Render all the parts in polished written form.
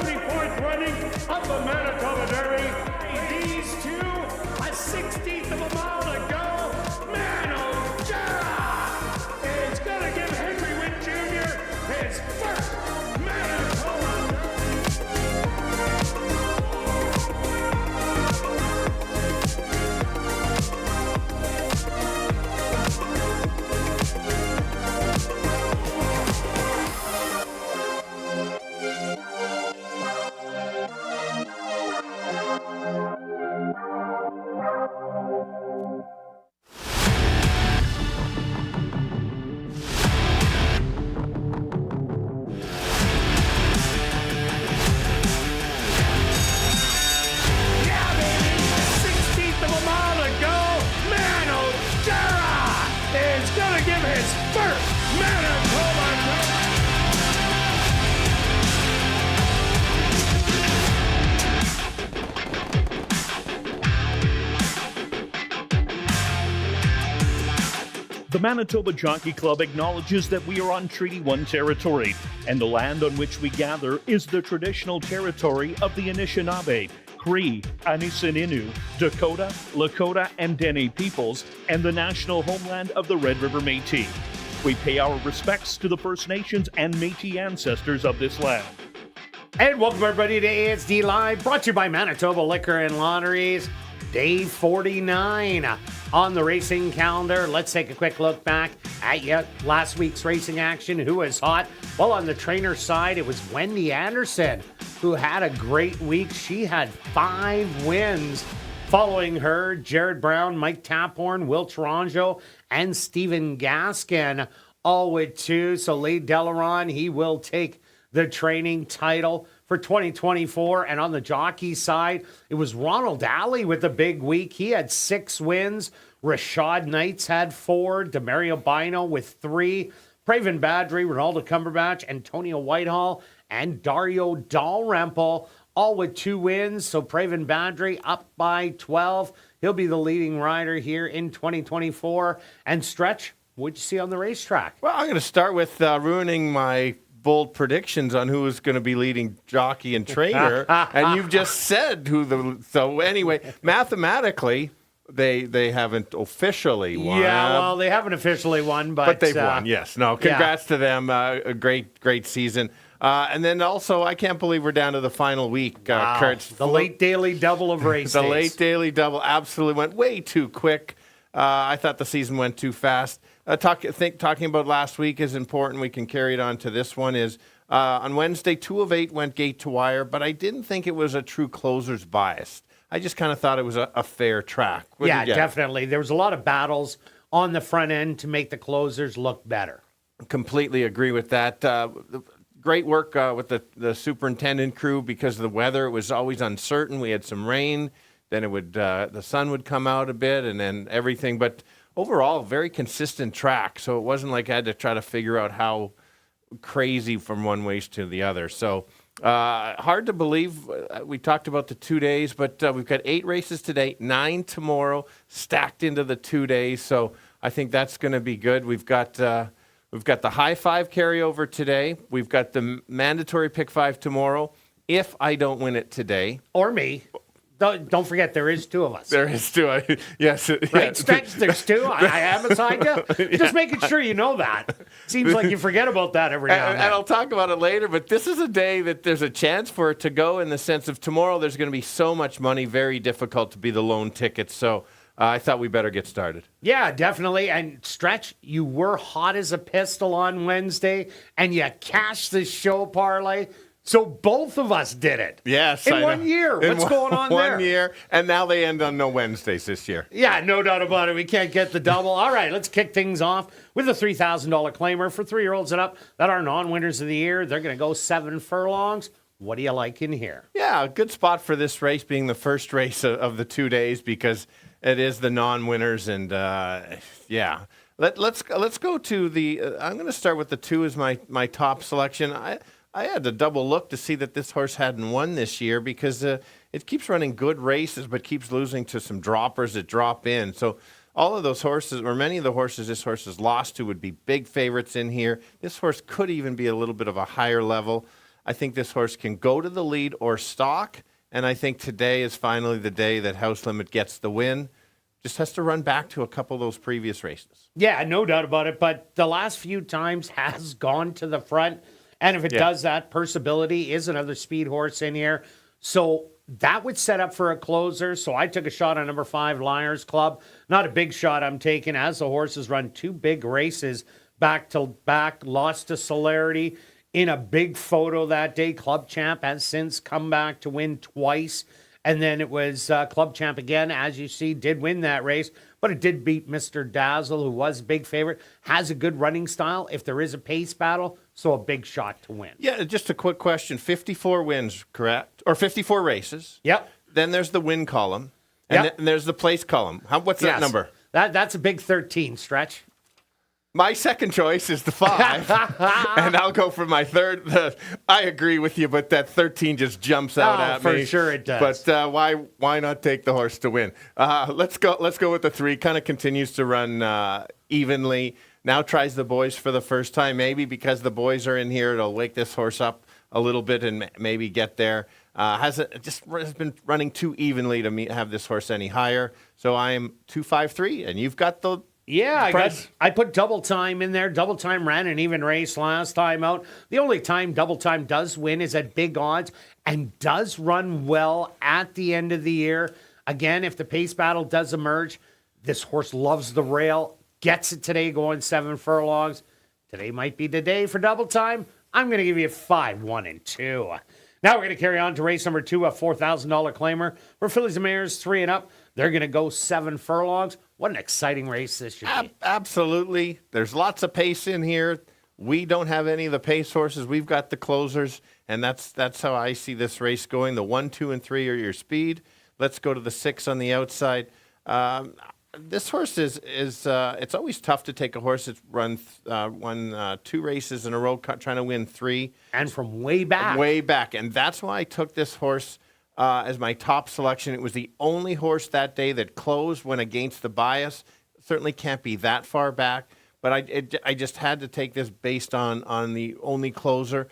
74th running of the Manitoba Derby. These two, a 16th of a mile to go. Manitoba is going to give Henry Witt Jr. his first Manitoba Derby. The Manitoba Jockey Club acknowledges that we are on Treaty 1 territory, and the land on which we gather is the traditional territory of the Anishinaabe, Cree, Anisininew, Dakota, Lakota, and Dene peoples, and the national homeland of the Red River Métis. We pay our respects to the First Nations and Métis ancestors of this land. And welcome everybody to ASD Live, brought to you by Manitoba Liquor and Lotteries. Day 49 on the racing calendar. Let's take a quick look back at last week's racing action. Who was hot? Well, on the trainer side, it was Wendy Anderson, who had a great week. She had 5 wins. Following her, Jared Brown, Mike Taphorn, Will Taranjo, and Stephen Gaskin, all with 2. So Lee Delaron, he will take the training title for 2024. And on the jockey side, it was Ronald Alley with a big week. He had 6 wins. Rashad Knights had 4. Demario Bino with 3. Praven Badri, Ronaldo Cumberbatch, Antonio Whitehall, and Dario Dalrymple, all with 2 wins. So Praven Badri up by 12. He'll be the leading rider here in 2024. And Stretch, what'd you see on the racetrack? Well, I'm going to start with ruining my bold predictions on who is going to be leading jockey and trainer, and you've just said so anyway, mathematically, they haven't officially won. Yeah, well, they haven't officially won, but they've won, yes. No, congrats to them. A great season. And then also, I can't believe we're down to the final week. Wow. Kurt's the late daily double of race The days. late daily double absolutely went way too quick. I thought the season went too fast. Talking about last week is important. We can carry it on to this one. Is on Wednesday, 2 of 8 went gate to wire, but I didn't think it was a true closer's bias. I just kind of thought it was a fair track. Yeah, definitely. There was a lot of battles on the front end to make the closers look better. Completely agree with that. Great work with the superintendent crew because of the weather. It was always uncertain. We had some rain. Then it would the sun would come out a bit, and then everything. But overall, very consistent track. So it wasn't like I had to try to figure out how crazy from one race to the other. So hard to believe. We talked about the 2 days, but we've got 8 races today, 9 tomorrow, stacked into the 2 days. So I think that's going to be good. We've got the high 5 carryover today. We've got the mandatory pick 5 tomorrow. If I don't win it today, or me. Don't forget, there is 2 of us. There is 2. Yes. Right, Stretch, there's 2. I have assigned you. Just making sure you know that. Seems like you forget about that every now and then. And I'll talk about it later, but this is a day that there's a chance for it to go in the sense of tomorrow there's going to be so much money, very difficult to be the lone ticket. So I thought we better get started. Yeah, definitely. And Stretch, you were hot as a pistol on Wednesday, and you cashed the show parlay. So both of us did it. Yes. In 1 year. What's going on there? 1 year. And now they end on no Wednesdays this year. Yeah, no doubt about it. We can't get the double. All right, let's kick things off with a $3,000 claimer for 3-year-olds and up that are non-winners of the year. They're going to go 7 furlongs. What do you like in here? Yeah, a good spot for this race being the first race of the 2 days because it is the non-winners. And, yeah. Let's go to the I'm going to start with the 2 as my top selection. I had to double look to see that this horse hadn't won this year because it keeps running good races but keeps losing to some droppers that drop in. So all of those horses, or many of the horses this horse has lost to, would be big favorites in here. This horse could even be a little bit of a higher level. I think this horse can go to the lead or stalk, and I think today is finally the day that House Limit gets the win. Just has to run back to a couple of those previous races. Yeah, no doubt about it. But the last few times has gone to the front. And if it does that, Percibility is another speed horse in here. So that would set up for a closer. So I took a shot on number 5, Liars Club. Not a big shot I'm taking, as the horse has run 2 big races back to back, lost to Celerity in a big photo that day. Club Champ has since come back to win twice. And then it was Club Champ again, as you see, did win that race, but it did beat Mr. Dazzle, who was a big favorite, has a good running style if there is a pace battle, so a big shot to win. Yeah, just a quick question. 54 wins, correct? Or 54 races. Yep. Then there's the win column, and Yep. then there's the place column. What's that number? That's a big 13, Stretch. My second choice is the 5, and I'll go for my third. I agree with you, but that 13 just jumps out at me. For sure it does. But why not take the horse to win? Let's go with the 3. Kind of continues to run evenly. Now tries the boys for the first time. Maybe because the boys are in here, it'll wake this horse up a little bit and maybe get there. Has been running too evenly to have this horse any higher. So I am 253, and you've got the. Yeah, I put Double Time in there. Double Time ran an even race last time out. The only time Double Time does win is at big odds and does run well at the end of the year. Again, if the pace battle does emerge, this horse loves the rail, gets it today going 7 furlongs. Today might be the day for Double Time. I'm going to give you 5, 1, and 2. Now we're going to carry on to race number 2, a $4,000 claimer for fillies and mares 3 and up. They're going to go 7 furlongs. What an exciting race this should be. Absolutely. There's lots of pace in here. We don't have any of the pace horses. We've got the closers, and that's how I see this race going. The 1, 2, and 3 are your speed. Let's go to the 6 on the outside. This horse is it's always tough to take a horse that's won 2 races in a row, trying to win 3. And from way back. Way back. And that's why I took this horse as my top selection. It was the only horse that day that closed when against the bias. Certainly can't be that far back, but I just had to take this based on the only closer.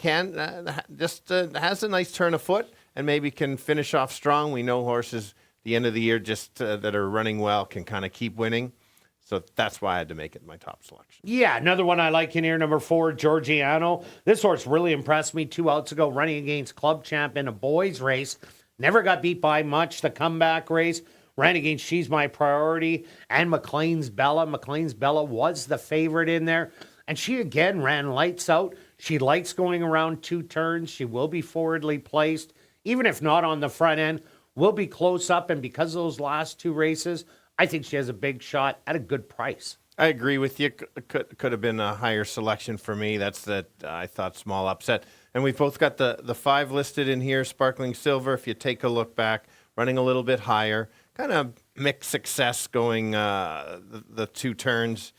Has a nice turn of foot and maybe can finish off strong. We know horses the end of the year just that are running well can kind of keep winning. So that's why I had to make it my top selection. Yeah, another one I like in here, number 4, Georgiano. This horse really impressed me 2 outs ago, running against Club Champ in a boys race. Never got beat by much. The comeback race ran against She's My Priority and McLean's Bella. McLean's Bella was the favorite in there. And she again ran lights out. She likes going around 2 turns. She will be forwardly placed, even if not on the front end. Will be close up, and because of those last 2 races, I think she has a big shot at a good price. I agree with you. Could have been a higher selection for me. That's that I thought small upset. And we've both got the 5 listed in here, Sparkling Silver. If you take a look back, running a little bit higher, kind of mixed success going the 2 turns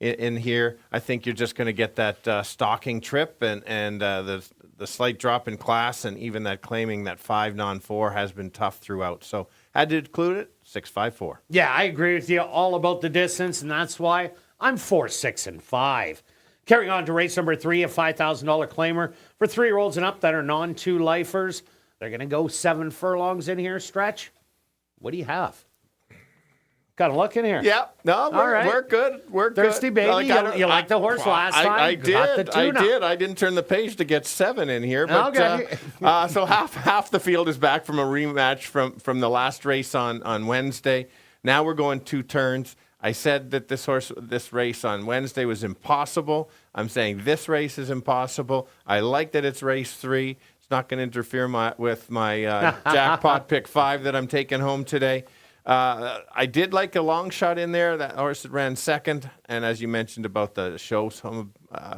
in here. I think you're just going to get that stalking trip and the slight drop in class, and even that claiming that 5 non-4 has been tough throughout. So had to include it, 6-5-4. Yeah, I agree with you all about the distance, and that's why I'm 4, 6, and 5. Carrying on to race number 3, a $5,000 claimer for 3-year-olds and up that are non-2 lifers. They're going to go 7 furlongs in here, Stretch. What do you have? Got a look in here. Yeah, no, we're good. We're Thirsty good. baby. You liked the horse last time. I did. I didn't turn the page to get 7 in here, but okay. So half the field is back from a rematch from the last race on Wednesday. Now we're going 2 turns. I said that this race on Wednesday was impossible. I'm saying this race is impossible. I like that it's race 3. It's not going to interfere with my jackpot pick 5 that I'm taking home today. I did like a long shot in there. That horse that ran second. And as you mentioned about the show, some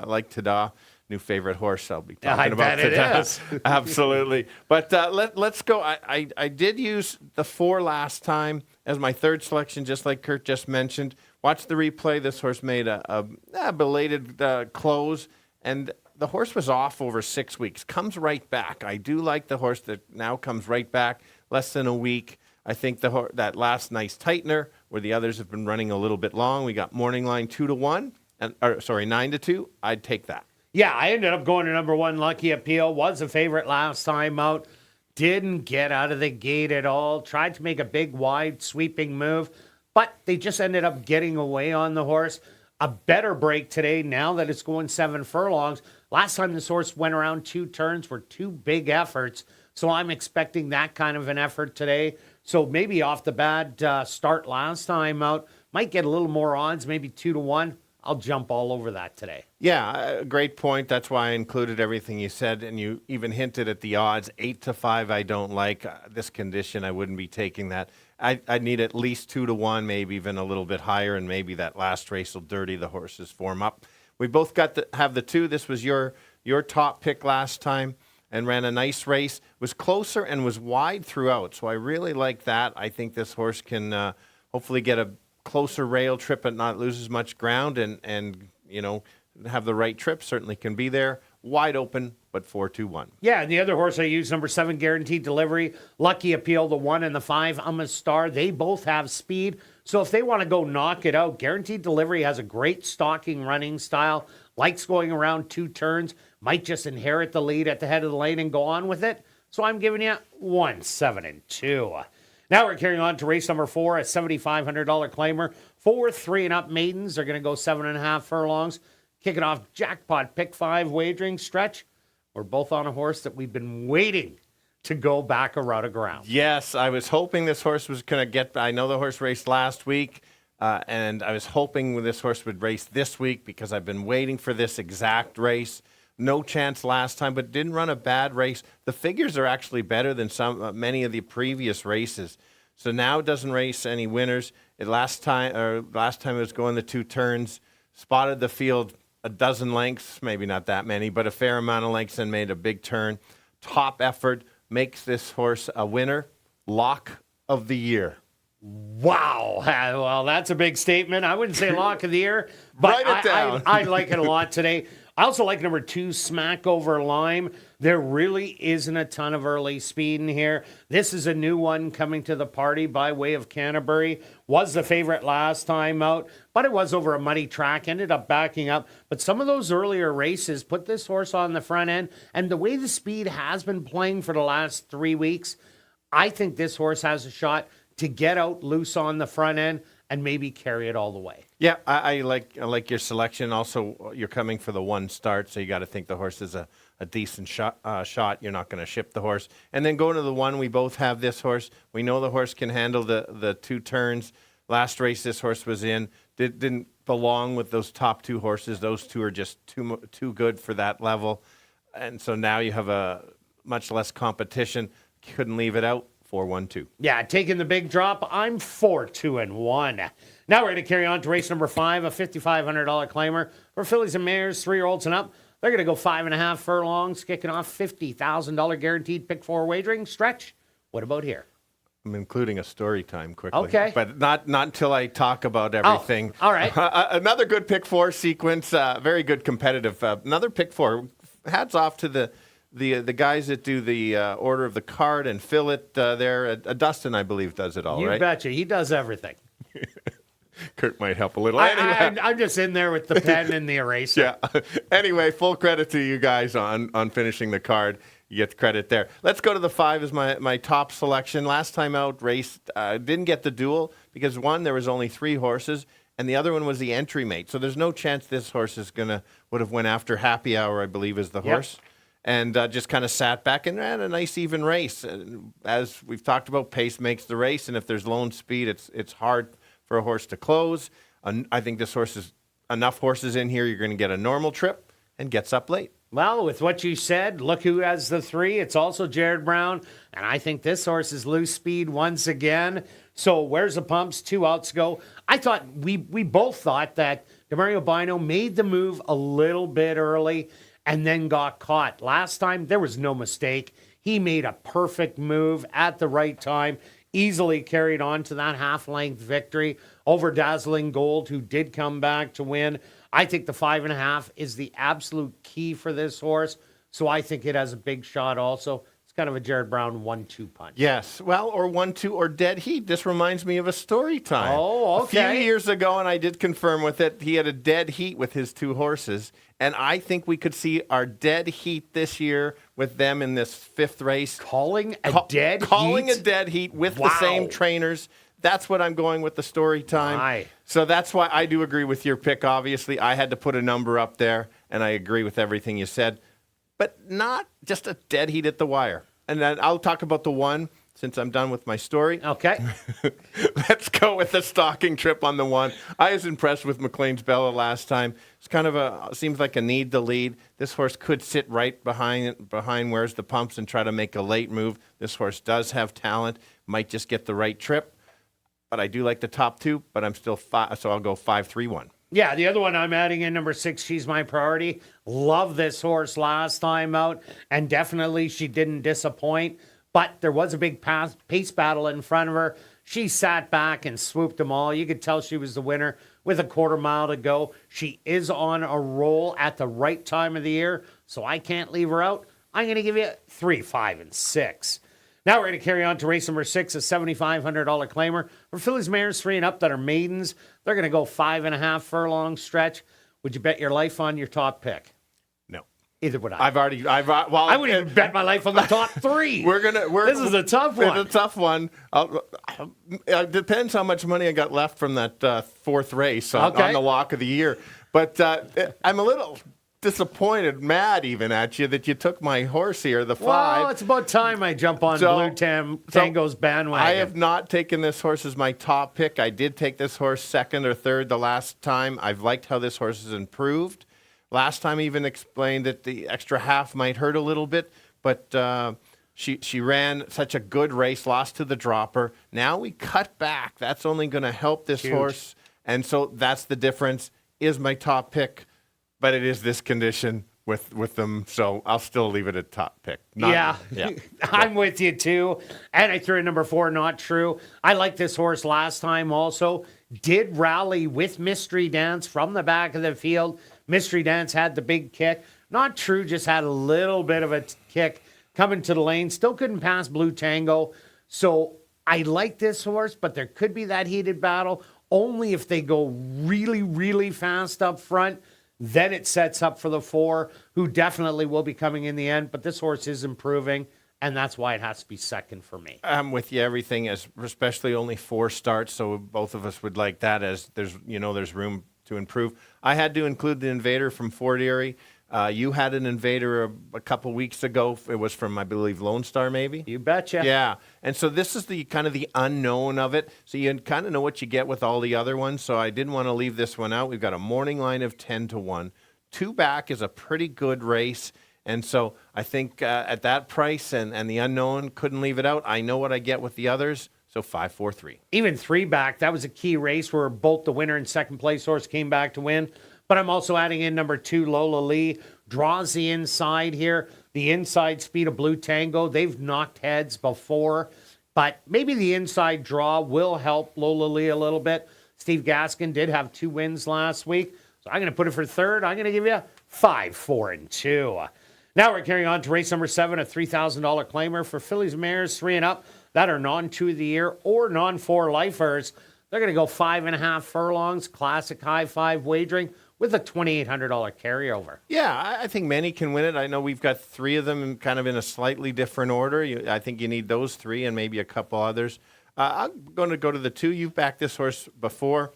like Tada, new favorite horse I'll be talking about bet Tada. it is. Absolutely. But let's go. I did use the 4 last time as my 3rd selection, just like Kirt just mentioned. Watch the replay. This horse made a belated close, and the horse was off over 6 weeks. Comes right back. I do like the horse that now comes right back, less than a week. I think that last nice tightener, where the others have been running a little bit long. We got morning line 2-1, 9-2. I'd take that. Yeah, I ended up going to number 1, Lucky Appeal. Was a favorite last time out. Didn't get out of the gate at all. Tried to make a big, wide, sweeping move, but they just ended up getting away on the horse. A better break today now that it's going 7 furlongs. Last time this horse went around 2 turns were 2 big efforts, so I'm expecting that kind of an effort today. So maybe off the bad start last time out, might get a little more odds, maybe 2-1. I'll jump all over that today. Yeah, great point. That's why I included everything you said, and you even hinted at the odds. 8-5 I don't like. This condition, I wouldn't be taking that. I'd need at least 2-1, maybe even a little bit higher, and maybe that last race will dirty the horse's form up. We both have the 2. This was your top pick last time and ran a nice race. Was closer and was wide throughout, so I really like that. I think this horse can hopefully get a closer rail trip and not lose as much ground and you know, have the right trip. Certainly can be there. Wide open, but 4-2-1. Yeah, and the other horse I used, number 7, Guaranteed Delivery, Lucky Appeal, the 1 and the 5, I'm a Star. They both have speed. So if they want to go knock it out, Guaranteed Delivery has a great stalking running style, likes going around 2 turns, might just inherit the lead at the head of the lane and go on with it. So I'm giving you 1, 7, and 2. Now we're carrying on to race number 4, a $7,500 claimer. 4 3 and up maidens are going to go 7.5 furlongs. Kicking off jackpot pick 5 wagering stretch. We're both on a horse that we've been waiting to go back a route of ground. Yes, I was hoping this horse was going to get. I know the horse raced last week, and I was hoping this horse would race this week because I've been waiting for this exact race. No chance last time, but didn't run a bad race. The figures are actually better than many of the previous races. So now it doesn't race any winners. Last time it was going the 2 turns, spotted the field a dozen lengths, maybe not that many, but a fair amount of lengths, and made a big turn. Top effort makes this horse a winner. Lock of the year. Wow. Well, that's a big statement. I wouldn't say lock of the year, but Write it down. I like it a lot today. I also like number 2, Smack Over Lime. There really isn't a ton of early speed in here. This is a new one coming to the party by way of Canterbury. Was the favorite last time out, but it was over a muddy track. Ended up backing up. But some of those earlier races put this horse on the front end. And the way the speed has been playing for the last 3 weeks, I think this horse has a shot to get out loose on the front end and maybe carry it all the way. Yeah, I like your selection. Also, you're coming for the 1 start, so you got to think the horse is a decent shot. You're not going to ship the horse. And then going to the 1, we both have this horse. We know the horse can handle the 2 turns. Last race this horse was in didn't belong with those top 2 horses. Those 2 are just too good for that level. And so now you have a much less competition. Couldn't leave it out. 4-1-2. Yeah, taking the big drop. I'm 4-2-1. Now we're going to carry on to race number 5, a $5,500 claimer for fillies and mares, 3-year-olds and up. They're going to go 5.5 furlongs, kicking off $50,000 guaranteed pick 4 wagering stretch. What about here? I'm including a story time quickly. Okay. But not until I talk about everything. Oh, all right. Another good pick 4 sequence. Very good competitive. Another pick 4. Hats off to the guys that do the order of the card and fill it there. Dustin, I believe, does it all, You right? betcha. He does everything. Kirt might help a little. I'm just in there with the pen and the eraser. Yeah. Anyway, full credit to you guys on finishing the card. You get the credit there. Let's go to the 5 as my top selection. Last time out, raced, didn't get the duel because, 1, there was only 3 horses, and the other one was the entry mate. So there's no chance this horse would have went after Happy Hour, I believe, is the horse. Yep. And just kind of sat back and ran a nice even race. As we've talked about, pace makes the race, and if there's lone speed, it's hard for a horse to close. I think this horse is enough horses in here. You're going to get a normal trip and gets up late. Well, with what you said, look who has the 3. It's also Jared Brown, and I think this horse is loose speed once again. So where's the pumps? 2 outs go. I thought we both thought that Demario Bino made the move a little bit early and then got caught. Last time, there was no mistake. He made a perfect move at the right time, easily carried on to that half-length victory over Dazzling Gold, who did come back to win. I think the 5.5 is the absolute key for this horse, so I think it has a big shot also. It's kind of a Jared Brown 1-2 punch. Yes. Well, or 1-2 or dead heat. This reminds me of a story time. Oh, okay. A few years ago, and I did confirm with it, he had a dead heat with his 2 horses. And I think we could see our dead heat this year with them in this 5th race. Calling a dead heat with the same trainers. That's what I'm going with the story time. Aye. So that's why I do agree with your pick, obviously. I had to put a number up there, and I agree with everything you said. But not just a dead heat at the wire. And then I'll talk about the 1 since I'm done with my story. Okay. Let's go with the stalking trip on the 1. I was impressed with McLean's Bella last time. It's kind of seems like a need to lead. This horse could sit right behind Where's the Pumps and try to make a late move. This horse does have talent. Might just get the right trip. But I do like the top 2, but I'm still 5, so I'll go 5-3-1. Yeah, the other one I'm adding in, number 6, She's My Priority. Love this horse last time out, and definitely she didn't disappoint. But there was a big pace battle in front of her. She sat back and swooped them all. You could tell she was the winner with a quarter mile to go. She is on a roll at the right time of the year, so I can't leave her out. I'm going to give you 3, 5, and 6. Now we're going to carry on to race number 6, a $7,500 claimer. For fillies, mares 3 and up that are maidens, they're going to go 5.5 furlong stretch. Would you bet your life on your top pick? No. Either would I. I wouldn't even bet my life on the top 3. This is a tough one. It's a tough one. It depends how much money I got left from that 4th race on the lock of the year. But I'm a little disappointed, mad even at you that you took my horse here, the 5. Well, it's about time I jump on Blue Tango's bandwagon. I have not taken this horse as my top pick. I did take this horse 2nd or 3rd the last time. I've liked how this horse has improved. Last time I even explained that the extra half might hurt a little bit, but she ran such a good race, lost to the dropper. Now we cut back. That's only going to help this horse, and so that's the difference. Is my top pick. But it is this condition with them, so I'll still leave it at top pick. Yeah. I'm with you too. And I threw in number 4, Not True. I liked this horse last time also. Did rally with Mystery Dance from the back of the field. Mystery Dance had the big kick. Not True just had a little bit of a kick coming to the lane. Still couldn't pass Blue Tango. So I like this horse, but there could be that heated battle only if they go really, really fast up front. Then it sets up for the 4, who definitely will be coming in the end. But this horse is improving, and that's why it has to be 2nd for me. I'm with you. Everything is, especially only 4 starts, so both of us would like that as there's room to improve. I had to include the Invader from Fort Erie. You had an Invader a couple weeks ago. It was from, I believe, Lone Star, maybe? You betcha. Yeah. And so this is the kind of the unknown of it. So you kind of know what you get with all the other ones. So I didn't want to leave this one out. We've got a morning line of 10-1. 2 back is a pretty good race. And so I think at that price and the unknown, couldn't leave it out. I know what I get with the others. So 5-4-3. Even 3 back, that was a key race where both the winner and 2nd place horse came back to win. But I'm also adding in number 2, Lola Lee. Draws the inside here. The inside speed of Blue Tango. They've knocked heads before. But maybe the inside draw will help Lola Lee a little bit. Steve Gaskin did have 2 wins last week. So I'm going to put it for 3rd. I'm going to give you 5, 4, and 2. Now we're carrying on to race number 7, a $3,000 claimer for fillies, mares 3 and up that are non-2 of the year or non-4 lifers. They're going to go 5.5 furlongs, classic high 5 wagering, with a $2,800 carryover. Yeah, I think many can win it. I know we've got 3 of them kind of in a slightly different order. I think you need those 3 and maybe a couple others. I'm going to go to the 2. You've backed this horse before.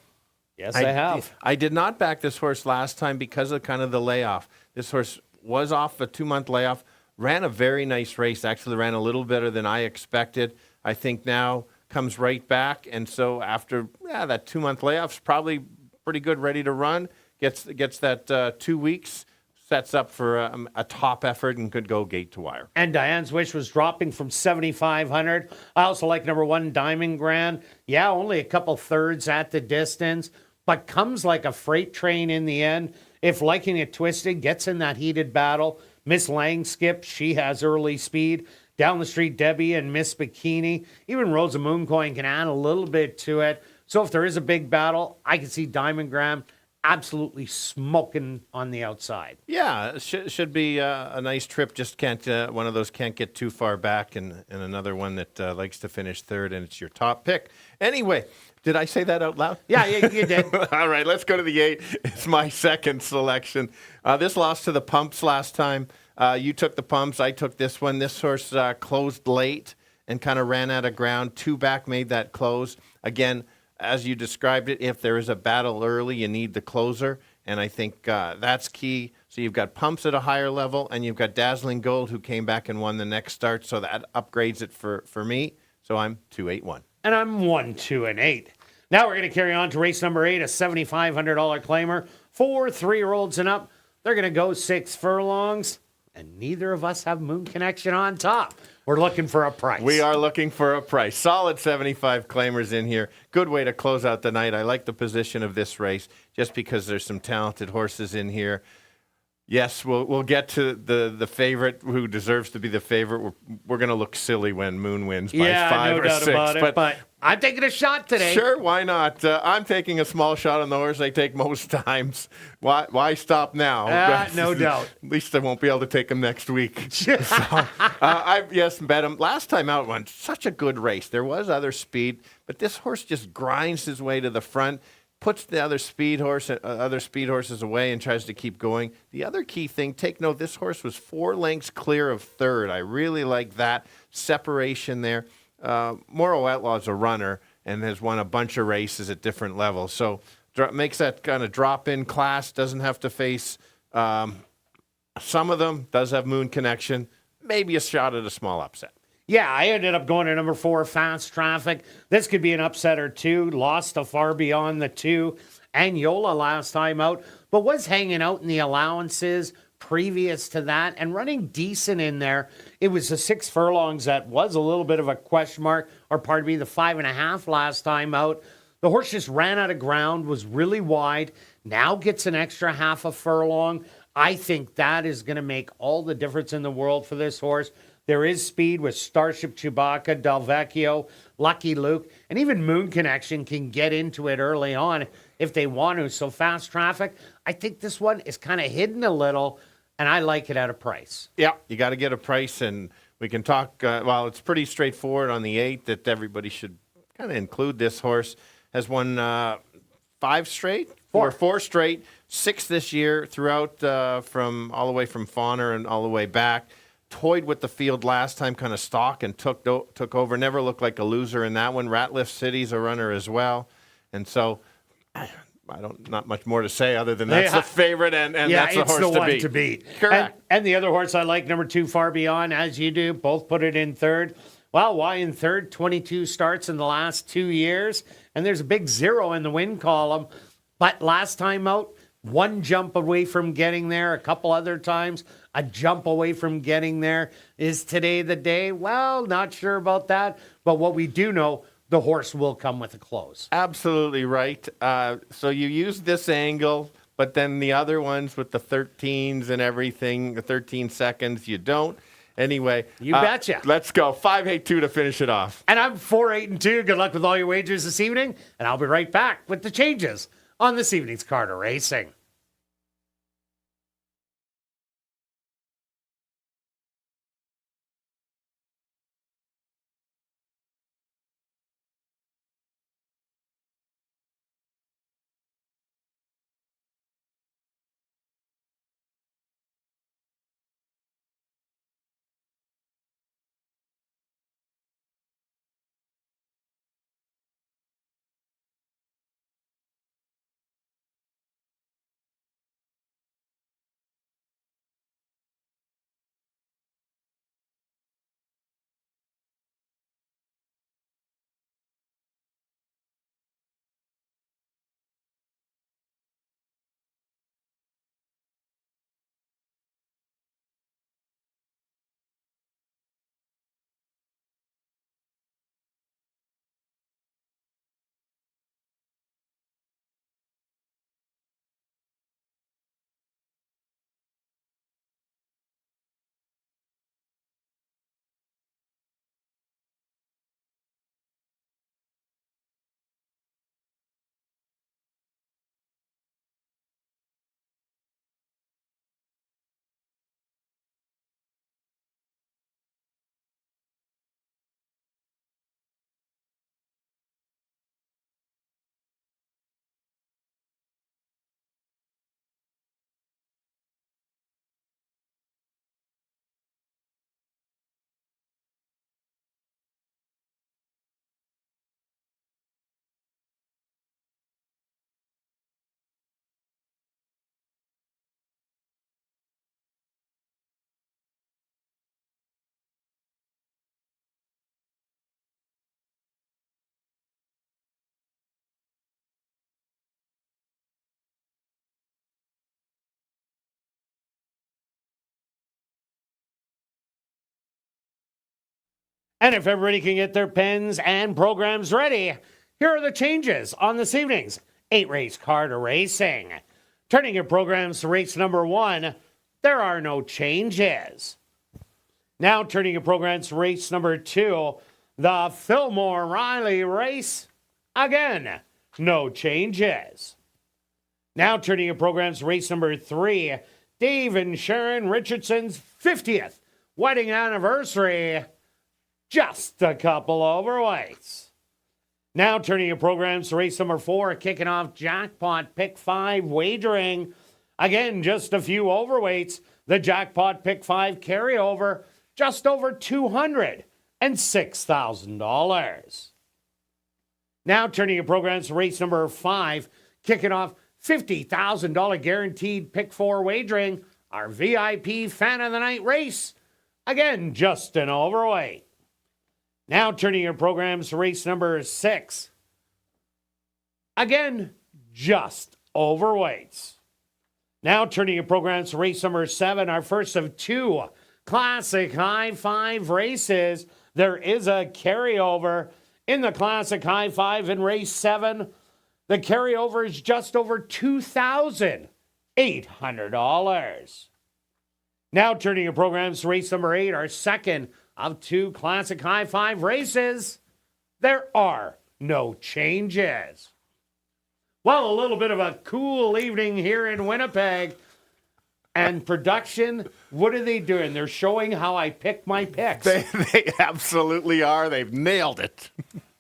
Yes, I have. I did not back this horse last time because of kind of the layoff. This horse was off a 2-month layoff, ran a very nice race, actually ran a little better than I expected. I think now comes right back, and so after that 2-month layoff's probably pretty good, ready to run. Gets that 2 weeks, sets up for a top effort and could go gate to wire. And Diane's Wish was dropping from 7,500. I also like number 1, Diamond Grand. Yeah, only a couple thirds at the distance, but comes like a freight train in the end. If Liking It Twisted gets in that heated battle, Miss Langskip, she has early speed. Down the street, Debbie and Miss Bikini. Even Rosa Mooncoin can add a little bit to it. So if there is a big battle, I can see Diamond Grand absolutely smoking on the outside. Yeah, it should be a nice trip. Just can't one of those can't get too far back, and another one that likes to finish third, and it's your top pick. Anyway, did I say that out loud? Yeah, you did. All right, let's go to the 8. It's my second selection. This lost to the Pumps last time. You took the Pumps. I took this one. This horse closed late and kind of ran out of ground. 2 back made that close. Again, as you described it, if there is a battle early, you need the closer, and I think that's key. So you've got Pumps at a higher level, and you've got Dazzling Gold, who came back and won the next start, so that upgrades it for me. So I'm 2-8-1. And I'm 1-2-8. Now we're going to carry on to race number 8, a $7,500 claimer. 4 3-year-olds and up. They're going to go 6 furlongs, and neither of us have Moon Connection on top. We're looking for a price. We are looking for a price. Solid 75 claimers in here. Good way to close out the night. I like the position of this race just because there's some talented horses in here. Yes, we'll get to the favorite who deserves to be the favorite. We're going to look silly when Moon wins by 5 no or 6. About it, but I'm taking a shot today. Sure, why not? I'm taking a small shot on the horse I take most times. Why stop now? No doubt. At least I won't be able to take him next week. So, I bet him. Last time out, won such a good race. There was other speed, but this horse just grinds his way to the front, puts the other speed horses away, and tries to keep going. The other key thing, take note, this horse was 4 lengths clear of third. I really like that separation there. Morrow Outlaw's a runner and has won a bunch of races at different levels. So makes that kind of drop-in class, doesn't have to face some of them, does have Moon Connection, maybe a shot at a small upset. Yeah, I ended up going to number 4, Fast Traffic. This could be an upset or two. Lost to Far Beyond the 2 and Yola last time out, but was hanging out in the allowances previous to that and running decent in there. It was the 6 furlongs that was a little bit of a question mark, or pardon me, the 5.5 last time out. The horse just ran out of ground, was really wide, now gets an extra half a furlong. I think that is going to make all the difference in the world for this horse. There is speed with Starship Chewbacca, Del Vecchio, Lucky Luke, and even Moon Connection can get into it early on if they want to. So Fast Traffic, I think this one is kind of hidden a little, and I like it at a price. Yeah, you got to get a price, and we can talk, it's pretty straightforward on the 8 that everybody should kind of include this horse. Has won 5 straight? Four straight, 6 this year throughout from all the way from Fawner and all the way back. Toyed with the field last time, kind of stalk and took over. Never looked like a loser in that one. Ratliff City's a runner as well. And so not much more to say other than that's the favorite and that's the horse the one to beat. To beat. Correct. And the other horse I like, number 2, Far Beyond, as you do. Both put it in third. Well, why in third? 22 starts in the last 2 years. And there's a big 0 in the win column. But last time out, 1 jump away from getting there. A couple other times, a jump away from getting there. Is today the day? Well, not sure about that. But what we do know, the horse will come with a close. Absolutely right. So you use this angle, but then the other ones with the 13s and everything, the 13 seconds, you don't. Anyway. You betcha. Let's go. 5-8-2 to finish it off. And I'm 4-8-2. Good luck with all your wagers this evening. And I'll be right back with the changes on this evening's Carter Racing. And if everybody can get their pens and programs ready, here are the changes on this evening's 8-race card racing. Turning your programs to race number 1, there are no changes. Now turning your programs to race number 2, the Fillmore Riley race. Again, no changes. Now turning your programs to race number 3, Dave and Sharon Richardson's 50th wedding anniversary. Just a couple overweights. Now turning your programs to race number 4, kicking off Jackpot Pick 5 wagering. Again, just a few overweights. The Jackpot Pick 5 carryover, just over $206,000. Now turning your programs to race number 5, kicking off $50,000 guaranteed Pick 4 wagering, our VIP Fan of the Night race. Again, just an overweight. Now turning your programs to race number 6. Again, just overweights. Now turning your programs to race number 7, our first of 2 Classic High 5 races. There is a carryover in the Classic High 5 in race 7. The carryover is just over $2,800. Now turning your programs to race number 8, our second of 2 Classic High 5 races. There are no changes. Well, a little bit of a cool evening here in Winnipeg. And production, what are they doing? They're showing how I pick my picks. They absolutely are. They've nailed it.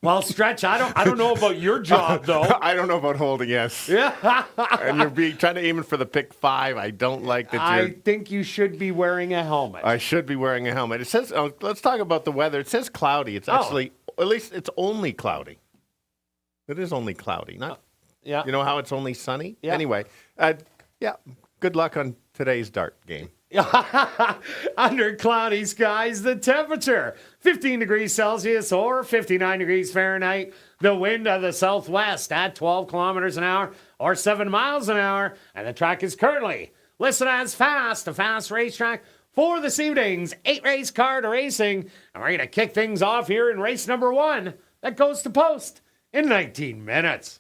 Well, Stretch, I don't know about your job, though. I don't know about holding, yes. Yeah. And you're trying to aim for the pick 5. I don't like that I think you should be wearing a helmet. I should be wearing a helmet. It says, let's talk about the weather. It says cloudy. It's actually, at least it's only cloudy. It is only cloudy. Not, yeah. You know how it's only sunny? Yeah. Anyway, yeah, good luck on today's dart game. Under cloudy skies, the temperature 15 degrees Celsius or 59 degrees Fahrenheit. The wind of the southwest at 12 kilometers an hour or 7 miles an hour. And the track is currently listed as fast, a fast racetrack for this evening's 8-race card racing. And we're going to kick things off here in race number 1 that goes to post in 19 minutes.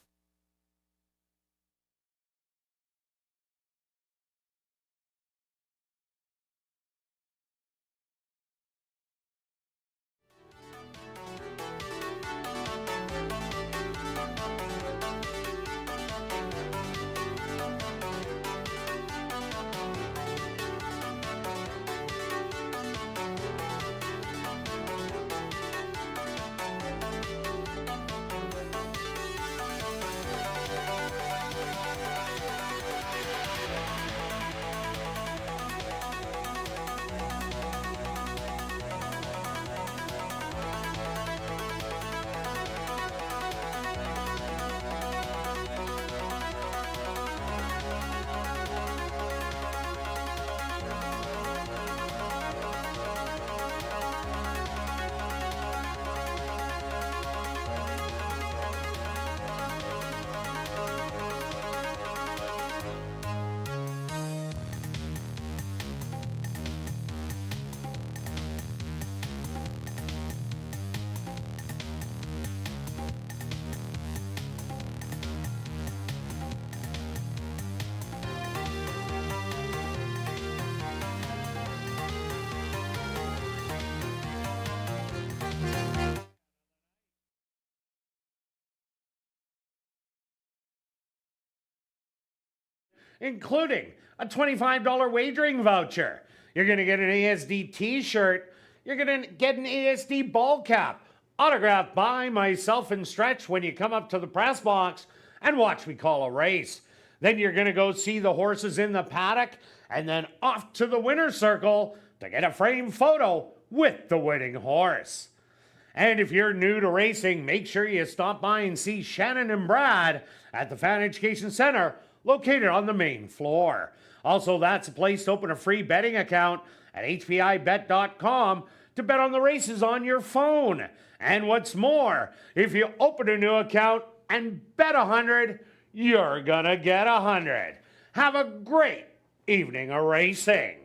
Including a $25 wagering voucher. You're going to get an ASD t-shirt. You're going to get an ASD ball cap, autographed by myself and Stretch when you come up to the press box and watch me call a race. Then you're going to go see the horses in the paddock and then off to the winner's circle to get a framed photo with the winning horse. And if you're new to racing, make sure you stop by and see Shannon and Brad at the Fan Education Center, located on the main floor. Also, that's a place to open a free betting account at hpibet.com to bet on the races on your phone. And what's more, if you open a new account and bet 100, you're gonna get 100. Have a great evening of racing.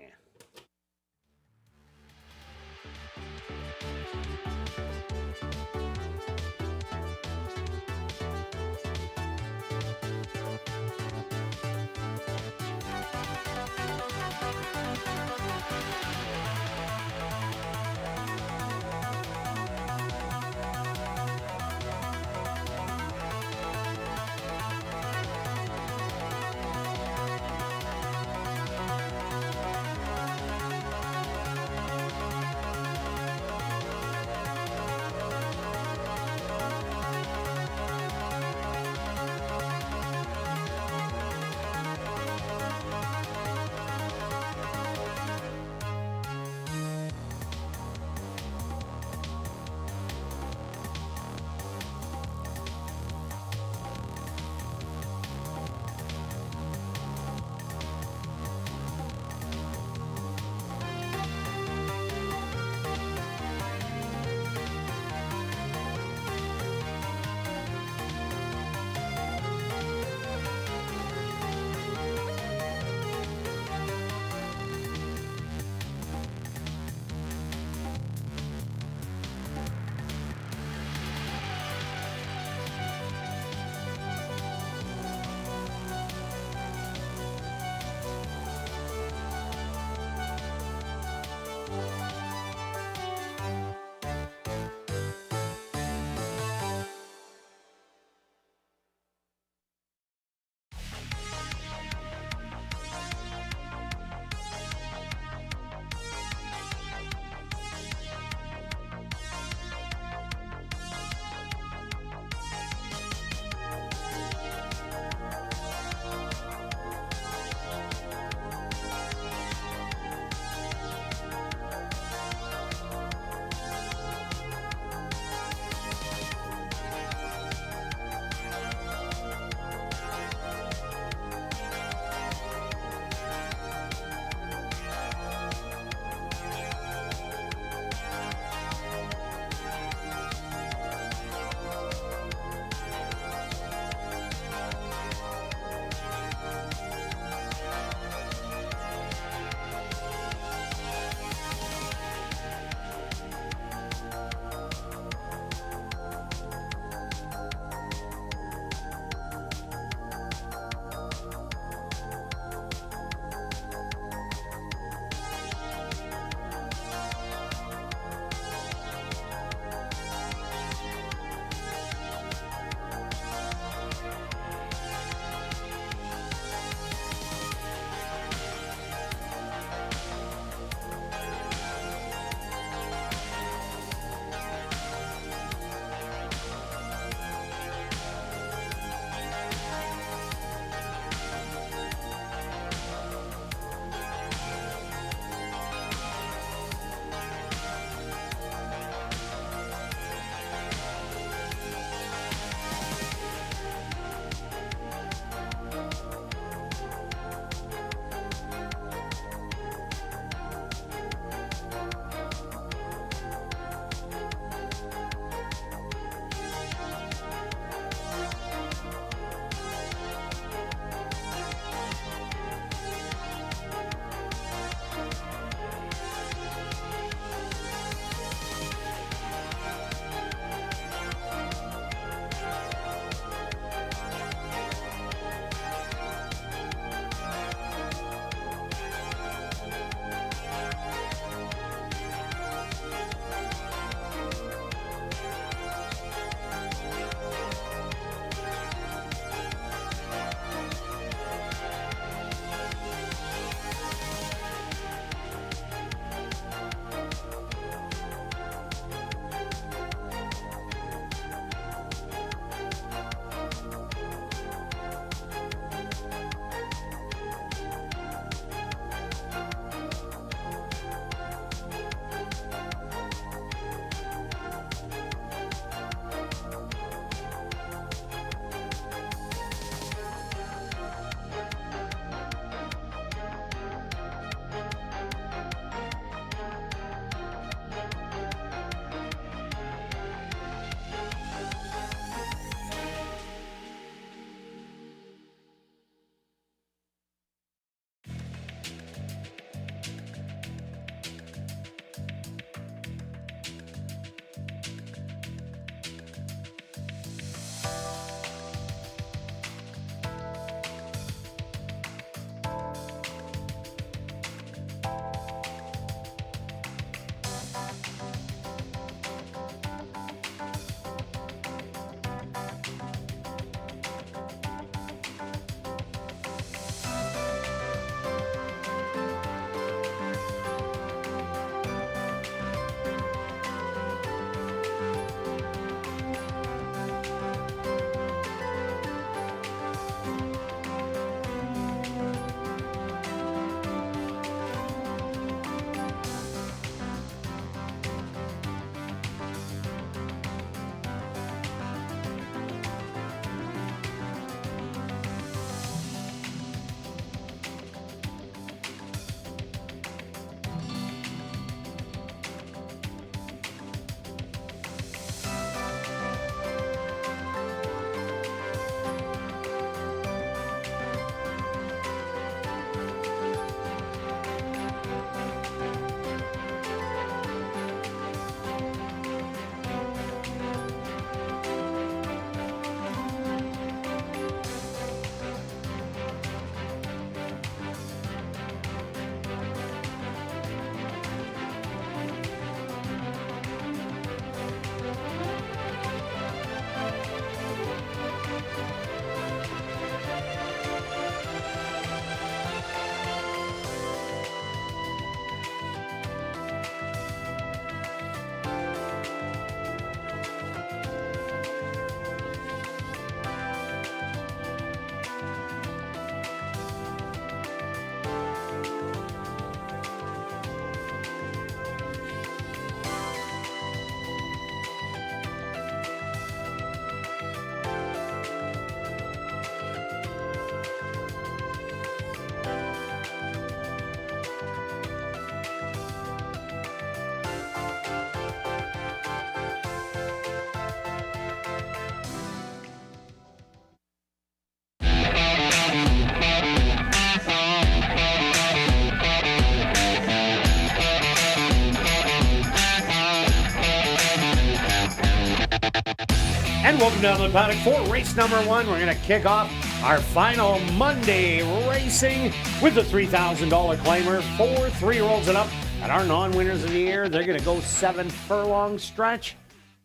And welcome down to the paddock for race number 1. We're going to kick off our final Monday racing with the $3,000 claimer for 3-year-olds and up. And our non-winners of the year, they're going to go 7 furlong stretch.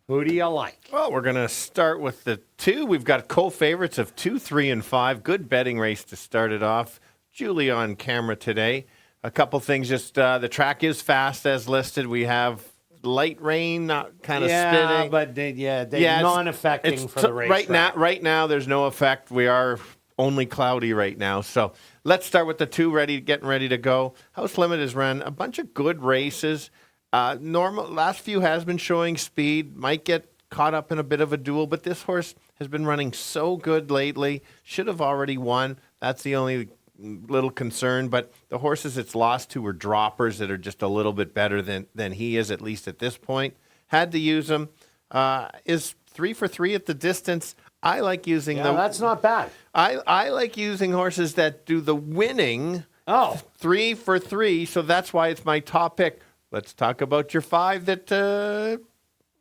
Who do you like? Well, we're going to start with the 2. We've got co-favorites of 2, 3, and 5. Good betting race to start it off. Julie on camera today. A couple things, just the track is fast as listed. We have light rain, not kind of spitting. But they're non-affecting for the race. Right now, there's no effect. We are only cloudy right now. So let's start with the 2, getting ready to go. House Limit has run a bunch of good races. Last few has been showing speed. Might get caught up in a bit of a duel, but this horse has been running so good lately. Should have already won. That's the only little concern, but the horses it's lost to were droppers that are just a little bit better than he is, at least at this point. Had to use him. Is 3 for 3 at the distance. I like using them. That's not bad. I like using horses that do the winning. 3 for 3, so that's why it's my top pick. Let's talk about your 5 that,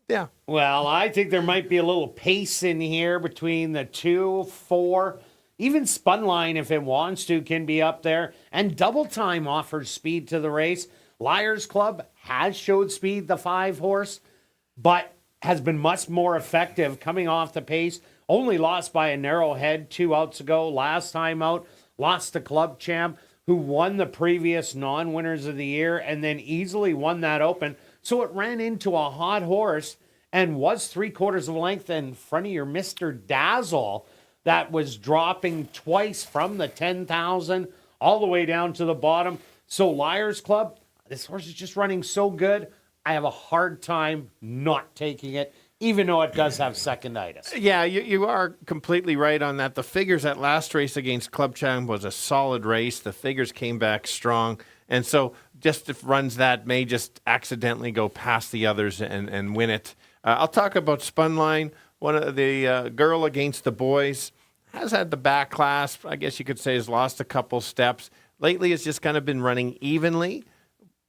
yeah. Well, I think there might be a little pace in here between the 2, 4. Even Spunline, if it wants to, can be up there. And Double Time offers speed to the race. Liars Club has showed speed, the 5 horse, but has been much more effective coming off the pace. Only lost by a narrow head 2 outs ago. Last time out, lost to Club Champ, who won the previous non-winners of the year and then easily won that open. So it ran into a hot horse and was 3/4 of a length in front of your Mr. Dazzle. That was dropping twice from the 10,000 all the way down to the bottom. So Liars Club, this horse is just running so good. I have a hard time not taking it, even though it does have seconditis. Yeah, you are completely right on that. The figures at last race against Club Champ was a solid race. The figures came back strong. And so just if runs that may just accidentally go past the others and win it. I'll talk about Spunline. One of the girl against the boys has had the back clasp. I guess you could say has lost a couple steps. Lately, it's just kind of been running evenly,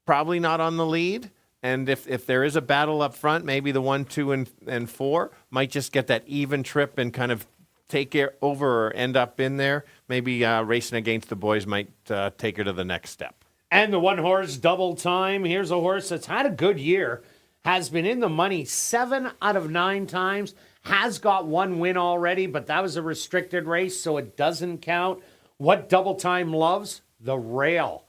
probably not on the lead. And if there is a battle up front, maybe the 1, 2, and 4 might just get that even trip and kind of take it over or end up in there. Maybe racing against the boys might take her to the next step. And the 1 horse Double Time. Here's a horse that's had a good year. Has been in the money 7 out of 9 times. Has got 1 win already, but that was a restricted race, so it doesn't count. What Double Time loves? The rail.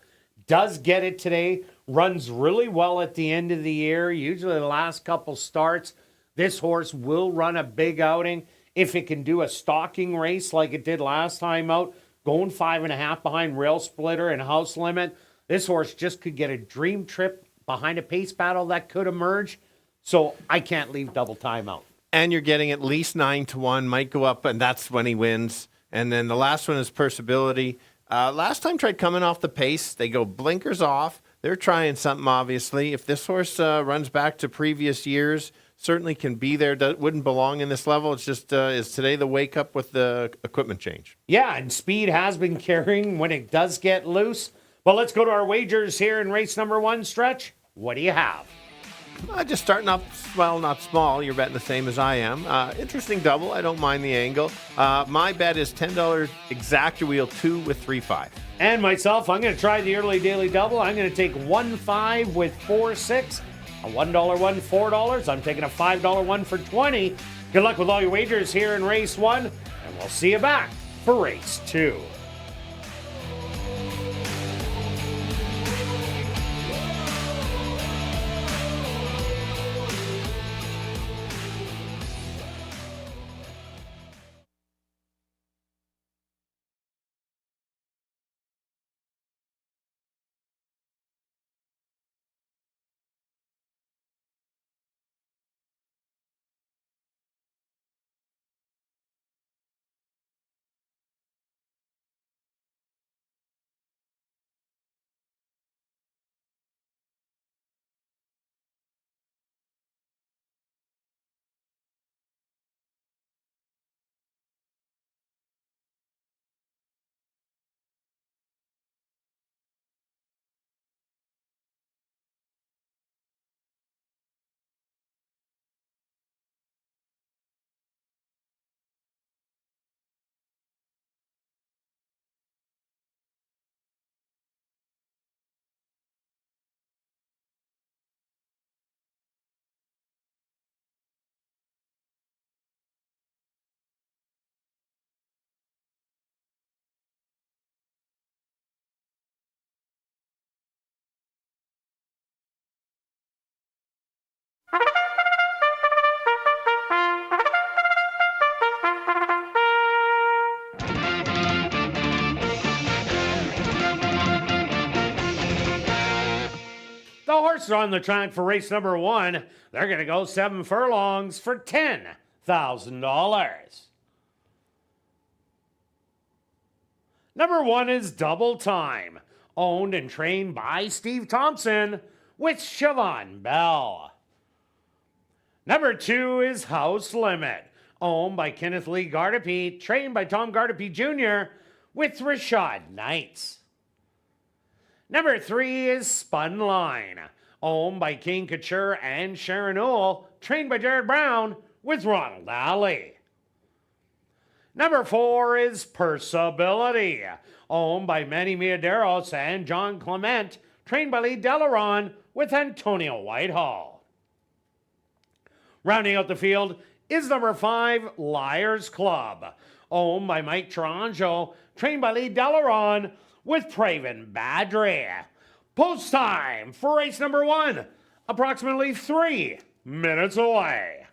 Does get it today. Runs really well at the end of the year. Usually the last couple starts, this horse will run a big outing. If it can do a stalking race like it did last time out, going 5.5 behind Rail Splitter and House Limit, this horse just could get a dream trip behind a pace battle that could emerge. So I can't leave Double Time out. And you're getting at least 9-1, might go up, and that's when he wins. And then the last one is Percibility. Last time tried coming off the pace. They go blinkers off. They're trying something, obviously. If this horse runs back to previous years, certainly can be there. Wouldn't belong in this level. It's just, is today the wake up with the equipment change? Yeah, and speed has been carrying when it does get loose. But let's go to our wagers here in race number 1, Stretch. What do you have? Just starting up, well, not small. You're betting the same as I am. Interesting double. I don't mind the angle. My bet is $10 exacta wheel 2 with 3-5. And myself, I'm going to try the early daily double. I'm going to take 1-5 with 4-6. A $1 one, $4. I'm taking a $5 one for 20. Good luck with all your wagers here in race 1. And we'll see you back for race 2. The horses are on the track for race number 1. They're going to go 7 furlongs for $10,000. Number 1 is Double Time, owned and trained by Steve Thompson with Siobhan Bell. Number 2 is House Limit, owned by Kenneth Lee Gardepee, trained by Tom Gardepee Jr. with Rashad Knights. Number 3 is Spun Line, owned by King Couture and Sharon Owl, trained by Jared Brown with Ronald Alley. Number 4 is Persability, owned by Manny Miaderos and John Clement, trained by Lee Delaron with Antonio Whitehall. Rounding out the field is number 5, Liars Club, owned by Mike Taranjo, trained by Lee Delaron with Praven Badri. Post time for race number 1, approximately 3 minutes away.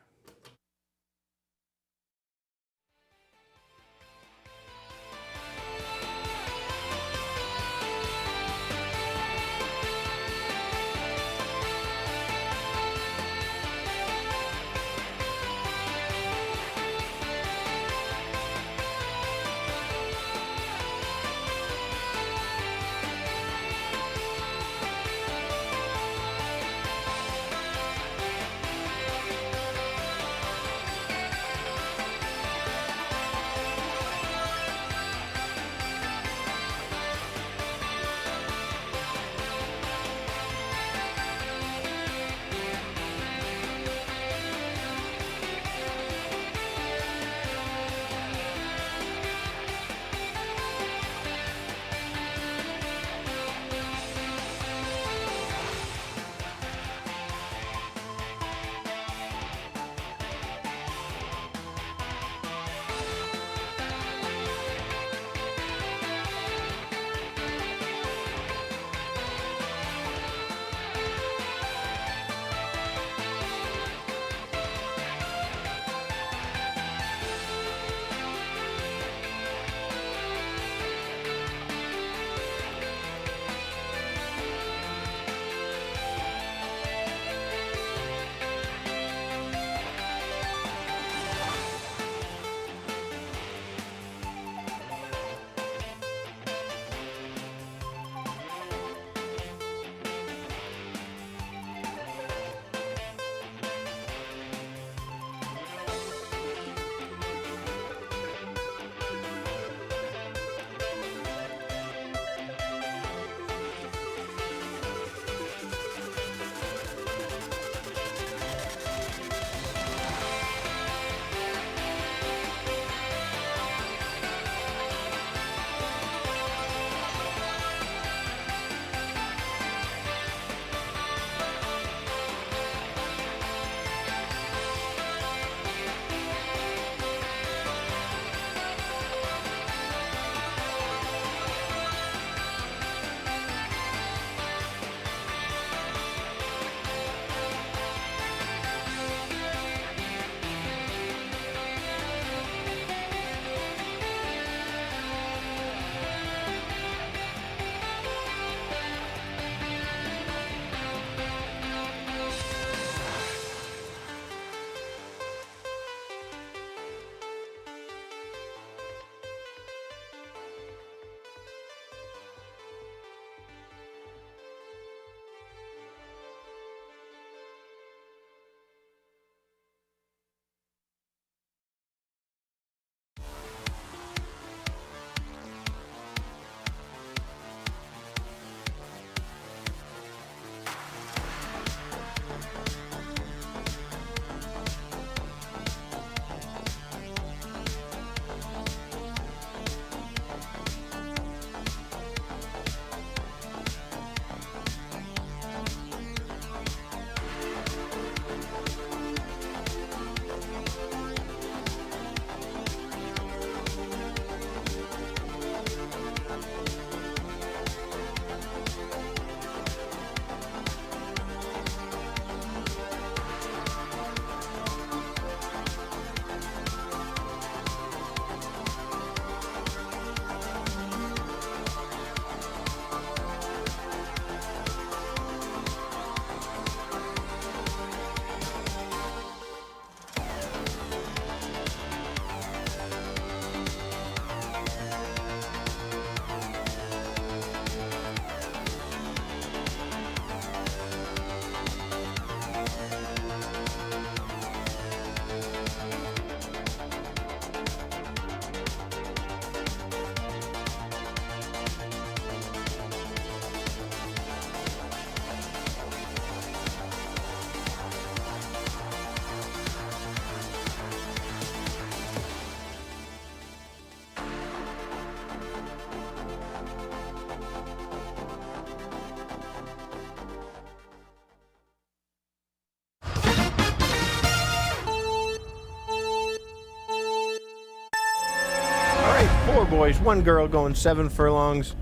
4 boys, 1 girl going 7 furlongs.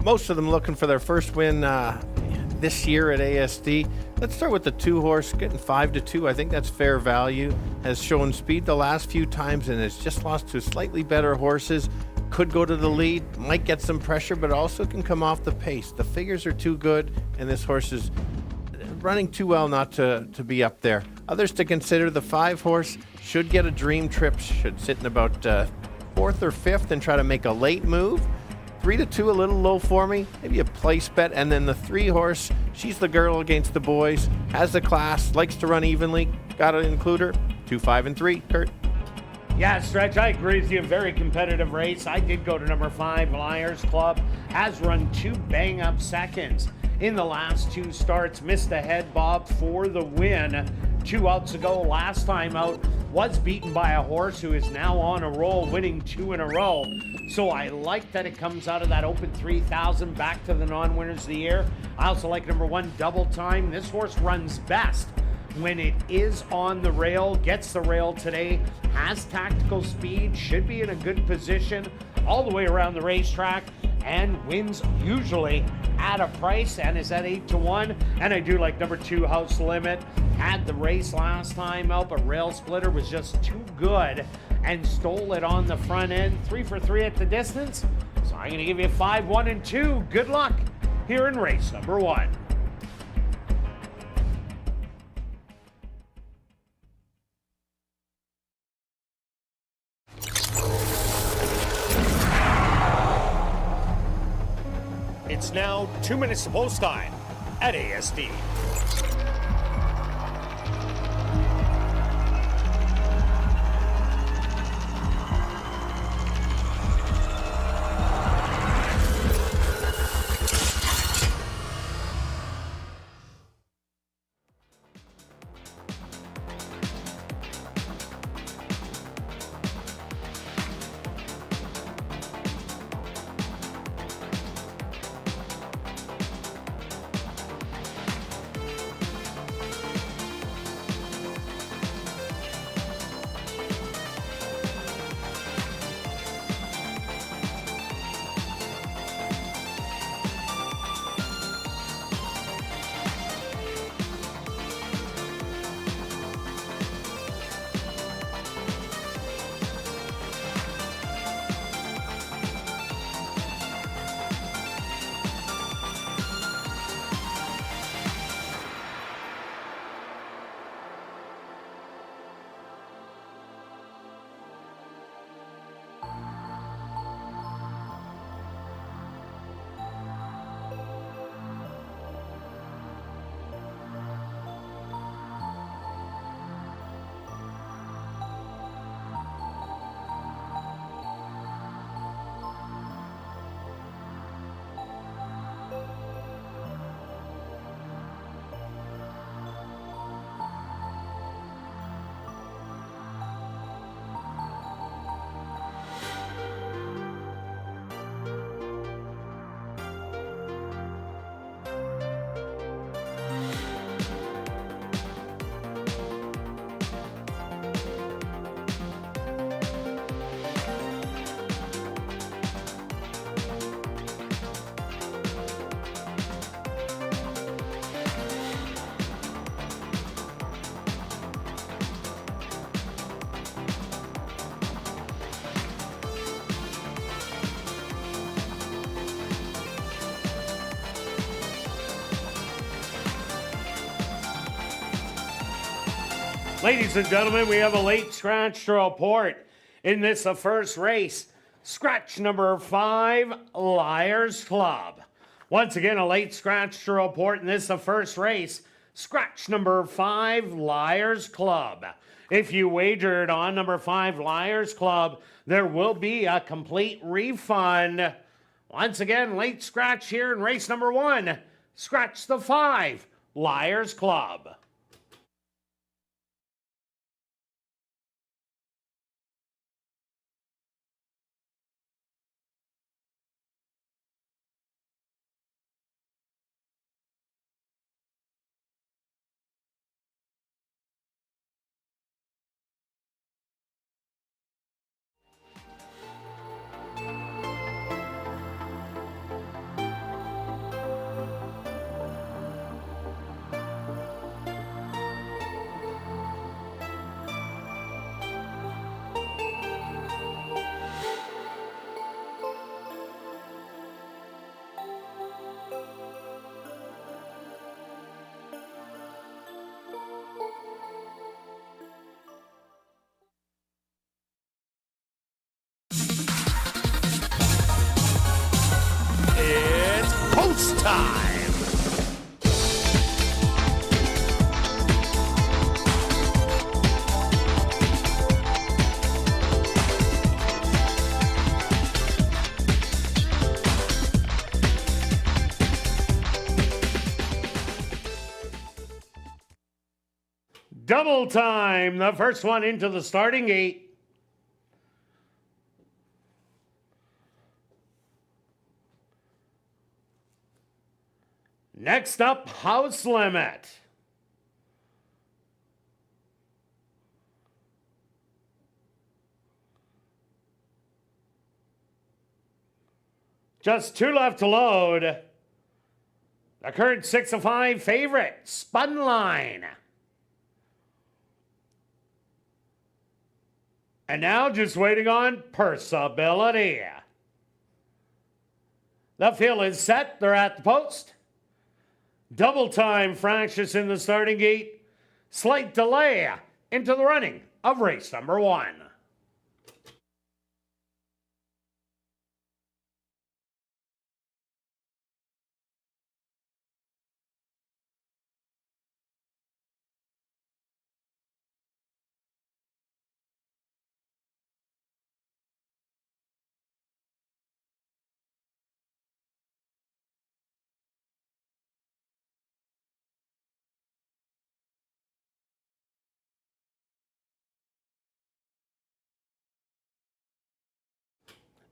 Most of them looking for their first win this year at ASD. Let's start with the 2 horse, getting 5-2. I think that's fair value. Has shown speed the last few times and has just lost to slightly better horses. Could go to the lead, might get some pressure, but also can come off the pace. The figures are too good, and this horse is running too well not to be up there. Others to consider: the 5 horse should get a dream trip, should sit in about 4th or 5th and try to make a late move. 3-2 a little low for me, maybe a place bet. And then the 3 horse, she's the girl against the boys, has the class, likes to run evenly, gotta include her. 2, 5, and 3. Kirt. Yeah, Stretch, I agree with you. Very competitive race. I did go to number 5, Liars Club. Has run 2 bang-up seconds in the last 2 starts. Missed the head bob for the win 2 outs ago. Last time out was beaten by a horse who is now on a roll, winning 2 in a row. So I like that it comes out of that open 3,000 back to the non-winners of the year. I also like number 1, Double Time. This horse runs best when it is on the rail, gets the rail today, has tactical speed, should be in a good position all the way around the racetrack, and wins usually at a price, and is at 8-1. And I do like number 2, House Limit. Had the race last time out, but Rail Splitter was just too good and stole it on the front end. 3 for 3 at the distance. So I'm going to give you 5, 1, and 2. Good luck here in race number 1. It's now 2 minutes to post time at ASD. Ladies and gentlemen, we have a late scratch to report in this the first race. Scratch number 5, Liars Club. Once again, a late scratch to report in this the first race. Scratch number 5, Liars Club. If you wagered on number 5, Liars Club, there will be a complete refund. Once again, late scratch here in race number 1. Scratch the 5, Liars Club. double time. The first one into the starting gate. Next up, House Limit. Just 2 left to load. The current 6-5 favorite, Spun Line. And now just waiting on Purseability. The field is set. They're at the post. Double time fractious in the starting gate. Slight delay into the running of race number 1.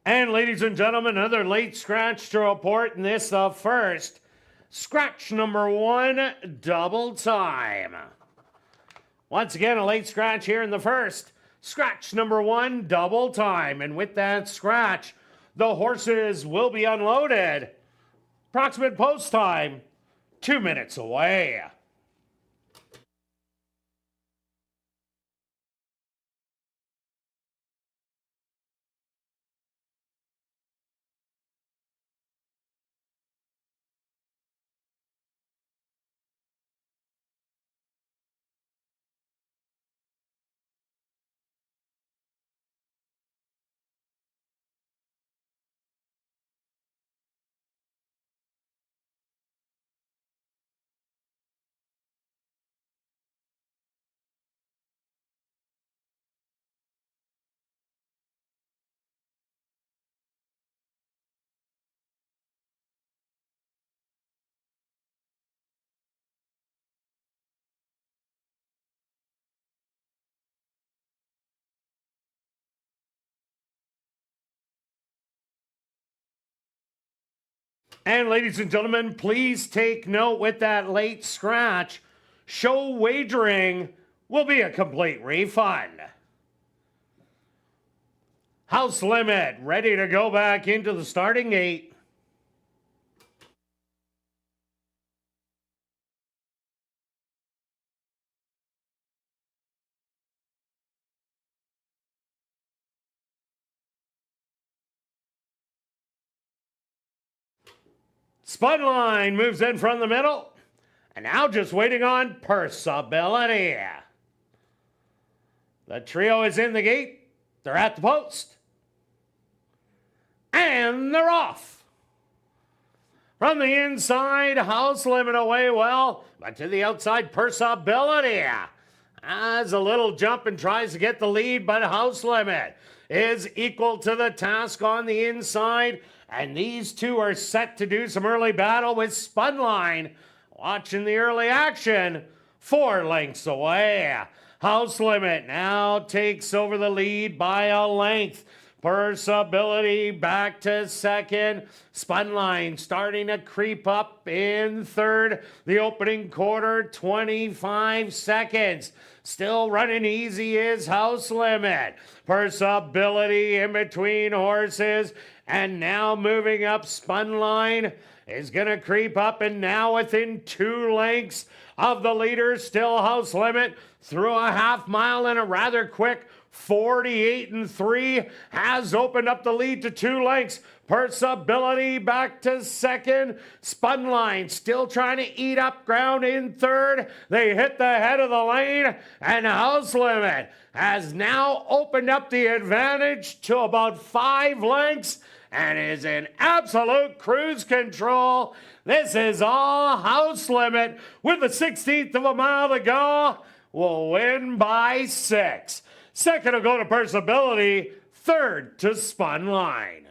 And ladies and gentlemen, another late scratch to report, and this the first. Scratch number 1, double time. Once again, a late scratch here in the first. Scratch number 1, double time. And with that scratch, the horses will be unloaded. Approximate post time, 2 minutes away. And ladies and gentlemen, please take note with that late scratch. Show wagering will be a complete refund. House Limit ready to go back into the starting gate. Spun Line moves in from the middle. And now just waiting on Purseability. The trio is in the gate. They're at the post. And they're off. From the inside, House Limit away well. But to the outside, Purseability has a little jump and tries to get the lead. But House Limit is equal to the task on the inside. And these two are set to do some early battle with Spun Line. Watching the early action, 4 lengths away. House Limit now takes over the lead by a length. Purseability back to second. Spun Line starting to creep up in third. The opening quarter, 25 seconds. Still running easy is House Limit. Purseability in between horses. And now moving up, Spun Line is going to creep up, and now within 2 lengths of the leader, still House Limit through a half mile in a rather quick 48-3 has opened up the lead to 2 lengths. Purseability back to second. Spun Line still trying to eat up ground in third. They hit the head of the lane, and House Limit has now opened up the advantage to about 5 lengths and is in absolute cruise control. This is all House Limit with the 16th of a mile to go. Will win by 6. Second will go to Purseability. Third to Spun Line.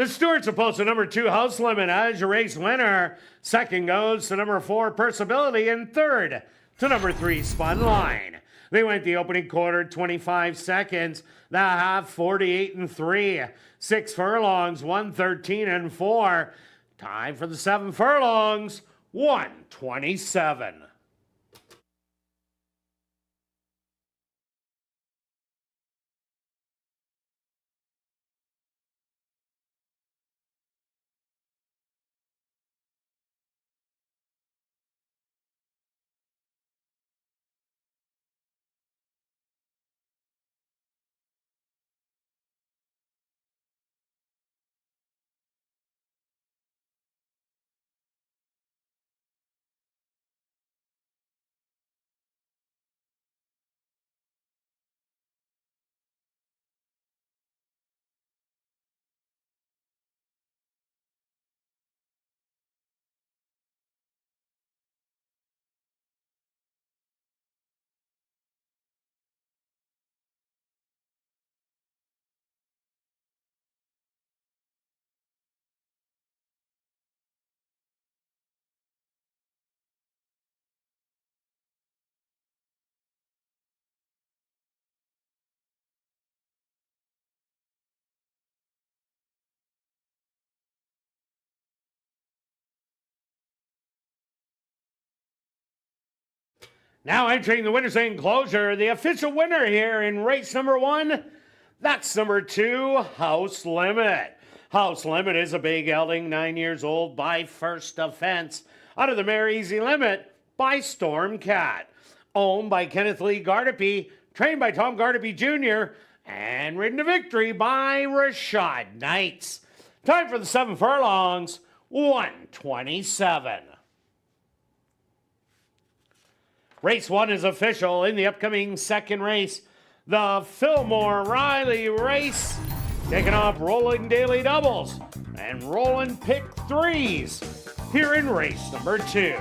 The Stewarts are posted number 2, House Limit, as your race winner. Second goes to number 4, Percibility, and third to number 3, Spun Line. They went the opening quarter 25 seconds, the half 48 and 3, 6 furlongs 113 and 4. Time for the 7 furlongs 127. Now entering the winner's enclosure, the official winner here in race number 1, that's number 2, House Limit. House Limit is a big gelding, 9 years old, by first offense. Out of the Mare Easy Limit by Stormcat. Owned by Kenneth Lee Gardepy, trained by Tom Gardepy Jr., and ridden to victory by Rashad Knights. Time for the 7 furlongs, 127. Race 1 is official. In the upcoming second race, the Fillmore Riley race, taking off Rolling Daily Doubles and Rolling Pick Threes here in race number 2.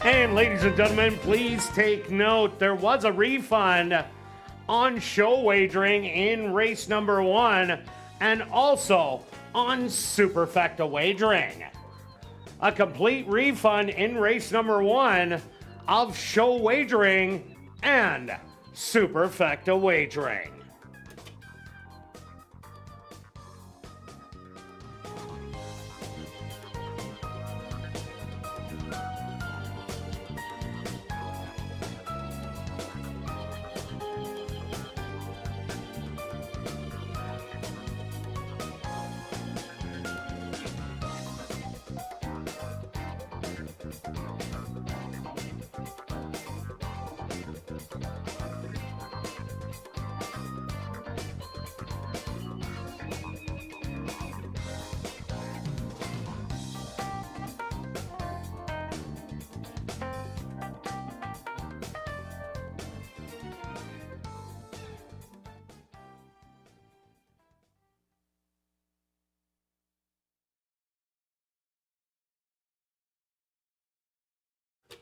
And ladies and gentlemen, please take note, there was a refund on show wagering in race number 1 and also on Superfecta wagering. A complete refund in race number 1 of show wagering and Superfecta wagering.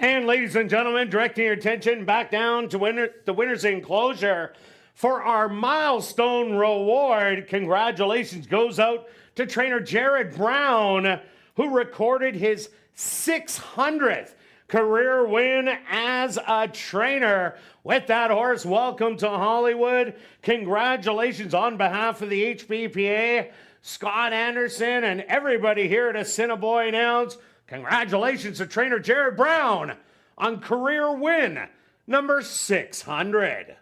And ladies and gentlemen, directing your attention back down to the winner's enclosure for our milestone reward. Congratulations goes out to trainer Jared Brown, who recorded his 600th career win as a trainer with that horse. Welcome to Hollywood. Congratulations on behalf of the HBPA, Scott Anderson, and everybody here at Assiniboia Downs. Congratulations to trainer Jared Brown on career win number 600.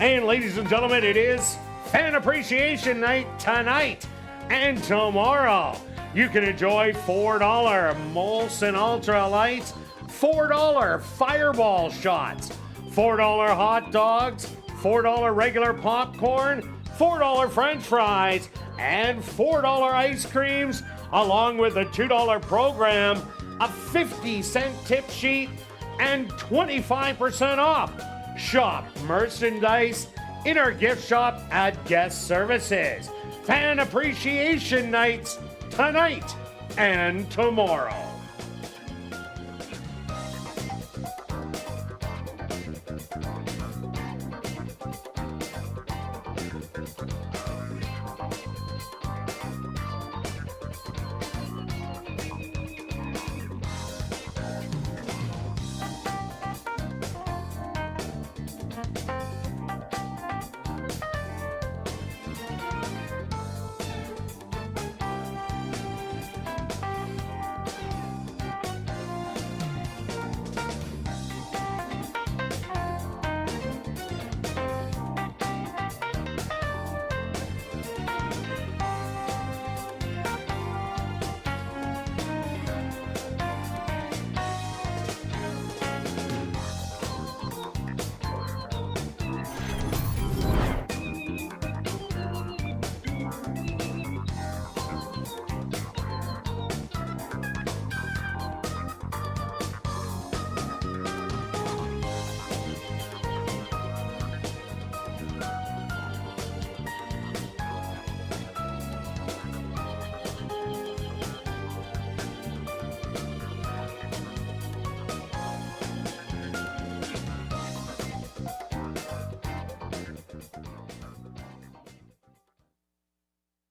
And ladies and gentlemen, it is Fan Appreciation Night tonight and tomorrow. You can enjoy $4 Molson Ultra Lights, $4 Fireball shots, $4 hot dogs, $4 regular popcorn, $4 French fries, and $4 ice creams, along with a $2 program, a 50-cent tip sheet, and 25% off. Shop merchandise in our gift shop at Guest Services. Fan Appreciation Nights tonight and tomorrow.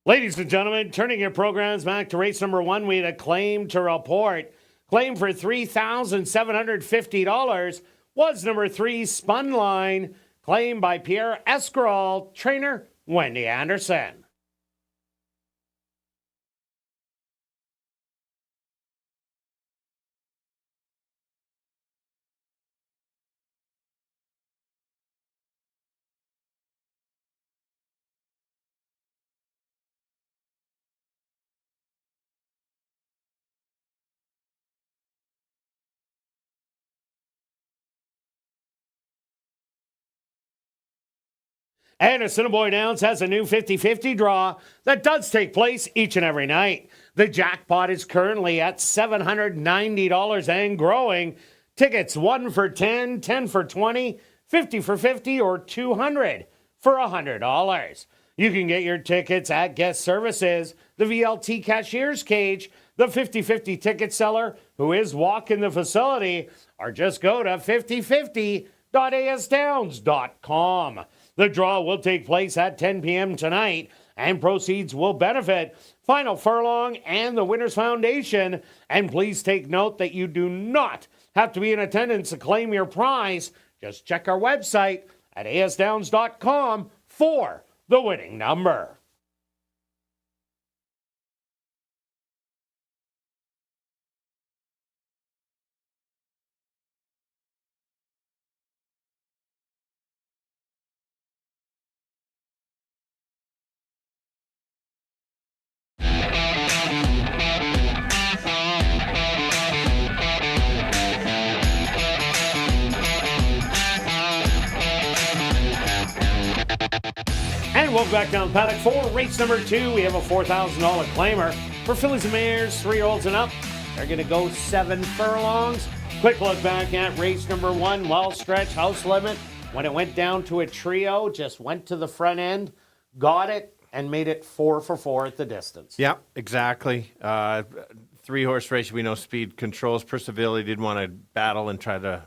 Ladies and gentlemen, turning your programs back to race number 1, we had a claim to report. Claim for $3,750 was number 3, Spun Line, claimed by Pierre Escarol, trainer Wendy Anderson. And Assiniboia Downs has a new 50-50 draw that does take place each and every night. The jackpot is currently at $790 and growing. Tickets 1 for $10, 10 for $20, 50 for $50, or 200 for $100. You can get your tickets at Guest Services, the VLT Cashier's Cage, the 50-50 ticket seller who is walking the facility, or just go to 5050.asdowns.com. The draw will take place at 10 p.m. tonight, and proceeds will benefit Final Furlong and the Winners Foundation. And please take note that you do not have to be in attendance to claim your prize. Just check our website at asdowns.com for the winning number. And welcome back down the paddock for race number 2. We have a $4,000 claimer for fillies and mares, 3-year-olds and up. They're going to go 7 furlongs. Quick look back at race number 1, well stretched, house limit, When it went down to a trio, just went to the front end, got it, and made it 4 for 4 at the distance. Yeah, exactly. 3-horse race, we know speed controls. Percivality didn't want to battle and try to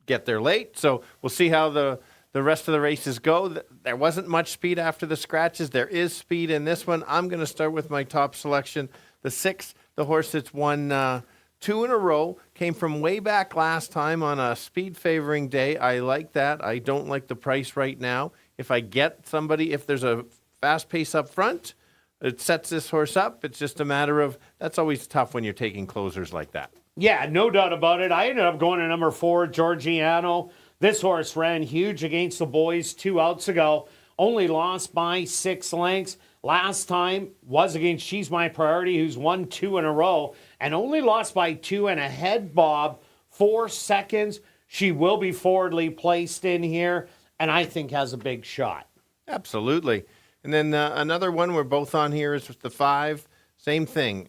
get there late. So we'll see how the rest of the races go. There wasn't much speed after the scratches. There is speed in this one. I'm going to start with my top selection. The 6, the horse that's won 2 in a row, came from way back last time on a speed favoring day. I like that. I don't like the price right now. If I get somebody, if there's a fast pace up front, it sets this horse up. It's just a matter of, that's always tough when you're taking closers like that. Yeah, no doubt about it. I ended up going to number 4, Georgiano. This horse ran huge against the boys 2 outs ago. Only lost by 6 lengths. Last time was against She's My Priority, who's won 2 in a row, and only lost by 2 and a head bob, 4 seconds. She will be forwardly placed in here, and I think has a big shot. Absolutely. And then another one we're both on here is with the 5. Same thing.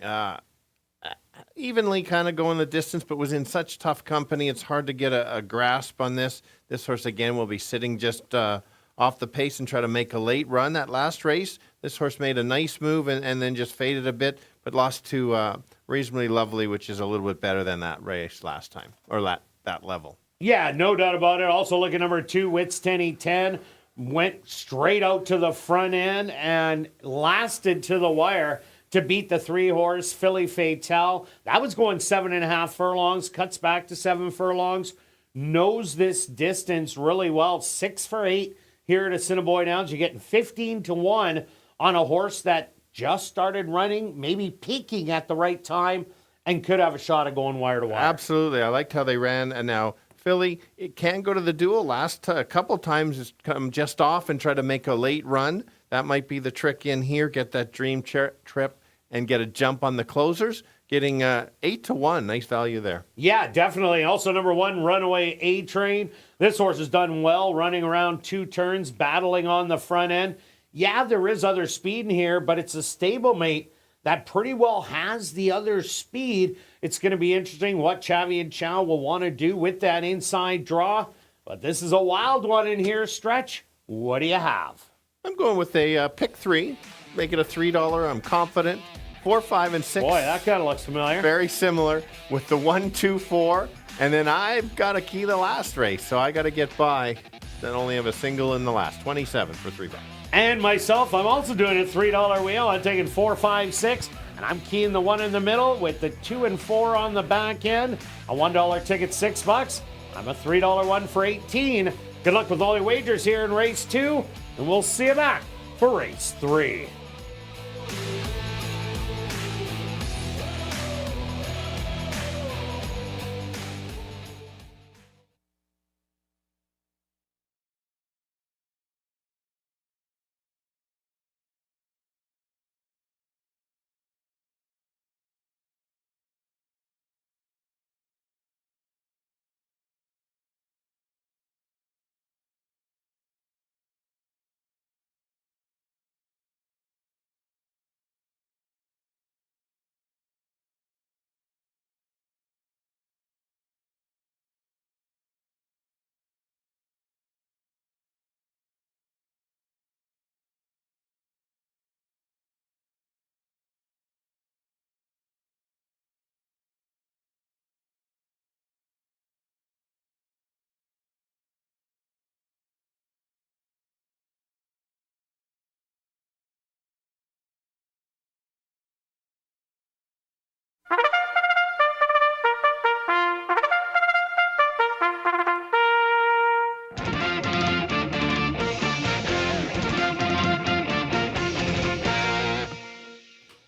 Evenly kind of going the distance, but was in such tough company. It's hard to get a grasp on this. This horse, again, will be sitting just off the pace and try to make a late run. That last race, this horse made a nice move and then just faded a bit, but lost to Reasonably Lovely, which is a little bit better than that race last time, or that level. Yeah, no doubt about it. Also look at number 2, Wits 10. Went straight out to the front end and lasted to the wire to beat the 3-horse Filly Fatale. That was going 7.5 furlongs, cuts back to 7 furlongs. Knows this distance really well. 6 for 8 here at Assiniboia Downs. You're getting 15-1 on a horse that just started running, maybe peaking at the right time, and could have a shot at going wire to wire. Absolutely. I liked how they ran, and now Philly, it can go to the duel. Last a couple times, it's come just off and try to make a late run. That might be the trick in here. Get that dream trip and get a jump on the closers. Getting 8-1. Nice value there. Yeah, definitely. Also, number 1, Runaway A-Train. This horse has done well, running around 2 turns, battling on the front end. Yeah, there is other speed in here, but it's a stablemate that pretty well has the other speed. It's going to be interesting what Chavi and Chow will want to do with that inside draw. But this is a wild one in here, Stretch. What do you have? I'm going with a pick 3. Make it a $3. I'm confident. 4, 5, and 6. Boy, that kind of looks familiar. Very similar with the 1, 2, 4. And then I've got to key the last race, so I got to get by. Then only have a single in the last. 27 for $3. And myself, I'm also doing a $3 wheel. I'm taking 4, 5, 6, and I'm keying the 1 in the middle with the 2 and 4 on the back end. A $1 ticket, $6. I'm a $3 one for 18. Good luck with all your wagers here in race 2, and we'll see you back for race 3.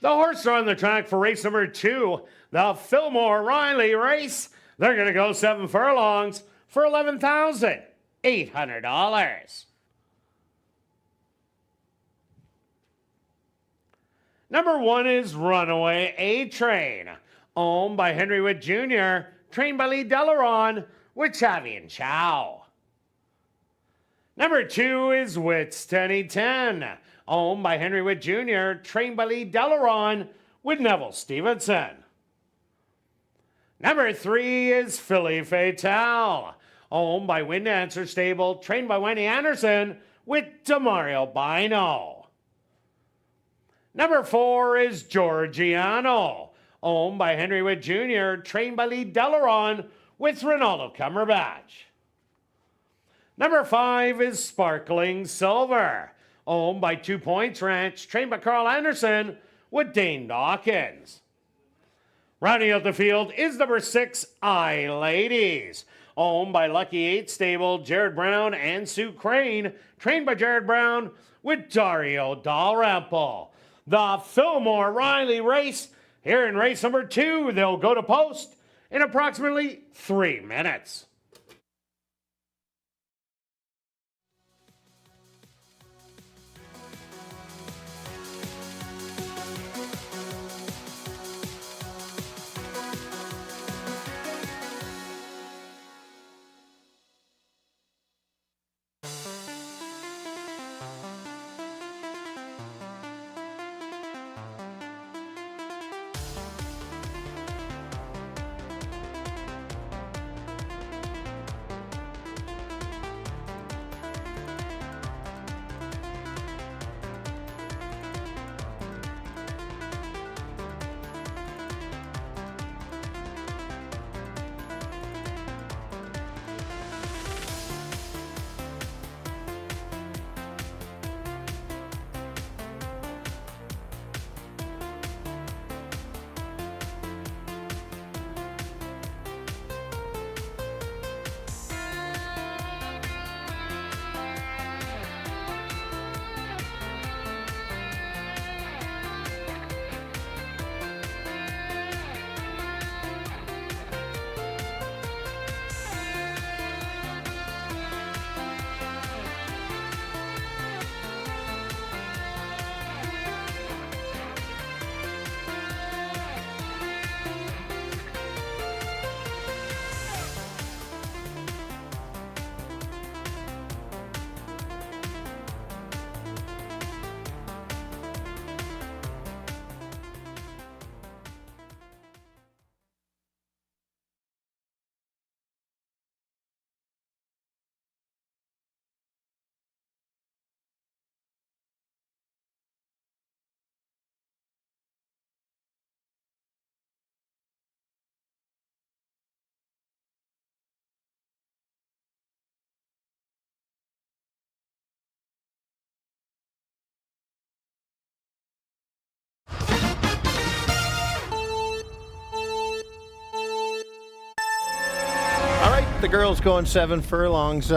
The horses are on the track for race number 2, the Fillmore Riley race. They're going to go 7 furlongs for $11,800. Number 1 is Runaway A-Train, owned by Henry Witt Jr., trained by Lee Delaron with Chavi and Chow. Number 2 is Wits 10, owned by Henry Witt Jr., trained by Lee Delaron with Neville Stevenson. Number 3 is Filly Fatale, owned by Wind Dancer Stable, trained by Wendy Anderson, with Demario Bino. Number 4 is Georgiano, owned by Henry Witt Jr., trained by Lee Delaron, with Ronaldo Cumberbatch. Number 5 is Sparkling Silver, owned by 2 Points Ranch, trained by Carl Anderson, with Dane Dawkins. Rounding out the field is number 6, I Ladies, owned by Lucky 8 Stable, Jared Brown and Sue Crane, trained by Jared Brown, with Dario Dalrymple. The Fillmore Riley race, here in race number 2, they'll go to post in approximately 3 minutes. The girls going 7 furlongs.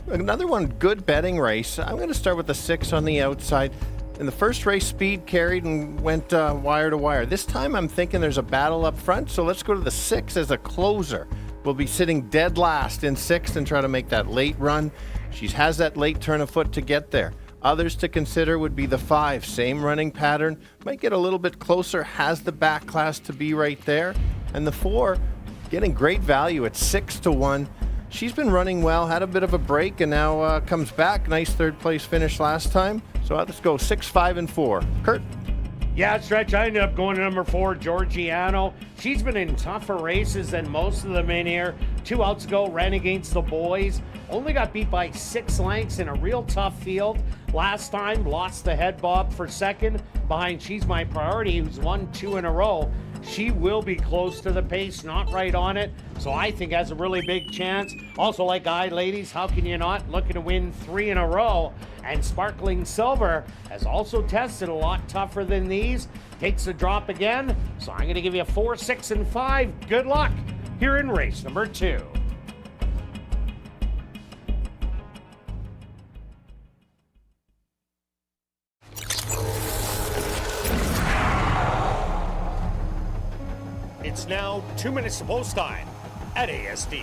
Another one, good betting race. I'm going to start with the 6 on the outside. In the first race, Speed carried and went wire to wire. This time I'm thinking there's a battle up front, so let's go to the 6 as a closer. We'll be sitting dead last in 6th and try to make that late run. She has that late turn of foot to get there. Others to consider would be the 5, same running pattern, might get a little bit closer, has the back class to be right there. And the 4, getting great value at 6-1. She's been running well, had a bit of a break, and now comes back. Nice 3rd place finish last time. So let's go 6, 5, and 4. Kirt? Yeah, Stretch, I ended up going to number 4, Georgiano. She's been in tougher races than most of them in here. 2 outs ago, ran against the boys. Only got beat by 6 lengths in a real tough field. Last time, lost the head bob for 2nd behind She's My Priority, who's won 2 in a row. She will be close to the pace, not right on it. So I think has a really big chance. Also, like I Ladies, how can you not? Looking to win 3 in a row. And Sparkling Silver has also tested a lot tougher than these. Takes a drop again. So I'm going to give you 4, 6, and 5. Good luck here in race number 2. It's now 2 minutes to post time at ASD.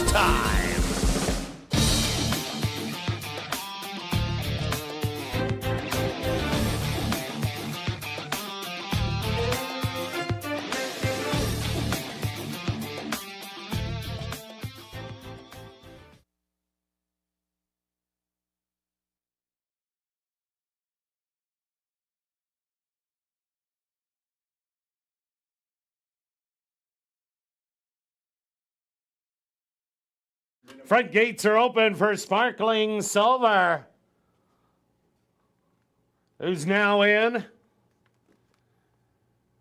It's time. Front gates are open for Sparkling Silver, who's now in.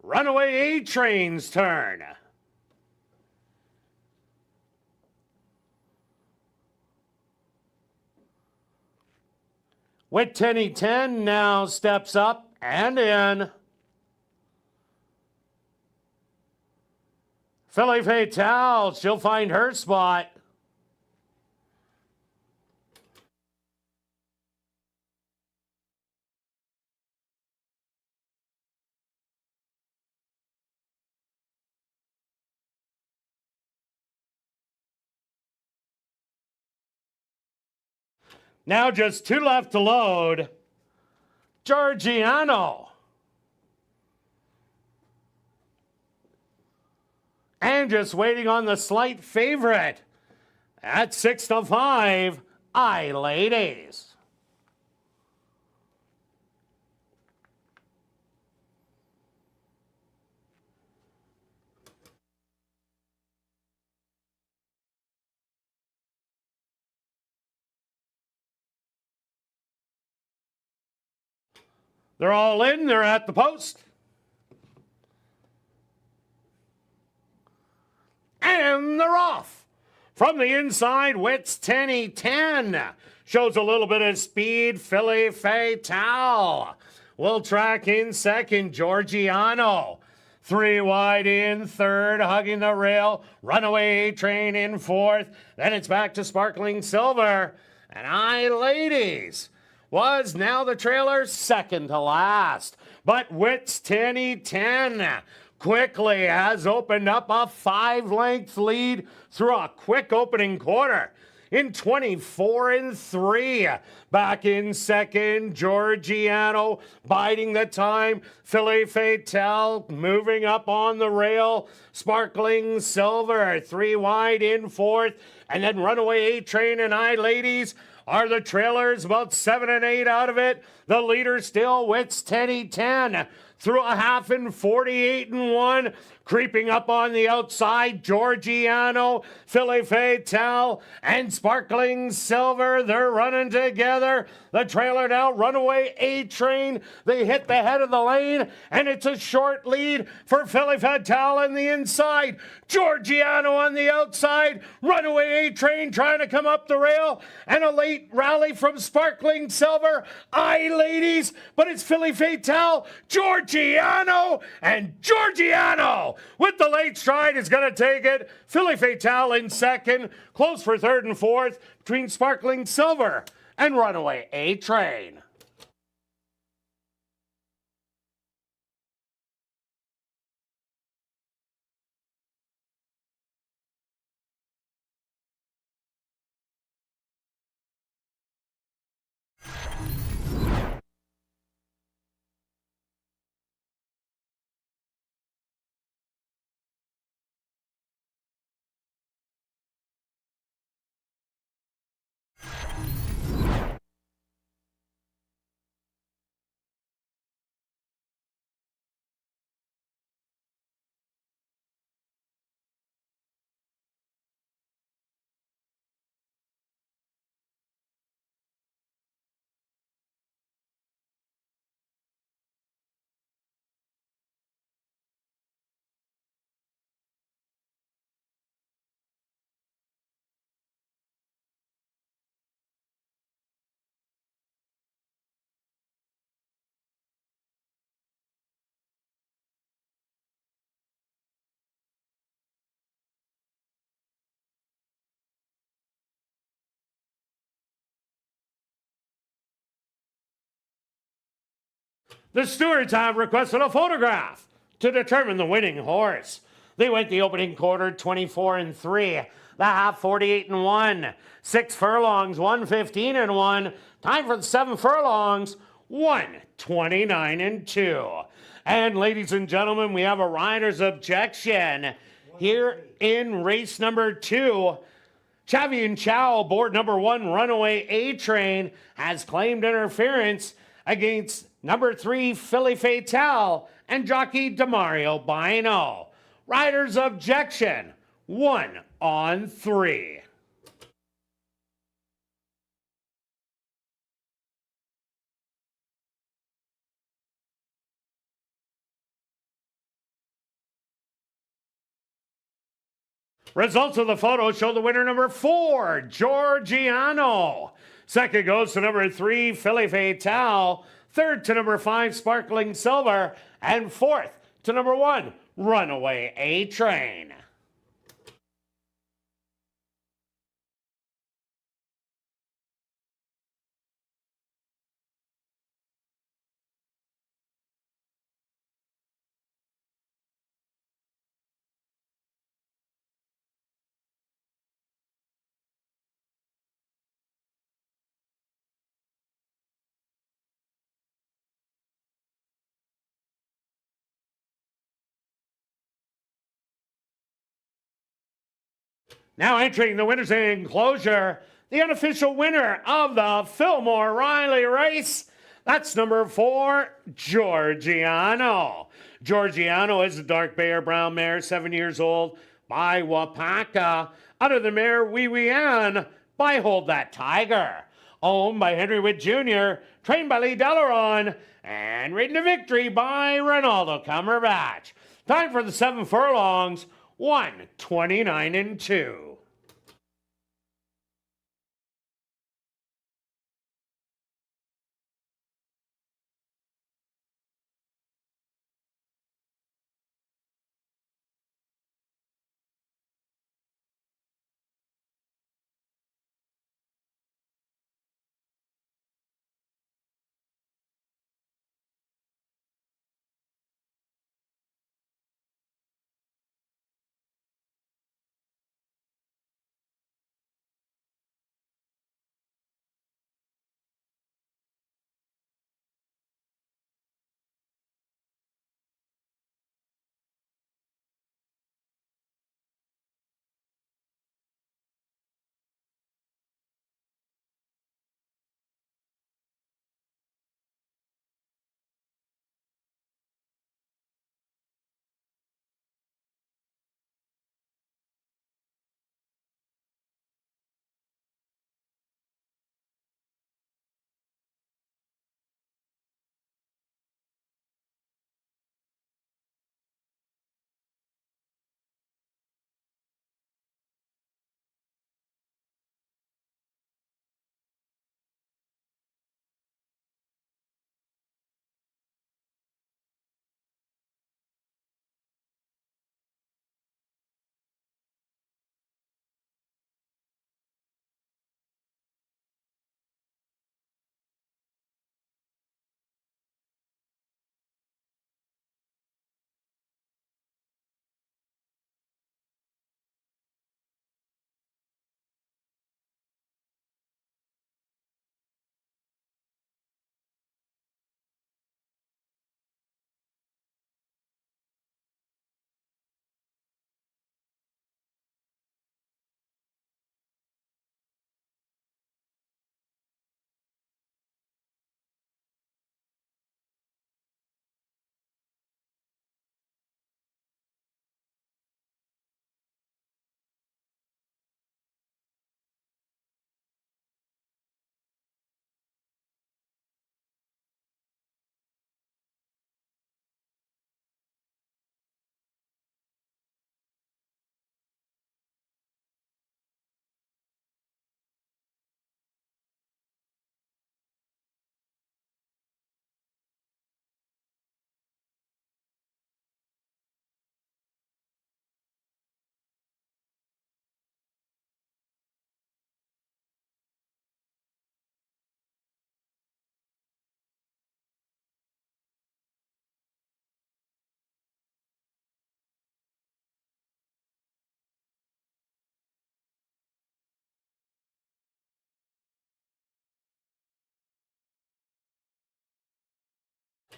Runaway A-Train's turn. With Tenny 10 now steps up and in. Philly Fatale, she'll find her spot. Now just 2 left to load. Georgiano. And just waiting on the slight favorite. At 6-5, I Ladies. They're all in. They're at the post. And they're off. From the inside, Witt's Tenny 10. Shows a little bit of speed. Philly Fatale will track in second. Georgiano. 3 wide in third, hugging the rail. Runaway Train in fourth. Then it's back to Sparkling Silver. And I Ladies was now the trailer second to last. But Witt's Tenny 10 quickly has opened up a 5-length lead through a quick opening quarter. In 24-3. Back in second, Georgiano biding the time. Philly Fatale moving up on the rail. Sparkling Silver 3 wide in fourth. And then Runaway A-Train and I Ladies are the trailers, about 7 and 8 out of it. The leader still, Witt's Tenny 10. Through a half in 48-1. Creeping up on the outside, Georgiano, Philly Fatale, and Sparkling Silver. They're running together. The trailer now, Runaway A-Train. They hit the head of the lane, and it's a short lead for Philly Fatale on the inside. Georgiano on the outside. Runaway A-Train trying to come up the rail, and a late rally from Sparkling Silver. I Ladies, but it's Philly Fatale, Georgiano, and Georgiano with the late stride is going to take it. Philly Fatale in second, close for third and fourth between Sparkling Silver and Runaway A-Train. The stewards have requested a photograph to determine the winning horse. They went the opening quarter 24-3. The half 48-1. 6 furlongs, 115-1. Time for the 7 furlongs, 129-2. And ladies and gentlemen, we have a rider's objection here in race number 2. Chavi and Chow, board number 1, Runaway A-Train, has claimed interference against number 3, Philly Fatale, and jockey Demario Bino. Rider's objection, 1 on 3. Results of the photo show the winner number 4, Georgiano. Second goes to number 3, Philly Fatale. Third to number 5, Sparkling Silver. And fourth to number 1, Runaway A-Train. Now entering the winner's enclosure, the unofficial winner of the Fillmore Riley race. That's number 4, Georgiano. Georgiano is a dark bay or brown mare, 7 years old, by Wapaka. Under the mare, Wee Wee Ann, by Hold That Tiger. Owned by Henry Witt Jr., trained by Lee Delaron, and ridden to victory by Ronaldo Cumberbatch. Time for the 7 furlongs, 129-2.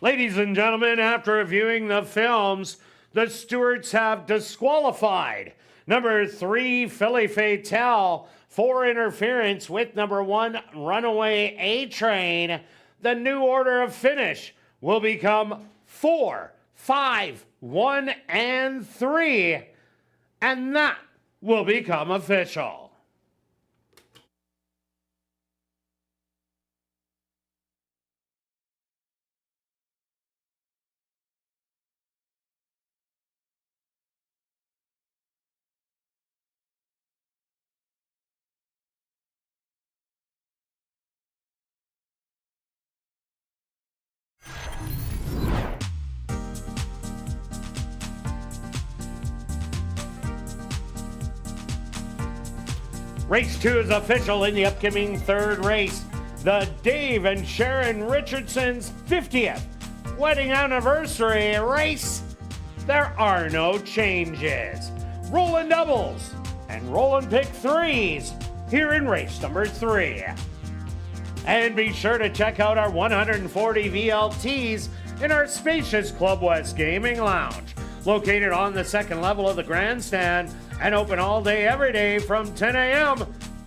Ladies and gentlemen, after reviewing the films, the stewards have disqualified number 3, Philly Fatale, for interference with number 1, Runaway A-Train. The new order of finish will become 4, 5, 1, and 3, and that will become official. Race 2 is official in the upcoming third race. The Dave and Sharon Richardson's 50th wedding anniversary race. There are no changes. Rolling doubles and rolling pick threes here in race number 3. And be sure to check out our 140 VLTs in our spacious Club West Gaming Lounge, located on the second level of the grandstand and open all day, every day from 10 a.m.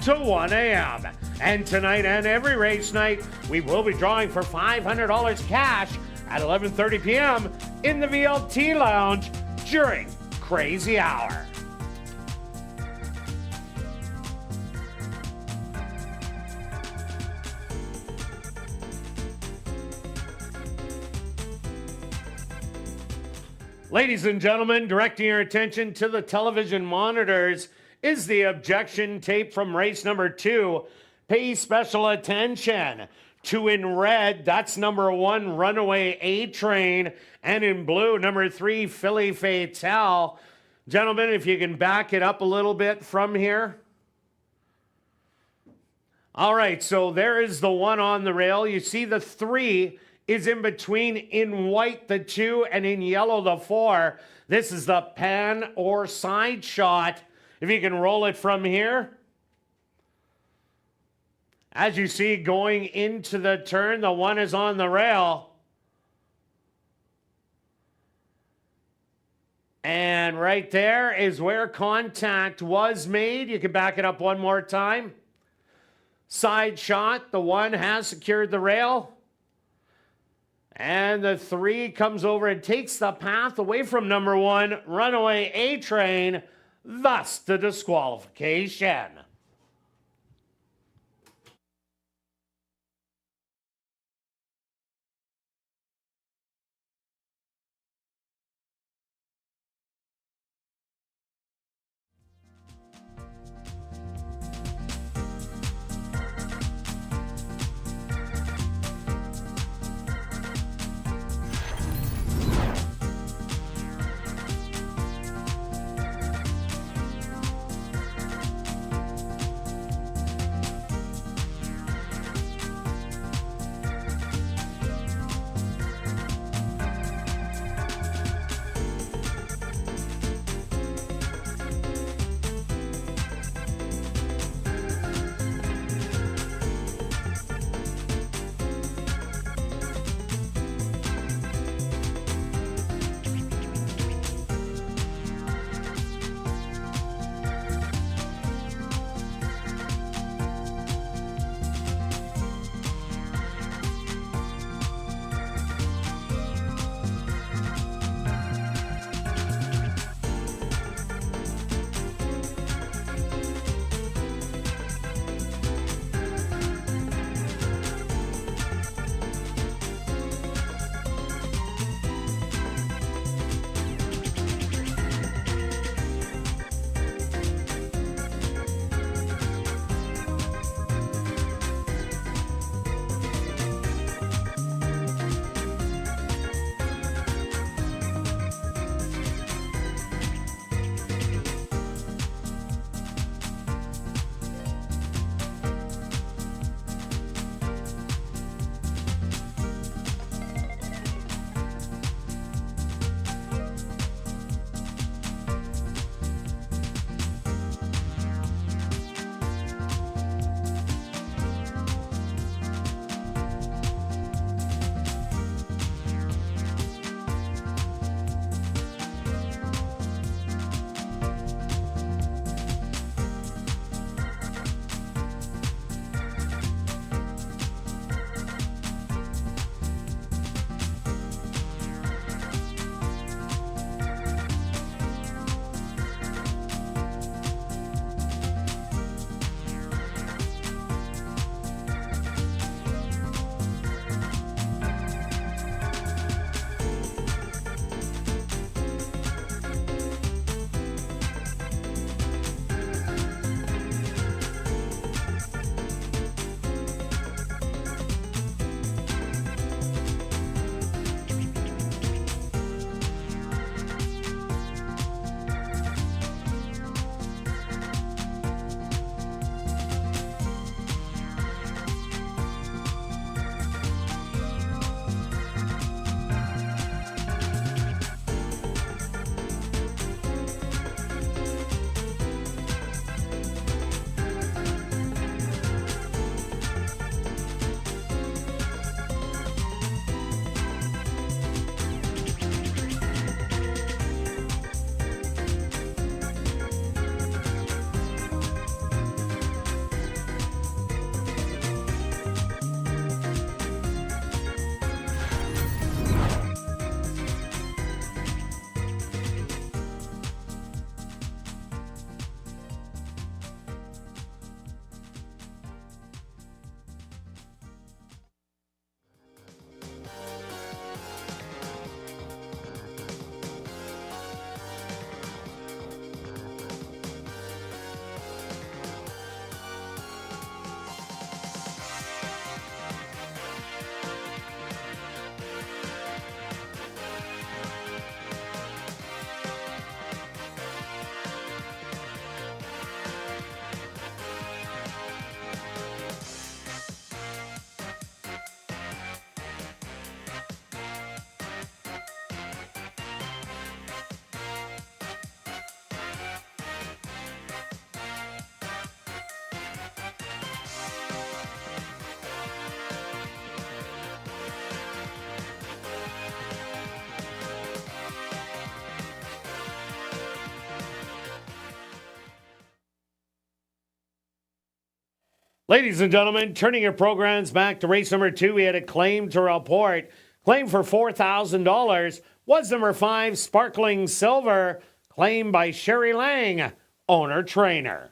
to 1 a.m. And tonight and every race night, we will be drawing for $500 cash at 11:30 p.m. in the VLT Lounge during Crazy Hour. Ladies and gentlemen, directing your attention to the television monitors is the objection tape from race number 2. Pay special attention to, in red, that's number 1, Runaway A-Train, and in blue, number 3, Philly Fatale. Gentlemen, if you can back it up a little bit from here. All right, so there is the 1 on the rail. You see the 3 is in between, in white the 2 and in yellow the 4. This is the pan or side shot. If you can roll it from here. As you see going into the turn, the 1 is on the rail. And right there is where contact was made. You can back it up one more time. Side shot, the 1 has secured the rail. And the 3 comes over and takes the path away from number 1, Runaway A-Train, thus the disqualification. Ladies and gentlemen, turning your programs back to race number 2, we had a claim to report. Claim for $4,000 was number 5, Sparkling Silver, claimed by Sherry Lang, owner-trainer.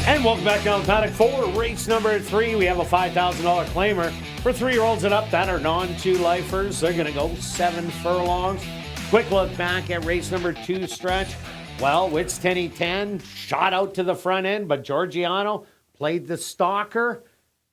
And welcome back down the paddock for race number 3. We have a $5,000 claimer for 3-year-olds and up that are non-2 lifers. They're going to go 7 furlongs. Quick look back at race number 2 stretch. Well, Wits 10 shot out to the front end, but Georgiano played the stalker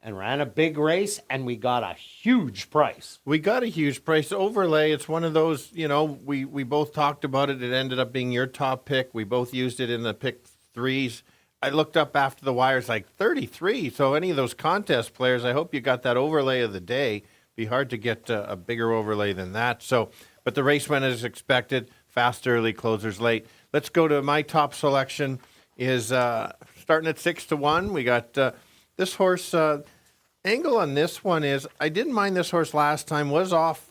and ran a big race, and we got a huge price. We got a huge price. Overlay, it's one of those, we both talked about it. It ended up being your top pick. We both used it in the pick 3s. I looked up after the wires, like 33. So any of those contest players, I hope you got that overlay of the day. Be hard to get a bigger overlay than that. So, but the race went as expected. Fast early, closers late. Let's go to my top selection. Is starting at 6-1. We got this horse. Angle on this one is I didn't mind this horse last time. Was off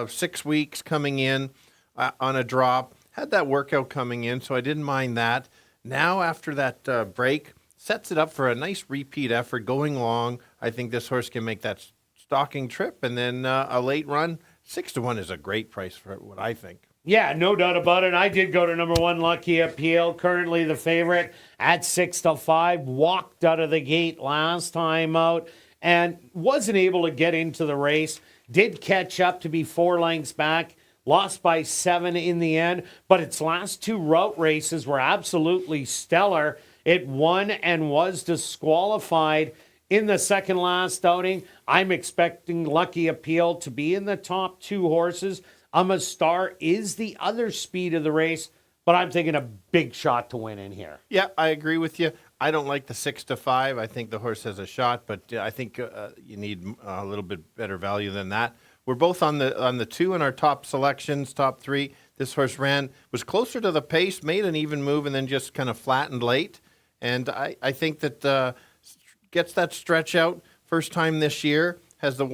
6 weeks coming in on a drop. Had that workout coming in, so I didn't mind that. Now, after that break, sets it up for a nice repeat effort going long. I think this horse can make that stalking trip, and then a late run. 6-1 is a great price for what I think. Yeah, no doubt about it. I did go to number 1, Lucky Appeal, currently the favorite at 6-5. Walked out of the gate last time out and wasn't able to get into the race. Did catch up to be 4 lengths back. Lost by 7 in the end, but its last 2 route races were absolutely stellar. It won and was disqualified in the second last outing. I'm expecting Lucky Appeal to be in the top 2 horses. Star is the other speed of the race, but I'm thinking a big shot to win in here. Yeah, I agree with you. I don't like the 6-5. I think the horse has a shot, but I think you need a little bit better value than that. We're both on the 2 in our top selections, top 3. This horse was closer to the pace, made an even move, and then just kind of flattened late. And I think that gets that stretch out. First time this year, has the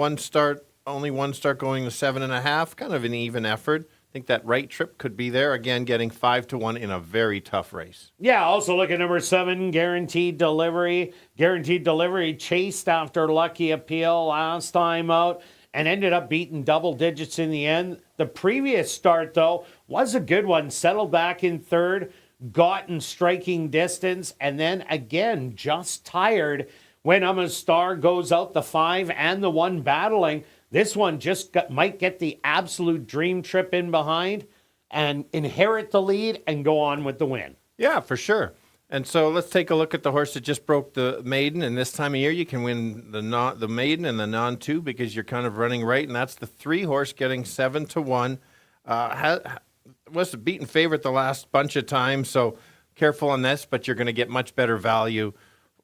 only one start going to 7.5, kind of an even effort. I think that right trip could be there. Again, getting 5-1 in a very tough race. Yeah, also look at number 7, Guaranteed Delivery. Guaranteed Delivery chased after Lucky Appeal last time out and ended up beating double digits in the end. The previous start, though, was a good one. Settled back in 3rd, got in striking distance, and then again, just tired when Star goes out the 5 and the 1 battling. This one just might get the absolute dream trip in behind and inherit the lead and go on with the win. Yeah, for sure. And so let's take a look at the horse that just broke the maiden. And this time of year, you can win the maiden and the non-2 because you're kind of running right. And that's the 3 horse getting 7-1. Was a beaten favorite the last bunch of times, so careful on this. But you're going to get much better value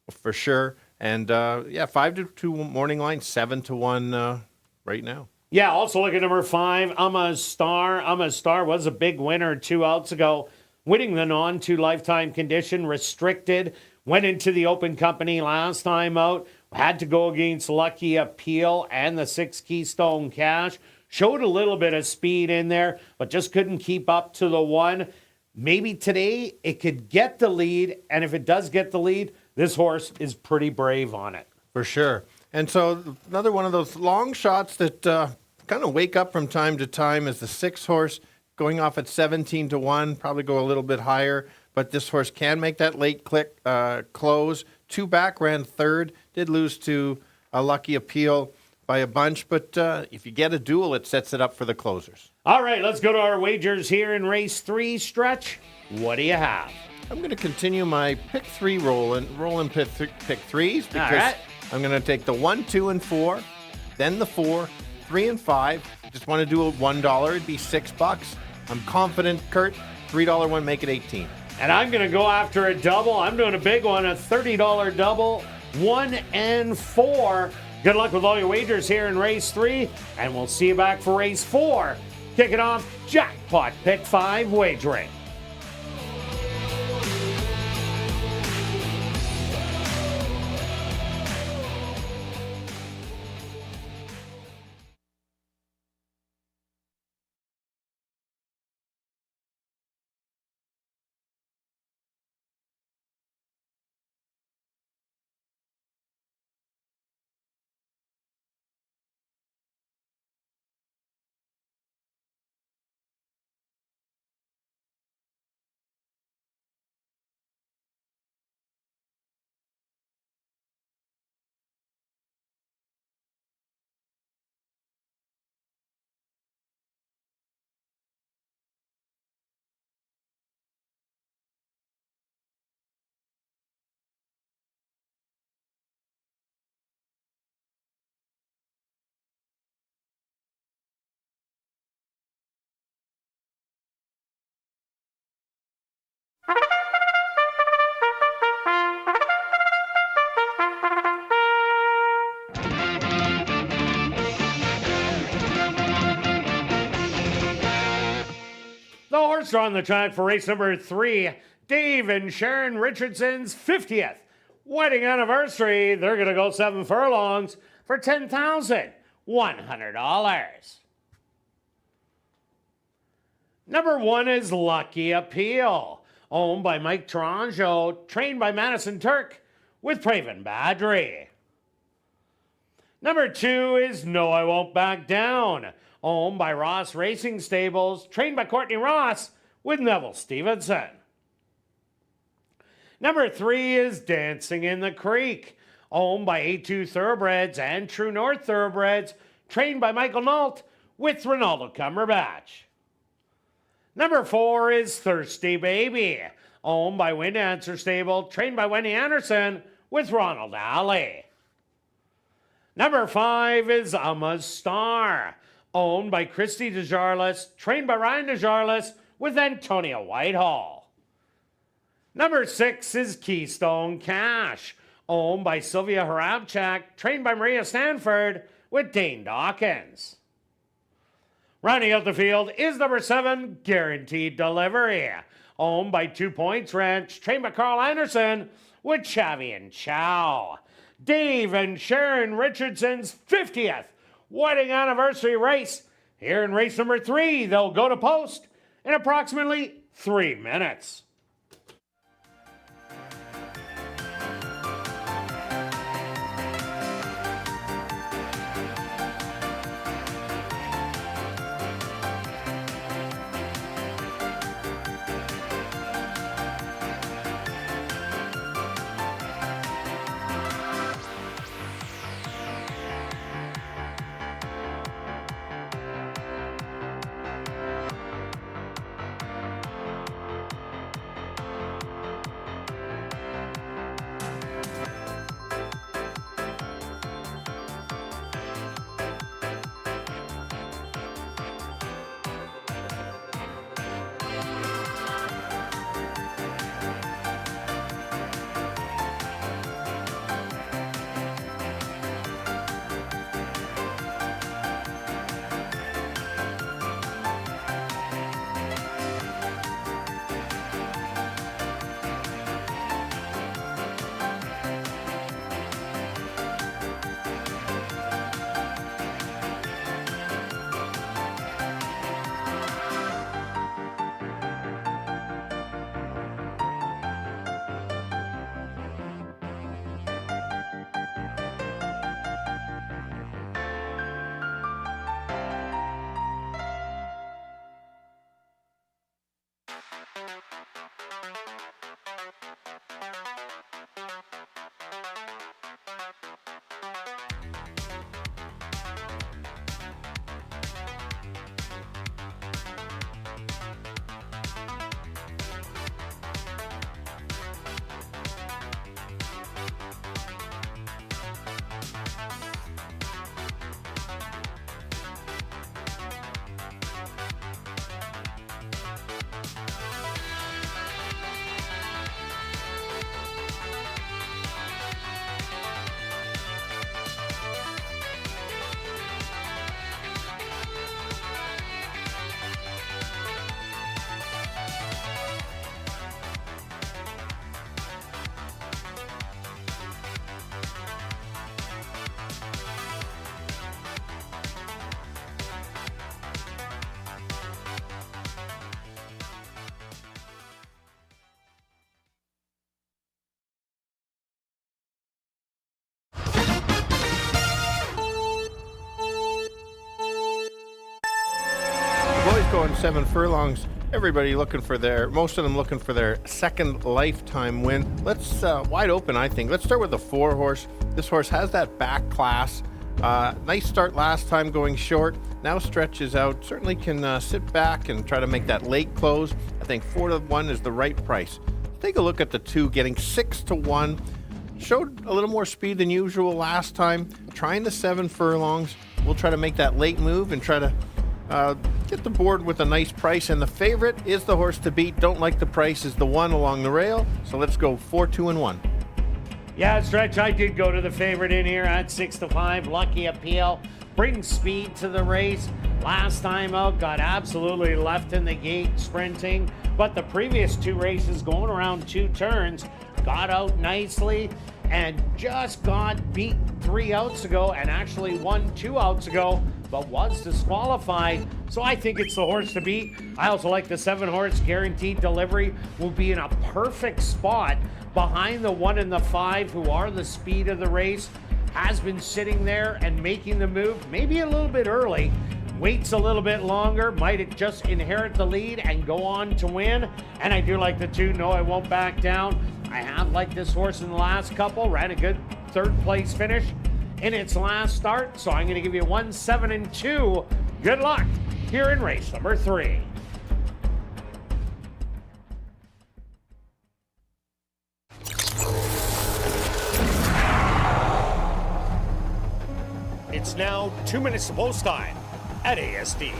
for sure. And 5-2 morning line, 7-1 right now. Yeah. Also look at number 5, Star. Star was a big winner 2 outs ago, winning the non-2 lifetime condition, restricted, went into the open company last time out, had to go against Lucky Appeal and the 6 Keystone Cash. Showed a little bit of speed in there, but just couldn't keep up to the 1. Maybe today it could get the lead, and if it does get the lead, this horse is pretty brave on it. For sure. And so another one of those long shots that kind of wake up from time to time is the 6 horse, going off at 17-1, probably go a little bit higher, but this horse can make that late close. 2 back, ran 3rd, did lose to a Lucky Appeal, by a bunch, but if you get a duel, it sets it up for the closers. All right, let's go to our wagers here in race 3. Stretch, what do you have? I'm going to continue my pick 3 rolling pick 3s because right. I'm going to take the 1, 2, and 4, then the 4, 3, and 5. Just want to do a $1. It'd be $6. I'm confident, Kirt. $3 one, make it 18. And I'm going to go after a double. I'm doing a big one, a $30 double, 1 and 4. Good luck with all your wagers here in race 3, and we'll see you back for race 4. Kicking off Jackpot Pick 5 wagering. The horse are on the track for race number 3. Dave and Sharon Richardson's 50th wedding anniversary. They're going to go 7 furlongs for $10,100. Number 1 is Lucky Appeal, owned by Mike Taranjo, trained by Madison Turk with Praven Badri. Number 2 is No I Won't Back Down, owned by Ross Racing Stables, trained by Courtney Ross with Neville Stevenson. Number 3 is Dancing in the Creek, owned by A2 Thoroughbreds and True North Thoroughbreds, trained by Michael Nault with Ronaldo Cumberbatch. Number 4 is Thirsty Baby, owned by Wind Answer Stable, trained by Wendy Anderson with Ronald Alley. Number 5 is Emma's Star, owned by Christy DeJarlis, trained by Ryan DeJarlis with Antonia Whitehall. Number 6 is Keystone Cash, owned by Sylvia Harabchak, trained by Maria Stanford with Dane Dawkins. Rounding out the field is number 7, Guaranteed Delivery, owned by 2 Points Ranch, trained by Carl Anderson with Chavi and Chow. Dave and Sharon Richardson's 50th wedding anniversary race. Here in race number 3, they'll go to post in approximately 3 minutes. going 7 furlongs. Everybody most of them looking for their second lifetime win. Let's, wide open, I think. Let's start with the 4 horse. This horse has that back class. Nice start last time going short. Now stretches out. Certainly can sit back and try to make that late close. I think 4 to 1 is the right price. Take a look at the 2 getting 6 to 1. Showed a little more speed than usual last time. Trying the 7 furlongs. We'll try to make that late move and try to get the board with a nice price. And the favorite is the horse to beat. Don't like the price is the 1 along the rail. So let's go 4, 2, and 1. Yeah, Stretch, I did go to the favorite in here at 6 to 5. Lucky Appeal brings speed to the race. Last time out, got absolutely left in the gate sprinting. But the previous 2 races going around 2 turns, got out nicely and just got beat 3 outs ago and actually won 2 outs ago, but was disqualified. So I think it's the horse to beat. I also like the 7 horse Guaranteed Delivery will be in a perfect spot behind the 1 and the 5, who are the speed of the race. Has been sitting there and making the move, maybe a little bit early. Waits a little bit longer, might just inherit the lead and go on to win. And I do like the 2, No I Won't Back Down. I have liked this horse in the last couple, ran a good 3rd place finish in its last start. So I'm going to give you 1, 7, and 2. Good luck here in race number 3. It's now 2 minutes to post time at ASD.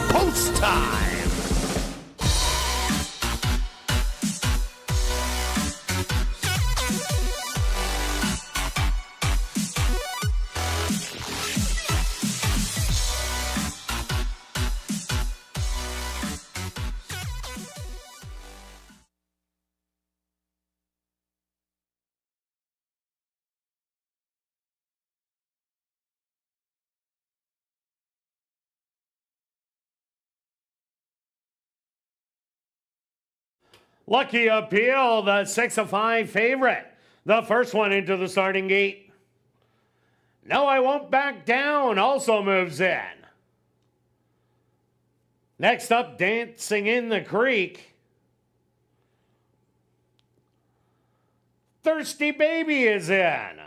Post time! Lucky Appeal, the 6 of 5 favorite. The first one into the starting gate. No I Won't Back Down also moves in. Next up, Dancing in the Creek. Thirsty Baby is in.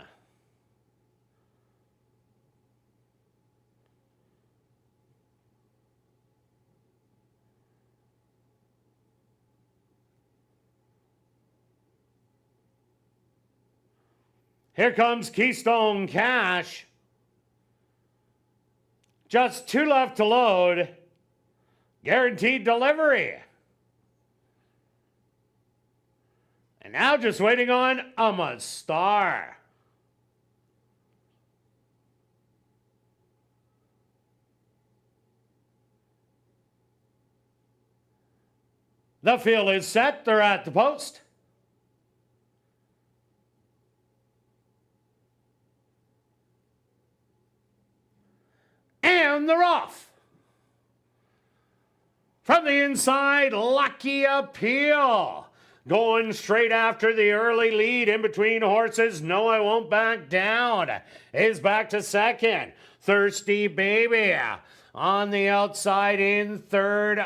Here comes Keystone Cash. Just 2 left to load. Guaranteed Delivery. And now just waiting on a Star. The field is set. They're at the post. And they're off. From the inside, Lucky Appeal. Going straight after the early lead in between horses. No I Won't Back Down is back to second. Thirsty Baby. On the outside in third,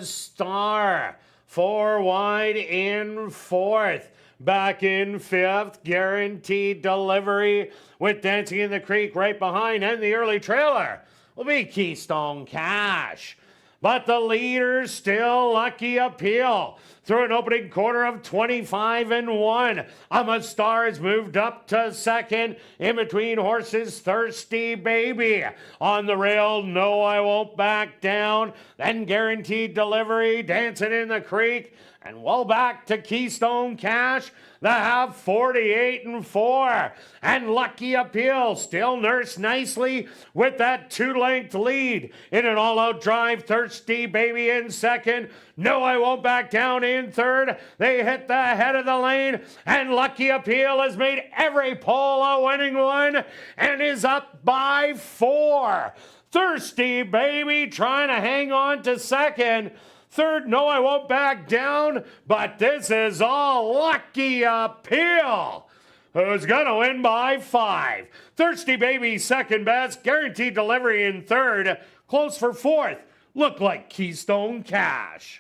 Star. 4 wide in fourth. Back in fifth, Guaranteed Delivery with Dancing in the Creek right behind, and the early trailer will be Keystone Cash. But the leader still Lucky Appeal through an opening quarter of 25-1. Star has moved up to second. In between horses, Thirsty Baby. On the rail, No I Won't Back Down. Then Guaranteed Delivery, Dancing in the Creek. And well back to Keystone Cash. They have 48-4. And Lucky Appeal still nursed nicely with that 2-length lead. In an all-out drive, Thirsty Baby in second. No I Won't Back Down in third. They hit the head of the lane. And Lucky Appeal has made every pole a winning one and is up by 4. Thirsty Baby trying to hang on to second. Third, No I Won't Back Down, but this is all Lucky Appeal, who's going to win by 5. Thirsty Baby second best, Guaranteed Delivery in third, close for fourth, look like Keystone Cash.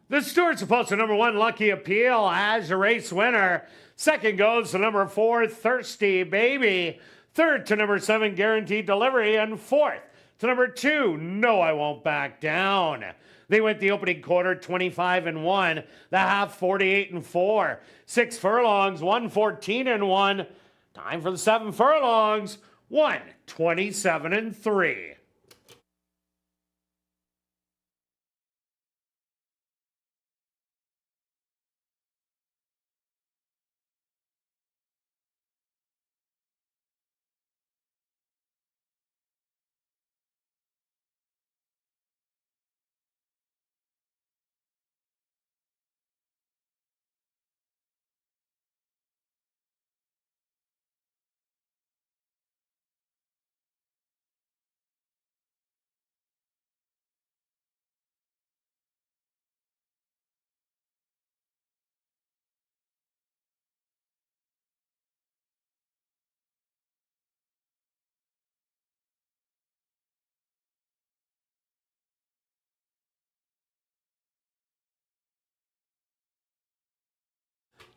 The Stewart's supposed to number 1, Lucky Appeal, as a race winner. Second goes to number 4, Thirsty Baby. Third to number 7, Guaranteed Delivery. And fourth to number 2, No I Won't Back Down. They went the opening quarter 25-1, the half 48-4. 6 furlongs, 114-1. Time for the 7 furlongs, 127-3.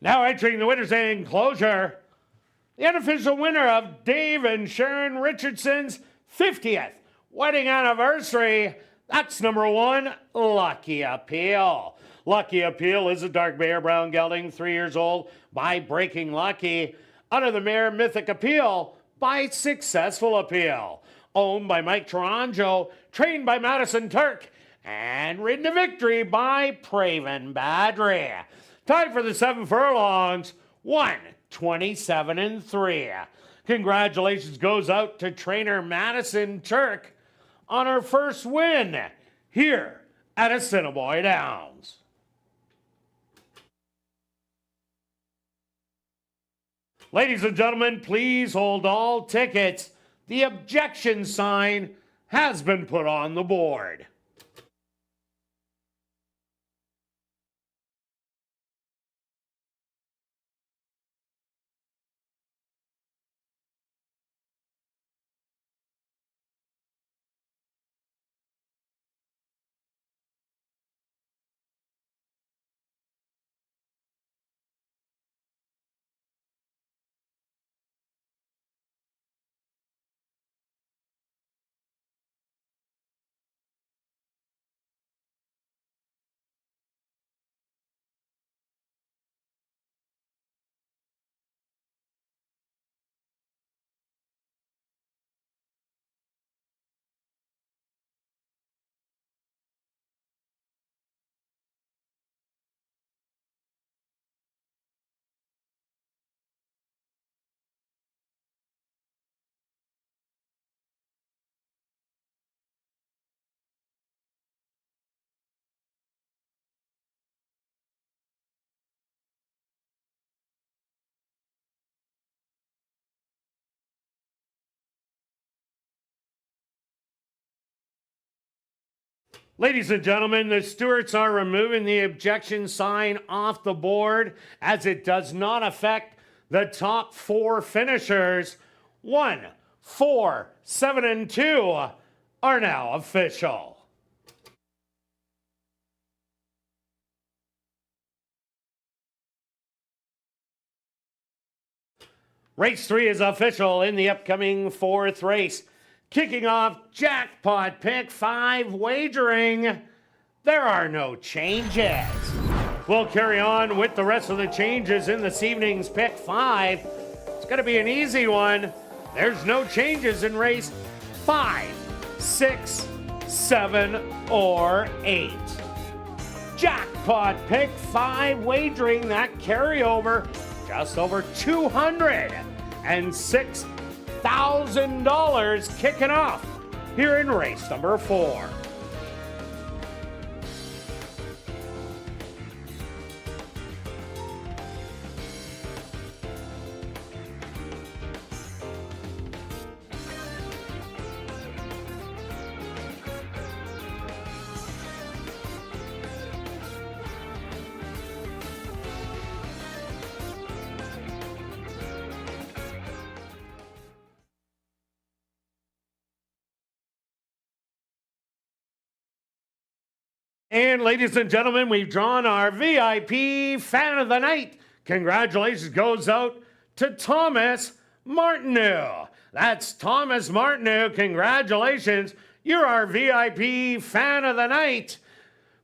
Now entering the winner's enclosure, the unofficial winner of Dave and Sharon Richardson's 50th wedding anniversary. That's number 1, Lucky Appeal. Lucky Appeal is a dark bear brown gelding, 3 years old, by Breaking Lucky. Under the mare Mythic Appeal by Successful Appeal. Owned by Mike Taranjo, trained by Madison Turk, and ridden to victory by Praven Badri. Time for the 7 furlongs, 127-3. Congratulations goes out to trainer Madison Turk on her first win here at Assiniboia Downs. Ladies and gentlemen, please hold all tickets. The objection sign has been put on the board. Ladies and gentlemen, the stewards are removing the objection sign off the board as it does not affect the top 4 finishers. 1, 4, 7, and 2 are now official. Race 3 is official in the upcoming 4th race. Kicking off jackpot pick 5 wagering. There are no changes. We'll carry on with the rest of the changes in this evening's pick 5. It's going to be an easy one. There's no changes in race 5, 6, 7, or 8. Jackpot pick 5 wagering, that carryover just over $206,000 kicking off here in race number 4. And ladies and gentlemen, we've drawn our VIP Fan of the Night. Congratulations goes out to Thomas Martineau. That's Thomas Martineau. Congratulations. You're our VIP Fan of the Night.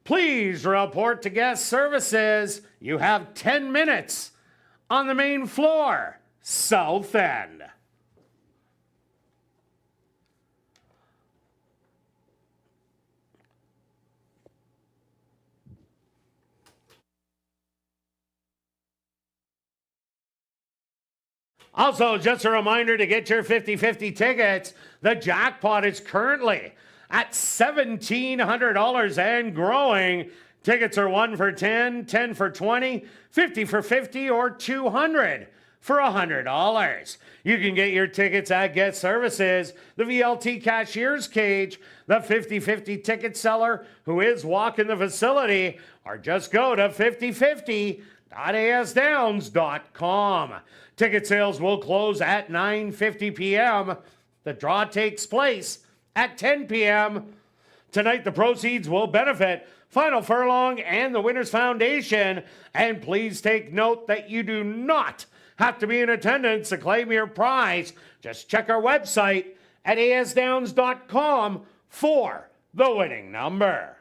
Please report to guest services. You have 10 minutes on the main floor, South End. Also, just a reminder to get your 50-50 tickets. The jackpot is currently at $1,700 and growing. Tickets are 1 for 10, 10 for 20, 50 for 50, or 200 for $100. You can get your tickets at Guest Services, the VLT Cashier's Cage, the 50-50 ticket seller who is walking the facility, or just go to 5050.asdowns.com. Ticket sales will close at 9:50 p.m. The draw takes place at 10 p.m. Tonight, the proceeds will benefit Final Furlong and the Winners Foundation. And please take note that you do not have to be in attendance to claim your prize. Just check our website at asdowns.com for the winning number.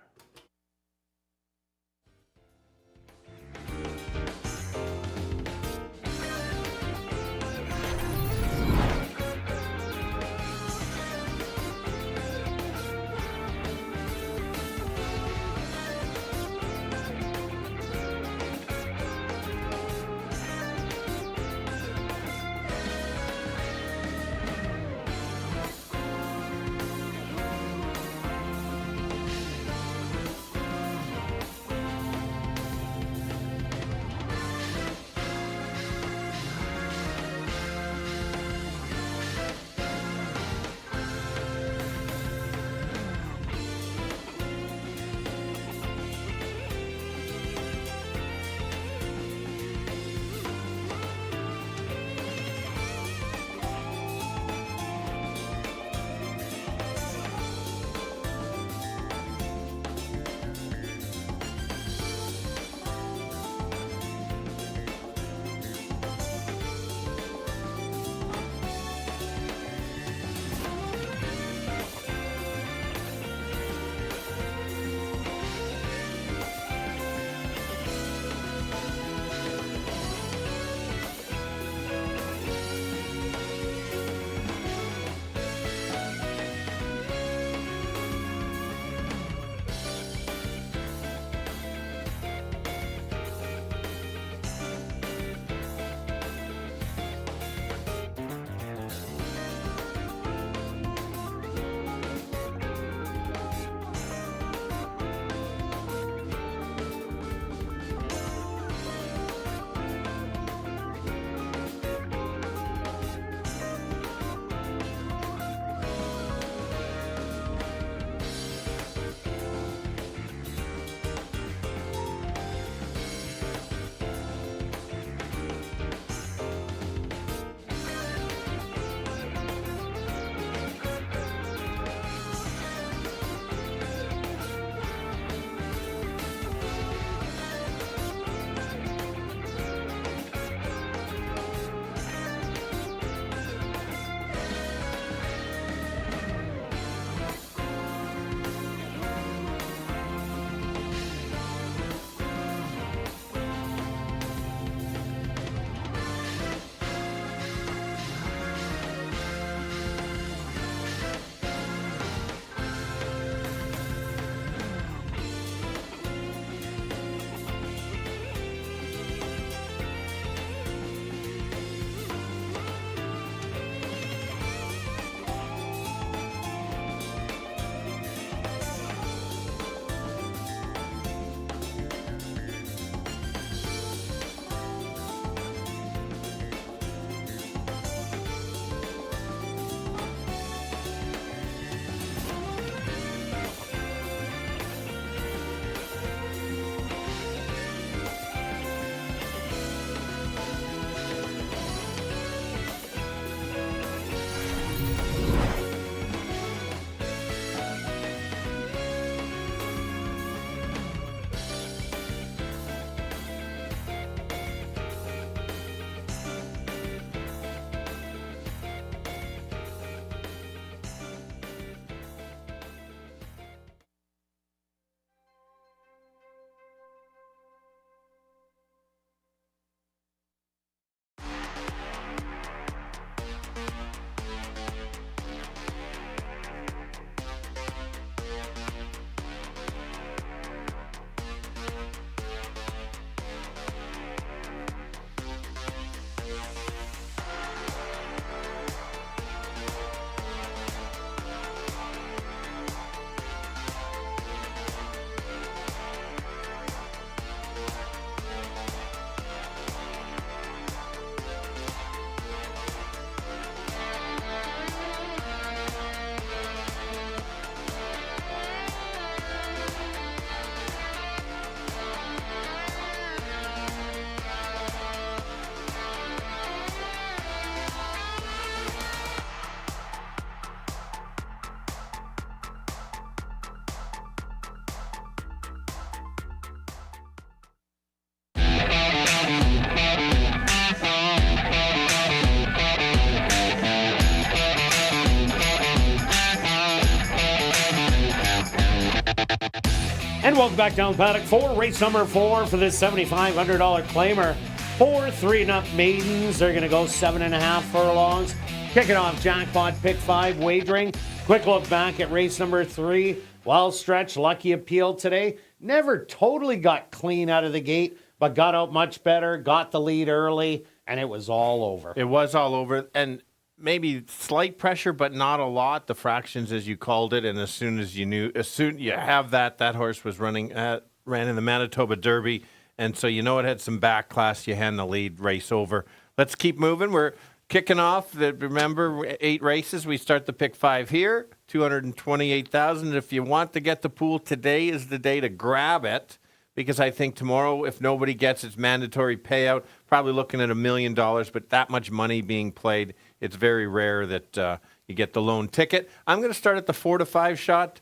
welcome back down the paddock for race number 4 for this $7,500 claimer. 4 3-and-up maidens. They're going to go 7.5 furlongs. Kicking off jackpot pick 5 wagering. Quick look back at race number 3. Well stretched, Lucky Appeal today. Never totally got clean out of the gate, but got out much better, got the lead early, and it was all over. It was all over, and maybe slight pressure, but not a lot. The fractions, as you called it, and as soon you have that horse was ran in the Manitoba Derby, and so it had some back class. You hand the lead race over. Let's keep moving. We're kicking off. Remember, 8 races. We start the pick 5 here, $228,000. If you want to get the pool, today is the day to grab it. Because I think tomorrow, if nobody gets its mandatory payout, probably looking at $1 million, but that much money being played, it's very rare that you get the lone ticket. I'm going to start at the 4 to 5 shot.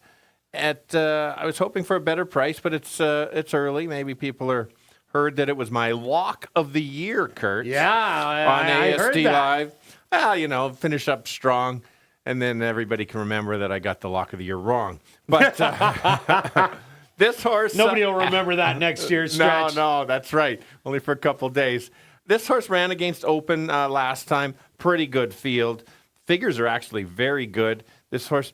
I was hoping for a better price, but it's early. Maybe people heard that it was my lock of the year, Kirt. Yeah, on I ASD heard that. Live. Well, finish up strong, and then everybody can remember that I got the lock of the year wrong. But this horse... Nobody will remember that next year, Stretch. No, that's right. Only for a couple days. This horse ran against Open last time. Pretty good field. Figures are actually very good. This horse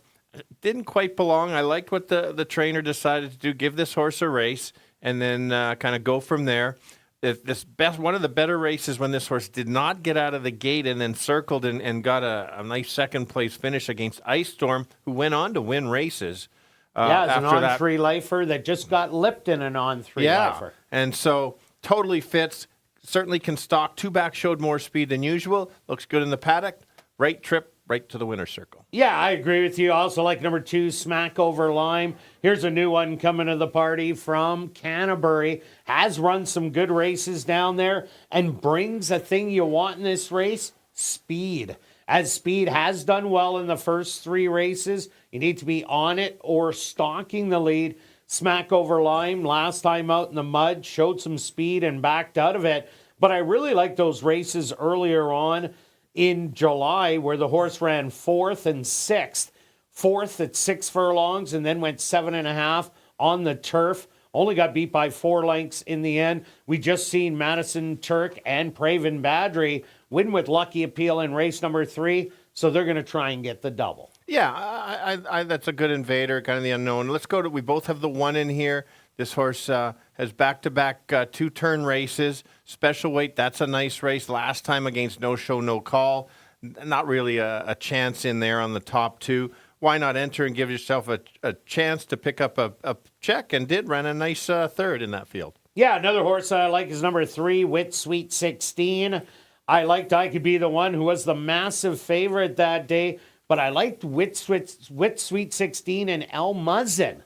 didn't quite belong. I liked what the trainer decided to do, give this horse a race, and then kind of go from there. One of the better races when this horse did not get out of the gate and then circled and got a nice second-place finish against Ice Storm, who went on to win races. It's an on-3 lifer that just got lipped in an on-3 lifer. And so totally fits. Certainly can stalk. 2-back showed more speed than usual. Looks good in the paddock. Right trip, right to the winner's circle. Yeah, I agree with you. I also like number 2, Smack Over Lime. Here's a new one coming to the party from Canterbury. Has run some good races down there and brings a thing you want in this race, speed. As Speed has done well in the first 3 races, you need to be on it or stalking the lead. Smack Over Lime, last time out in the mud, showed some speed and backed out of it. But I really like those races earlier on in July where the horse ran 4th and 6th. 4th at 6 furlongs and then went 7.5 on the turf. Only got beat by 4 lengths in the end. We just seen Madison Turk and Praven Badri win with Lucky Appeal in race number 3, so they're going to try and get the double. Yeah, I that's a good invader, kind of the unknown. Let's go to, we both have the 1 in here. This horse has back-to-back 2-turn races. Special weight, that's a nice race. Last time against No Show, No Call. Not really a chance in there on the top 2. Why not enter and give yourself a chance to pick up a check, and did run a nice 3rd in that field. Yeah, another horse I like is number 3, Wit Sweet 16. I liked I Could Be the One, who was the massive favorite that day, but I liked Wit Sweet 16 and El Muzzin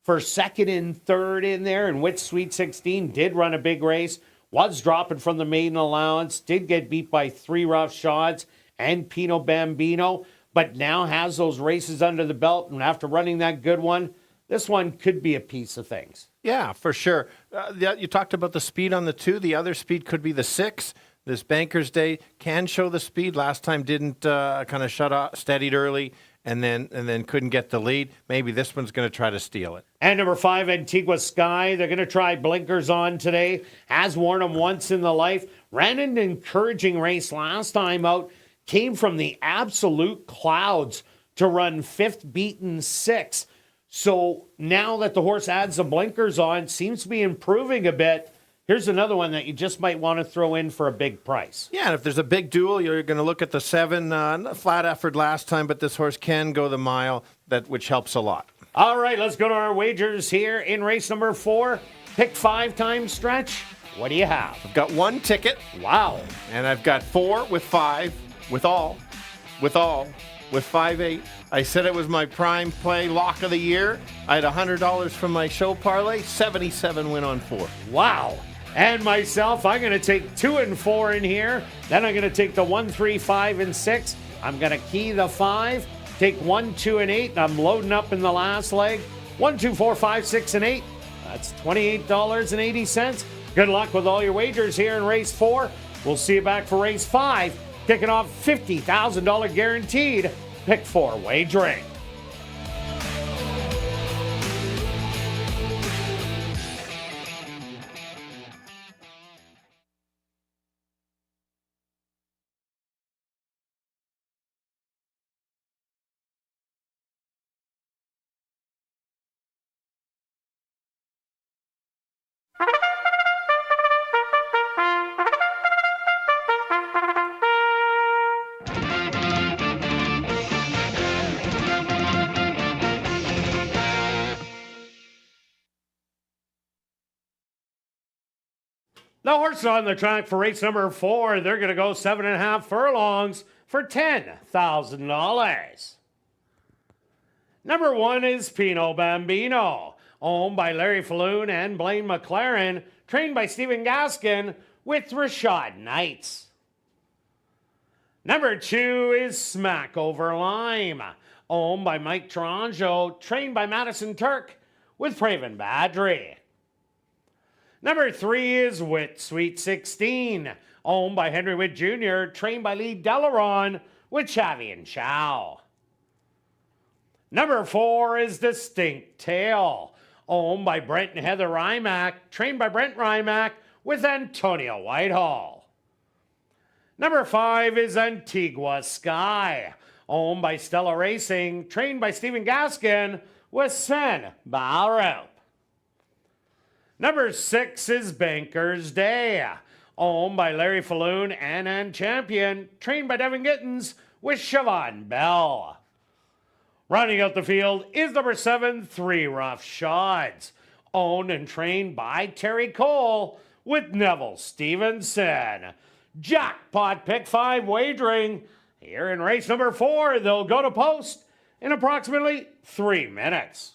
for 2nd and 3rd in there, and Wit Sweet 16 did run a big race, was dropping from the maiden allowance, did get beat by 3 rough shots and Pino Bambino, but now has those races under the belt, and after running that good one, this one could be a piece of things. Yeah, for sure. You talked about the speed on the 2. The other speed could be the 6. This Banker's Day can show the speed. Last time didn't kind of steadied early and then couldn't get the lead. Maybe this one's going to try to steal it. And number 5, Antigua Sky. They're going to try blinkers on today. Has worn them once in the life. Ran an encouraging race last time out. Came from the absolute clouds to run 5th, beaten 6th. So now that the horse adds the blinkers on, seems to be improving a bit. Here's another one that you just might want to throw in for a big price. Yeah, and if there's a big duel, you're going to look at the 7. Flat effort last time, but this horse can go the mile, which helps a lot. All right, let's go to our wagers here in race number 4. Pick 5 time stretch. What do you have? I've got 1 ticket. Wow. And I've got 4 with 5, with 5-8. I said it was my prime play lock of the year. I had $100 from my show parlay, 77 win on 4. Wow. And myself, I'm going to take 2 and 4 in here. Then I'm going to take the 1, 3, 5, and 6. I'm going to key the 5, take 1, 2, and 8, and I'm loading up in the last leg. 1, 2, 4, 5, 6, and 8. That's $28.80. Good luck with all your wagers here in race 4. We'll see you back for race 5. Kicking off $50,000 guaranteed. Pick 4 wagering. The horses on the track for race number 4, they're going to go 7.5 furlongs for $10,000. Number 1 is Pino Bambino, owned by Larry Falloon and Blaine McLaren, trained by Stephen Gaskin with Rashad Knights. Number 2 is Smack Over Lime, owned by Mike Taranjo, trained by Madison Turk with Praven Badri. Number 3 is Wit Sweet 16, owned by Henry Witt Jr., trained by Lee Delaron with Chavi and Chow. Number 4 is Distinct Tail, owned by Brent and Heather Rymack, trained by Brent Rymack with Antonio Whitehall. Number 5 is Antigua Sky, owned by Stella Racing, trained by Stephen Gaskin with Sven Baurup. Number 6 is Banker's Day, owned by Larry Falloon and Champion, trained by Devin Gittins with Siobhan Bell. Rounding out the field is number 7, Three Rough Shots, owned and trained by Terry Cole with Neville Stevenson. Jackpot Pick 5 wagering. Here in race number 4, they'll go to post in approximately 3 minutes.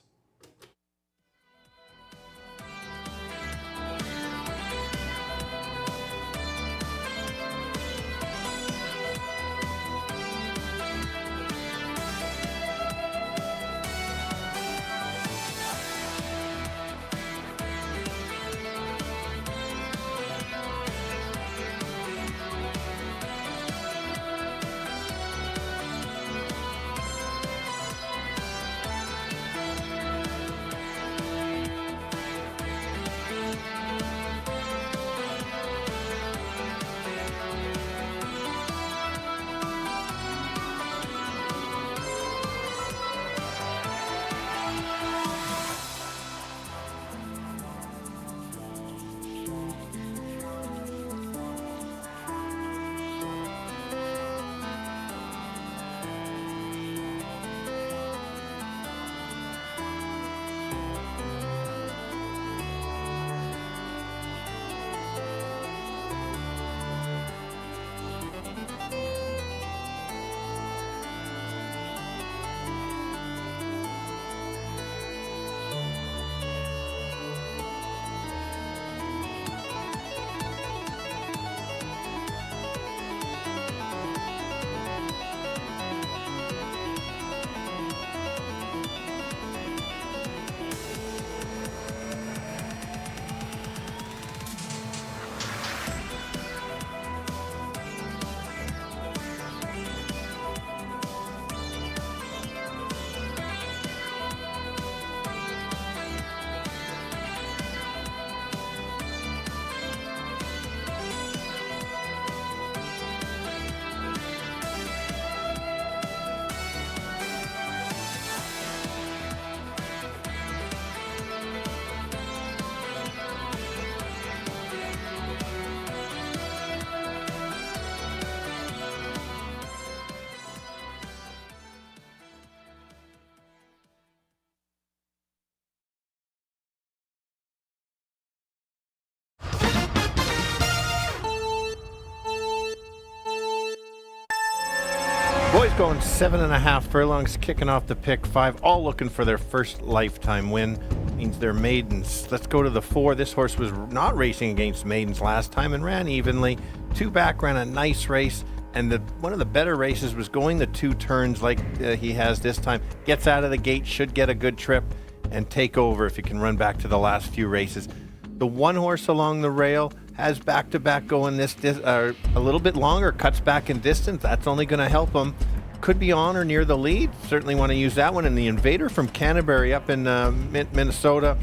Boys going 7.5 furlongs, kicking off the pick 5, all looking for their first lifetime win. Means they're maidens. Let's go to the 4. This horse was not racing against maidens last time and ran evenly. 2 back ran a nice race, and one of the better races was going the 2 turns like he has this time. Gets out of the gate, should get a good trip and take over if he can run back to the last few races. The 1 horse along the rail has back-to-back going a little bit longer, cuts back in distance. That's only going to help him. Could be on or near the lead. Certainly want to use that one. And the Invader from Canterbury up in Minnesota.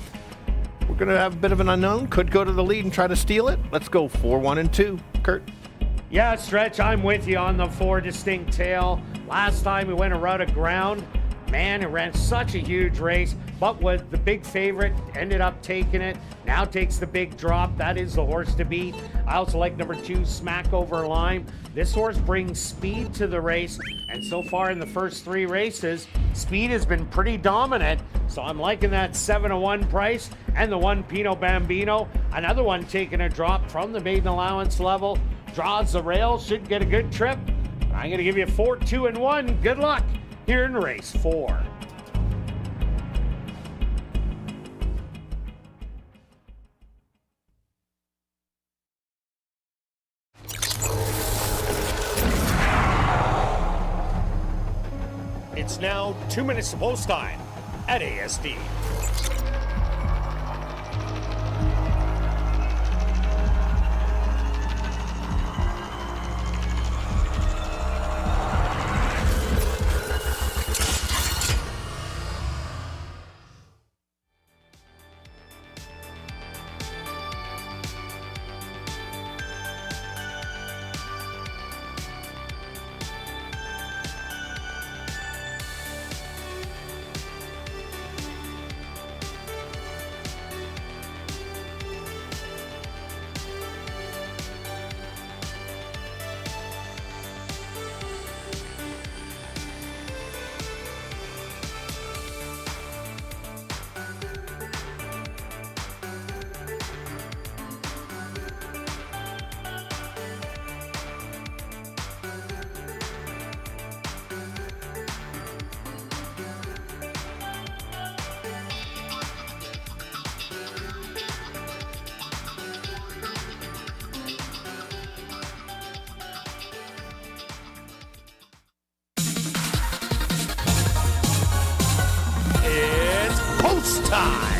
We're going to have a bit of an unknown. Could go to the lead and try to steal it. Let's go 4, 1, and 2. Kirt. Yeah, Stretch, I'm with you on the 4 Distinct Tail. Last time we went a route of ground. Man, it ran such a huge race. but with the big favorite, ended up taking it. Now takes the big drop. That is the horse to beat. I also like number 2, Smack Over Lime. This horse brings speed to the race, and so far in the first 3 races, speed has been pretty dominant. So I'm liking that 7-1 price, and the 1 Pino Bambino. Another one taking a drop from the maiden allowance level. Draws the rail, should get a good trip. I'm going to give you 4, 2, and 1. Good luck here in race 4. It's now 2 minutes to post time at ASD. Post time!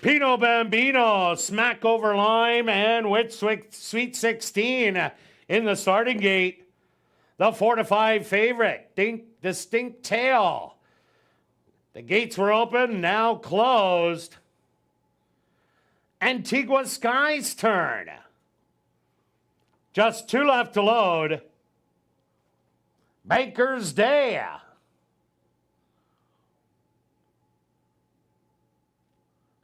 Pino Bambino, Smack Over Lime, and with Sweet 16 in the starting gate. The 4-5 favorite, Distinct Tail. The gates were open, now closed. Antigua Sky's turn. Just 2 left to load. Banker's Day.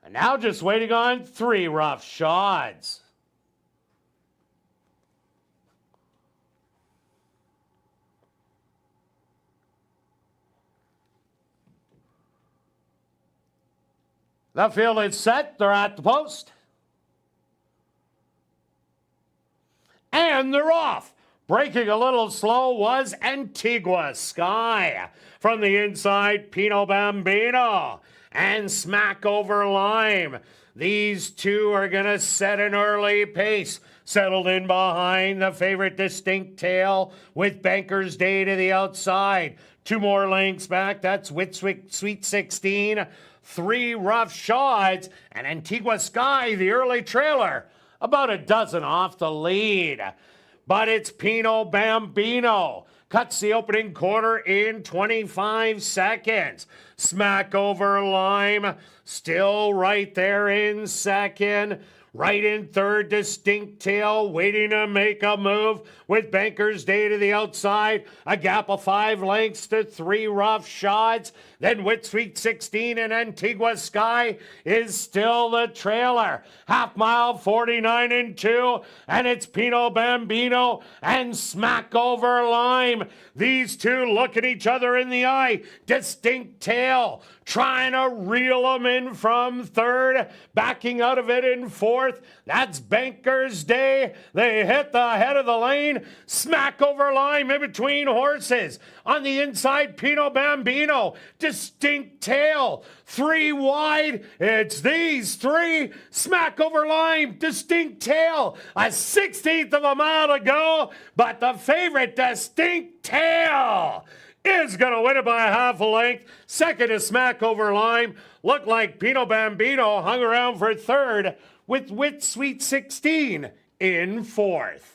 And now just waiting on 3 rough shots. The field is set. They're at the post. And they're off. Breaking a little slow was Antigua Sky. From the inside, Pino Bambino and Smack Over Lime. These two are going to set an early pace. Settled in behind the favorite Distinct Tail with Banker's Day to the outside. 2 more lengths back. That's with Sweet 16. 3 rough shots. And Antigua Sky, the early trailer, about a dozen off the lead. But it's Pino Bambino. Cuts the opening quarter in 25 seconds. Smack Over Lime, still right there in second. Right in third, Distinct Tail, waiting to make a move with Banker's Day to the outside. A gap of 5 lengths to 3 Rough Shots. Then Wit Sweet 16 and Antigua Sky is still the trailer. Half mile, 49 and 2. And it's Pino Bambino and Smack Over Lime. These two look at each other in the eye. Distinct Tail trying to reel them in from third. Backing out of it in fourth. That's Banker's Day. They hit the head of the lane. Smack Over Lime in between horses. On the inside, Pino Bambino. Distinct Tail. 3 wide. It's these 3. Smack Over Lime. Distinct Tail. A 16th of a mile to go. But the favorite, Distinct Tail, is going to win it by a half a length. Second is Smack Over Lime. Looked like Pino Bambino hung around for third with Wit Sweet 16 in fourth.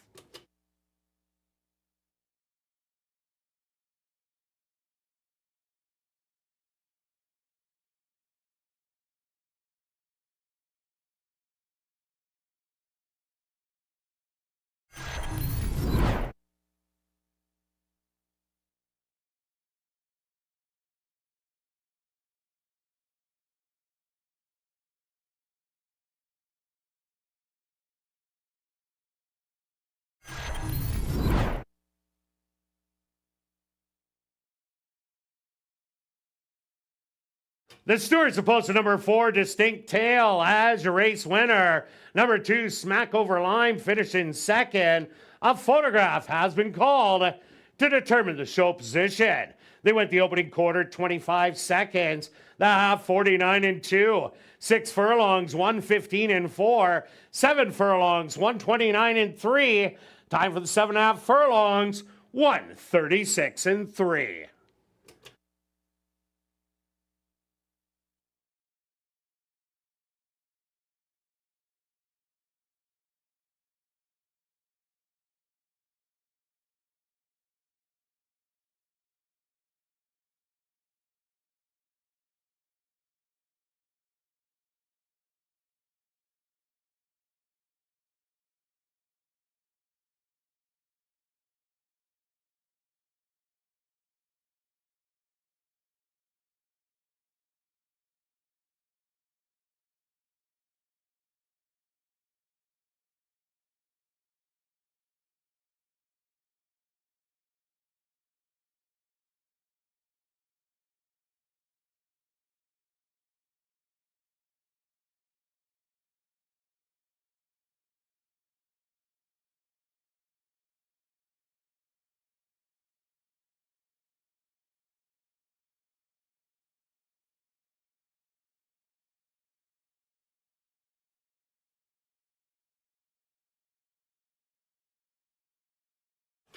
The stewards opposed to number 4, Distinct Tail, as your race winner. Number 2, Smack Over Lime, finished in second. A photograph has been called to determine the show position. They went the opening quarter 25 seconds, the half 49 and 2, 6 furlongs 115 and 4, 7 furlongs 129 and 3. Time for the 7.5 furlongs 136 and 3.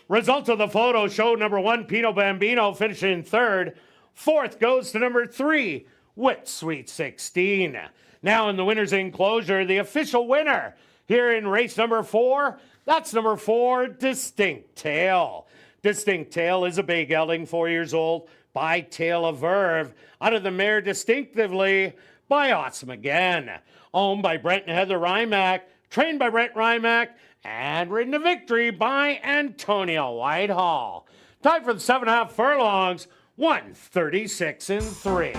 Results of the photo show number 1, Pino Bambino, finishing third. Fourth goes to number 3, Wit Sweet 16. Now in the winner's enclosure, the official winner here in race number 4, that's number 4, Distinct Tail. Distinct Tail is a bay gelding, 4 years old, by Tail of Verve, out of the mare Distinctively by Awesome Again. Owned by Brent and Heather Rymack, trained by Brent Rymack, and ridden to victory by Antonio Whitehall. Time for the 7.5 furlongs, 136 and 3.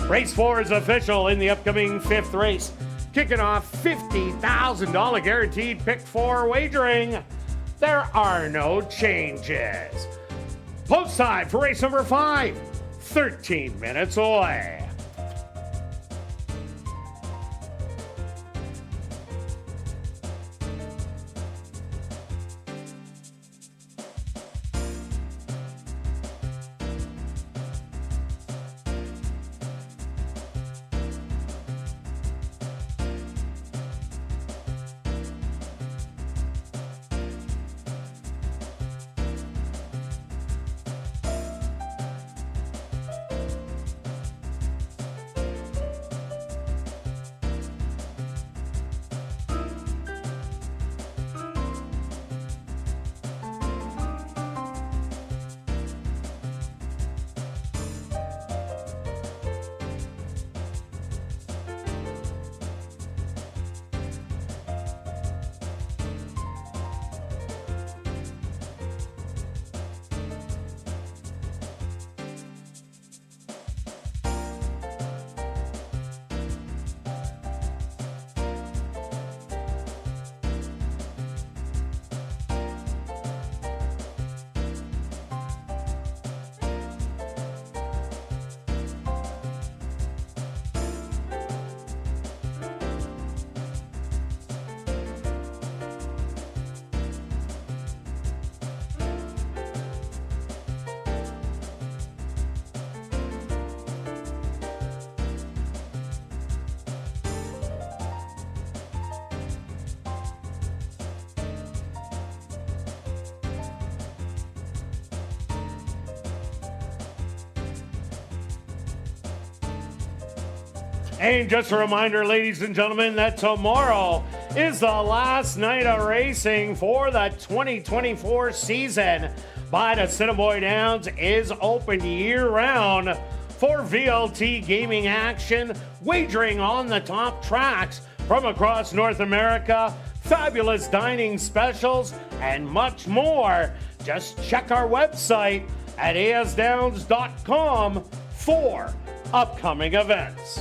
Race 4 is official in the upcoming 5th race. Kicking off $50,000 guaranteed pick 4 wagering. There are no changes. Post time for race number 5, 13 minutes away. And just a reminder, ladies and gentlemen, that tomorrow is the last night of racing for the 2024 season. But Assiniboia Downs is open year-round for VLT gaming action, wagering on the top tracks from across North America, fabulous dining specials, and much more. Just check our website at asdowns.com for upcoming events.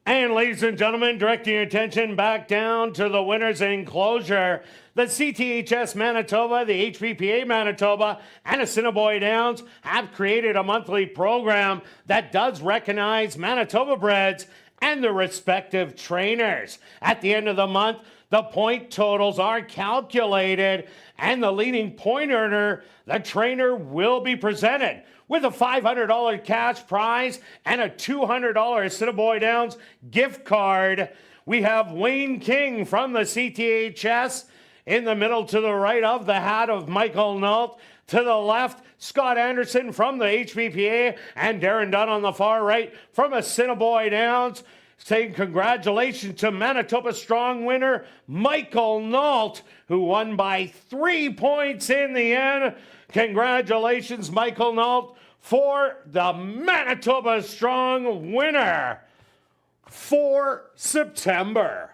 And ladies and gentlemen, directing your attention back down to the winner's enclosure. The CTHS Manitoba, the HPPA Manitoba, and Assiniboia Downs have created a monthly program that does recognize Manitoba breds and their respective trainers. At the end of the month, the point totals are calculated, and the leading point earner, the trainer, will be presented with a $500 cash prize and a $200 Assiniboia Downs gift card. We have Wayne King from the CTHS in the middle to the right of the hat of Michael Nault. To the left, Scott Anderson from the HPPA, and Darren Dunn on the far right from Assiniboia Downs. Saying congratulations to Manitoba Strong winner Michael Nault, who won by 3 points in the end. Congratulations, Michael Nault, for the Manitoba Strong winner for September.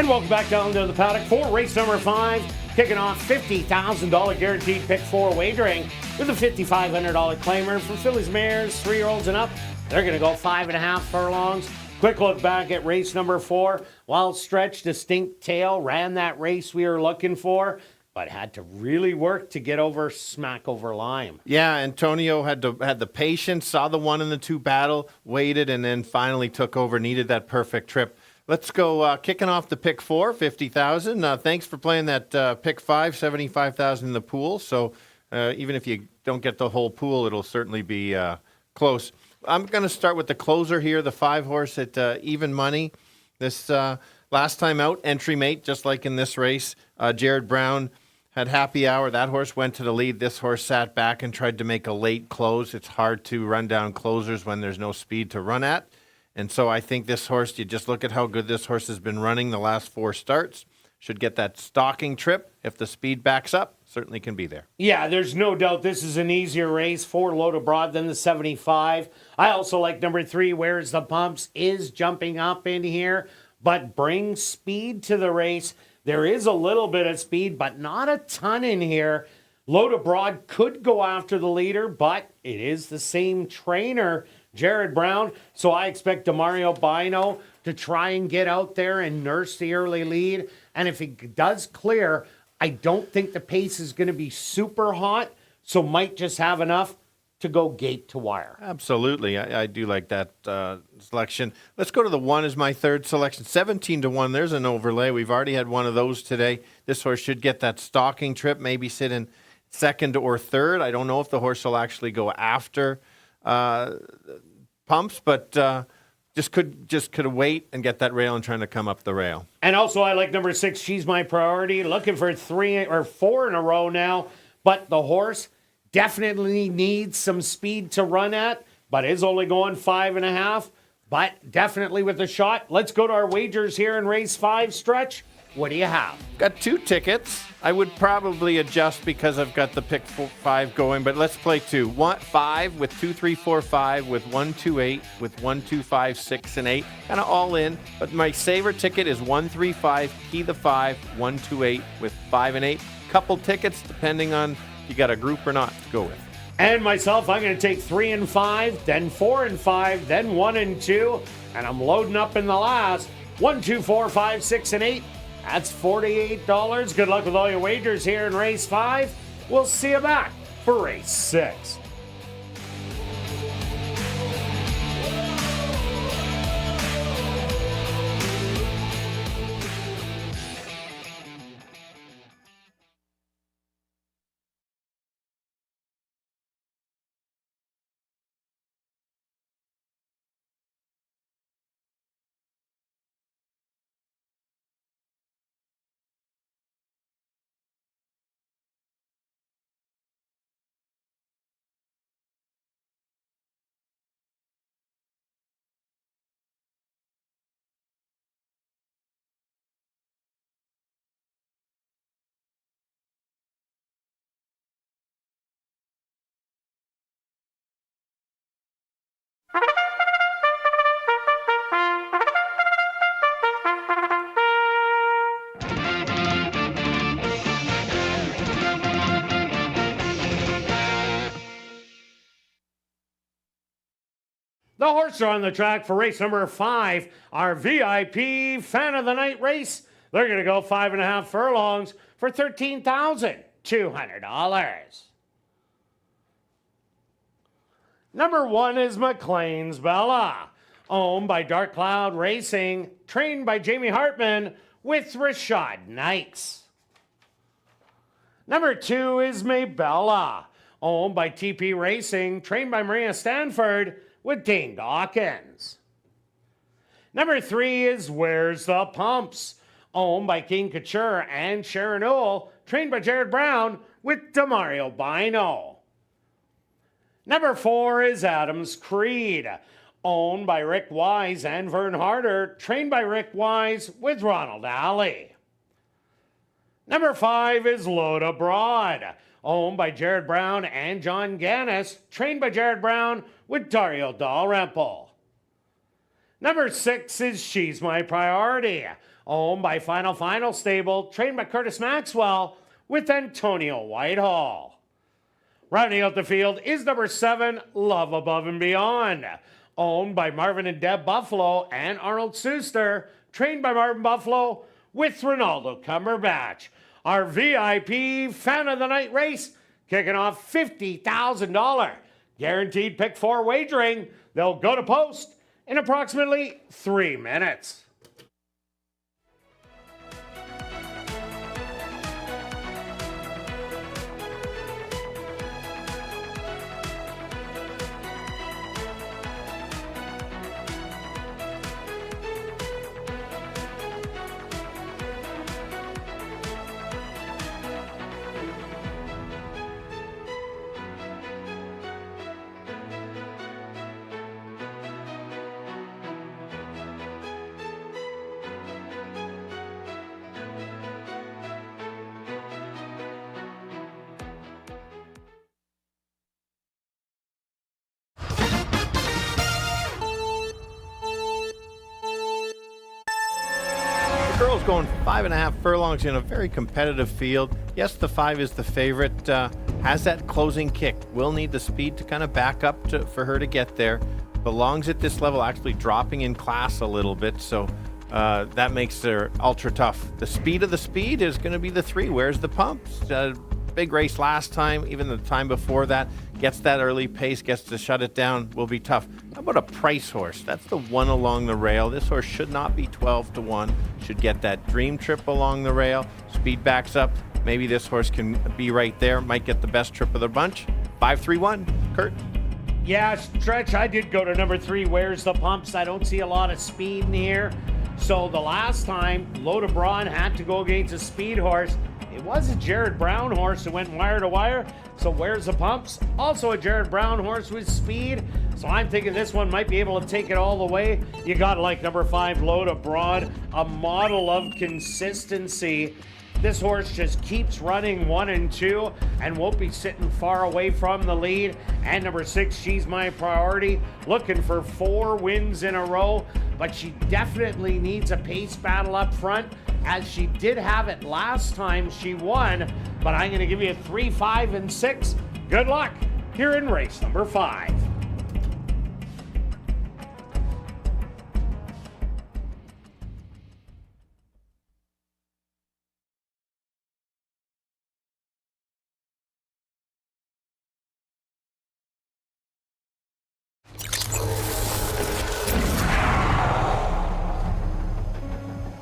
And welcome back down to the paddock for race number 5, kicking off $50,000 guaranteed pick 4 wagering with a $5,500 claimer for fillies, mares, 3-year-olds and up. They're going to go 5.5 furlongs. Quick look back at race number 4. Wild Stretch, Distinct Tail, ran that race we were looking for, but had to really work to get over Smack Over Lime. Yeah, Antonio had the patience, saw the 1 and the 2 battle, waited, and then finally took over, needed that perfect trip. Let's go kicking off the pick 4, 50,000. Thanks for playing that pick 5, 75,000 in the pool. So even if you don't get the whole pool, it'll certainly be close. I'm going to start with the closer here, the 5 horse at even money. This last time out, entry mate, just like in this race. Jared Brown had happy hour. That horse went to the lead. This horse sat back and tried to make a late close. It's hard to run down closers when there's no speed to run at. And so I think this horse, you just look at how good this horse has been running the last 4 starts. Should get that stalking trip. If the speed backs up, certainly can be there. Yeah, there's no doubt this is an easier race. 4 load abroad than the 75. I also like number 3, Where's the Pumps, is jumping up in here, but brings speed to the race. There is a little bit of speed, but not a ton in here. Load abroad could go after the leader, but it is the same trainer, Jared Brown. So I expect Demario Bino to try and get out there and nurse the early lead. And if he does clear, I don't think the pace is going to be super hot, so might just have enough to go gate to wire. Absolutely. I do like that selection. Let's go to the 1 as my third selection. 17-1. There's an overlay. We've already had one of those today. This horse should get that stalking trip, maybe sit in second or third. I don't know if the horse will actually go after Pumps, but just could wait and get that rail and trying to come up the rail. And also I like number 6, She's My Priority. Looking for 3 or 4 in a row now, but the horse definitely needs some speed to run at, but is only going 5.5, but definitely with a shot. Let's go to our wagers here in race 5. Stretch, what do you have? Got 2 tickets. I would probably adjust because I've got the pick 5 going, but let's play 2. 5 with 2, 3, 4, 5 with 1, 2, 8 with 1, 2, 5, 6, and 8. Kind of all in, but my saver ticket is 1, 3, 5, key the 5, 1, 2, 8 with 5 and 8. Couple tickets depending on if you got a group or not to go with. And myself, I'm going to take 3 and 5, then 4 and 5, then 1 and 2, and I'm loading up in the last 1, 2, 4, 5, 6, and 8. That's $48. Good luck with all your wagers here in race 5. We'll see you back for race 6. The horses are on the track for race number 5, our VIP Fan of the Night race. They're going to go 5.5 furlongs for $13,200. Number 1 is McLean's Bella, owned by Dark Cloud Racing, trained by Jamie Hartman with Rashad Nikes. Number 2 is Maybella, owned by TP Racing, trained by Maria Stanford with Dane Dawkins. Number 3 is Where's the Pumps, owned by King Couture and Sharon Newell, trained by Jared Brown with Demario Bino. Number 4 is Adams Creed, owned by Rick Wise and Vern Harder, trained by Rick Wise with Ronald Alley. Number 5 is Load Abroad, owned by Jared Brown and John Gannis, trained by Jared Brown with Dario Dalrymple. Number 6 is She's My Priority, owned by Final Stable, trained by Curtis Maxwell with Antonio Whitehall. Rounding out the field is number 7, Love Above and Beyond, owned by Marvin and Deb Buffalo and Arnold Suster, trained by Marvin Buffalo with Ronaldo Cumberbatch. Our VIP Fan of the Night race kicking off $50,000. Guaranteed pick 4 wagering. They'll go to post in approximately 3 minutes. Girls going 5.5 furlongs in a very competitive field. Yes, the 5 is the favorite. Has that closing kick. Will need the speed to kind of back up for her to get there. Belongs at this level, actually dropping in class a little bit, so that makes her ultra tough. The speed of the speed is going to be the 3. Where's the pumps? Big race last time, even the time before that. Gets that early pace, gets to shut it down, will be tough. How about a price horse? That's the one along the rail. This horse should not be 12 to 1. Should get that dream trip along the rail. Speed backs up. Maybe this horse can be right there. Might get the best trip of the bunch. 5-3-1. Kirt? Yeah, Stretch, I did go to number 3, Where's the Pumps? I don't see a lot of speed in here. So the last time, Loda Braun had to go against a speed horse. It was a Jared Brown horse that went wire to wire. So Where's the Pumps? Also a Jared Brown horse with speed. So I'm thinking this one might be able to take it all the way. You got to like number 5, Loda Braun, a model of consistency. This horse just keeps running 1 and 2 and won't be sitting far away from the lead. And number 6, She's My Priority, looking for 4 wins in a row, but she definitely needs a pace battle up front, as she did have it last time she won. But I'm going to give you 3, 5, and 6. Good luck here in race number 5.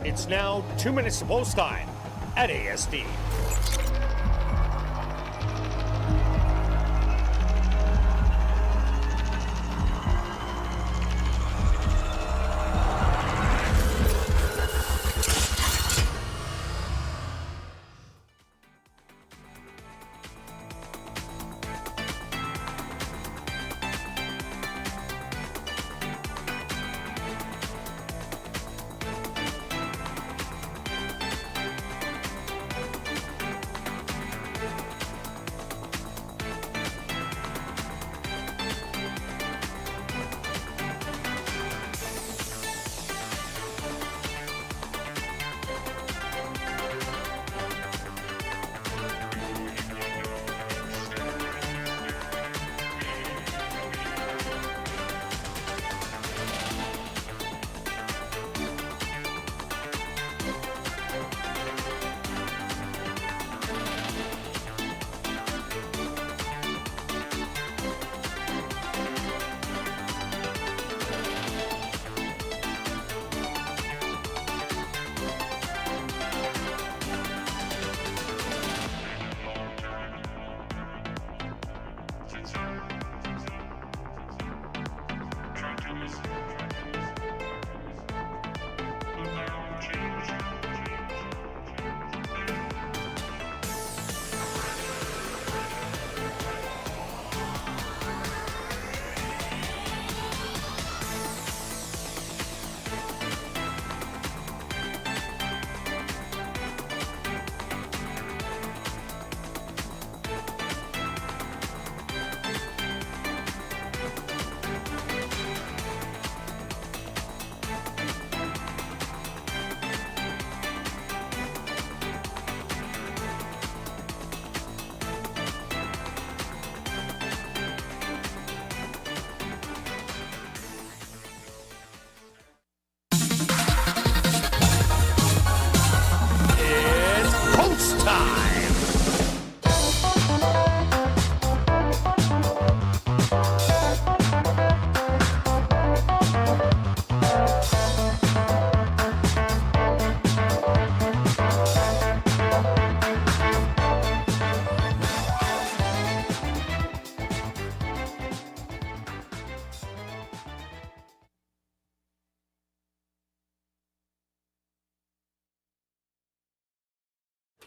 It's now 2 minutes to post time at ASD.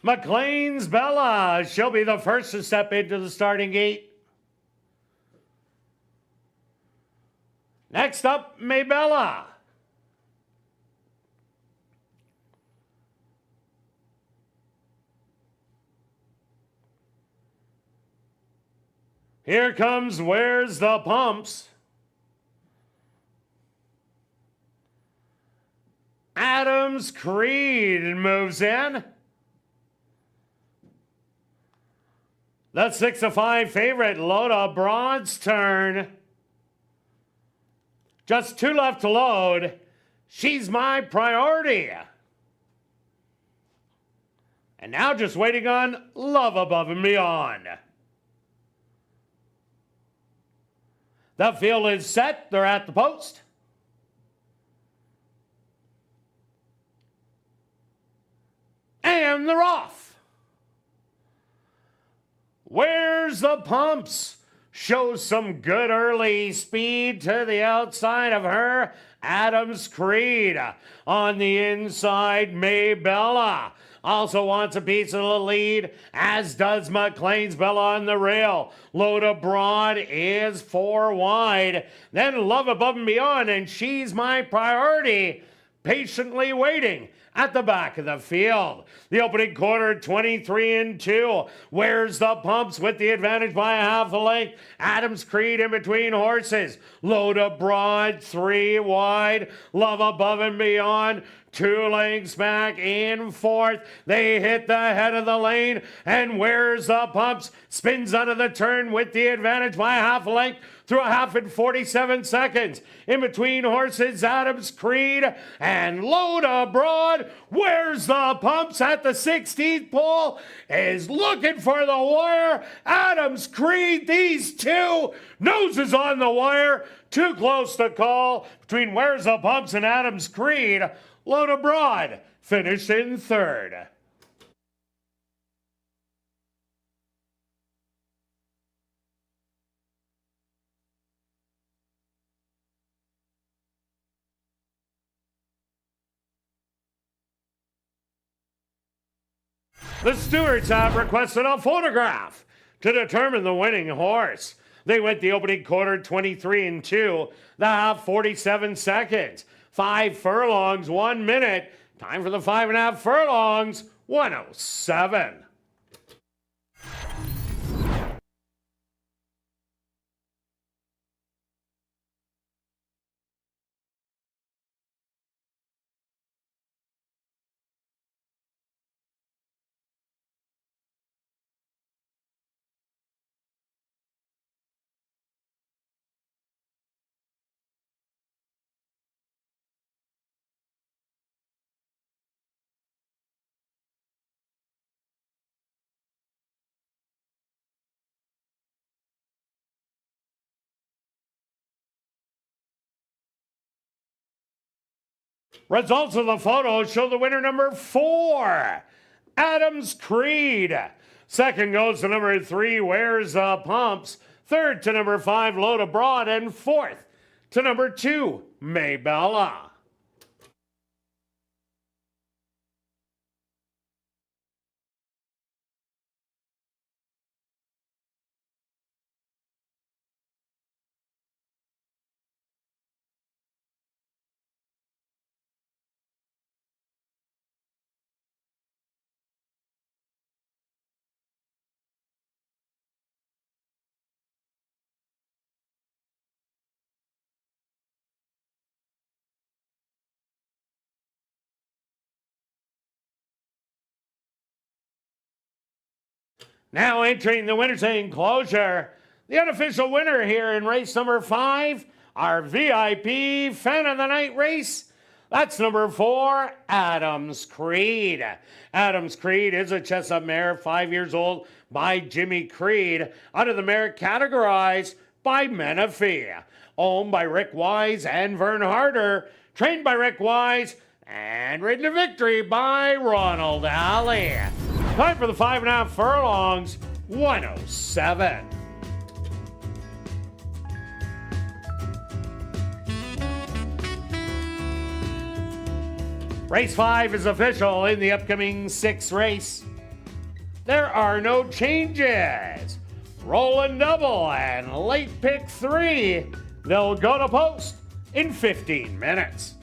McLean's Bella. She'll be the first to step into the starting gate. Next up, Maybella. Here comes Where's the Pumps. Adams Creed moves in. The 6-5 favorite, Loda Broad's turn. Just 2 left to load. She's My Priority. And now just waiting on Love Above and Beyond. The field is set. They're at the post. And they're off. Where's the Pumps? Shows some good early speed to the outside of her. Adams Creed on the inside. Maybella also wants a piece of the lead, as does McLean's Bella on the rail. Loda Broad is 4 wide. Then Love Above and Beyond, and She's My Priority, patiently waiting at the back of the field. The opening quarter, 23-2. Where's the Pumps with the advantage by a half a length. Adams Creed in between horses. Loda Broad 3 wide. Love Above and Beyond 2 lengths back in 4th. They hit the head of the lane, and Where's the Pumps spins out of the turn with the advantage by a half a length through a half in 47 seconds. In between horses, Adams Creed and Loda Broad. Where's the Pumps at the 16th pole is looking for the wire. Adams Creed, these two noses on the wire. Too close to call between Where's the Pumps and Adams Creed. Loda Broad finished in 3rd. The stewards have requested a photograph to determine the winning horse. They went the opening quarter 23-2, the half 47 seconds. 5 furlongs, 1 minute. Time for the 5.5 furlongs, 1:07. Results of the photo show the winner number 4, Adams Creed. Second goes to number 3, Where's the Pumps. Third to number 5, Loda Broad. And fourth to number 2, Maybella. Now entering the winner's enclosure, the unofficial winner here in race number 5, our VIP Fan of the Night race. That's number 4, Adams Creed. Adams Creed is a chestnut mare, 5 years old, by Jimmy Creed, under the mare categorized by Menifee. Owned by Rick Wise and Vern Harder, trained by Rick Wise, and ridden to victory by Ronald Alley. Time for the 5.5 furlongs, 1:07. Race 5 is official in the upcoming 6th race. There are no changes. Rolling double and late pick 3. They'll go to post in 15 minutes.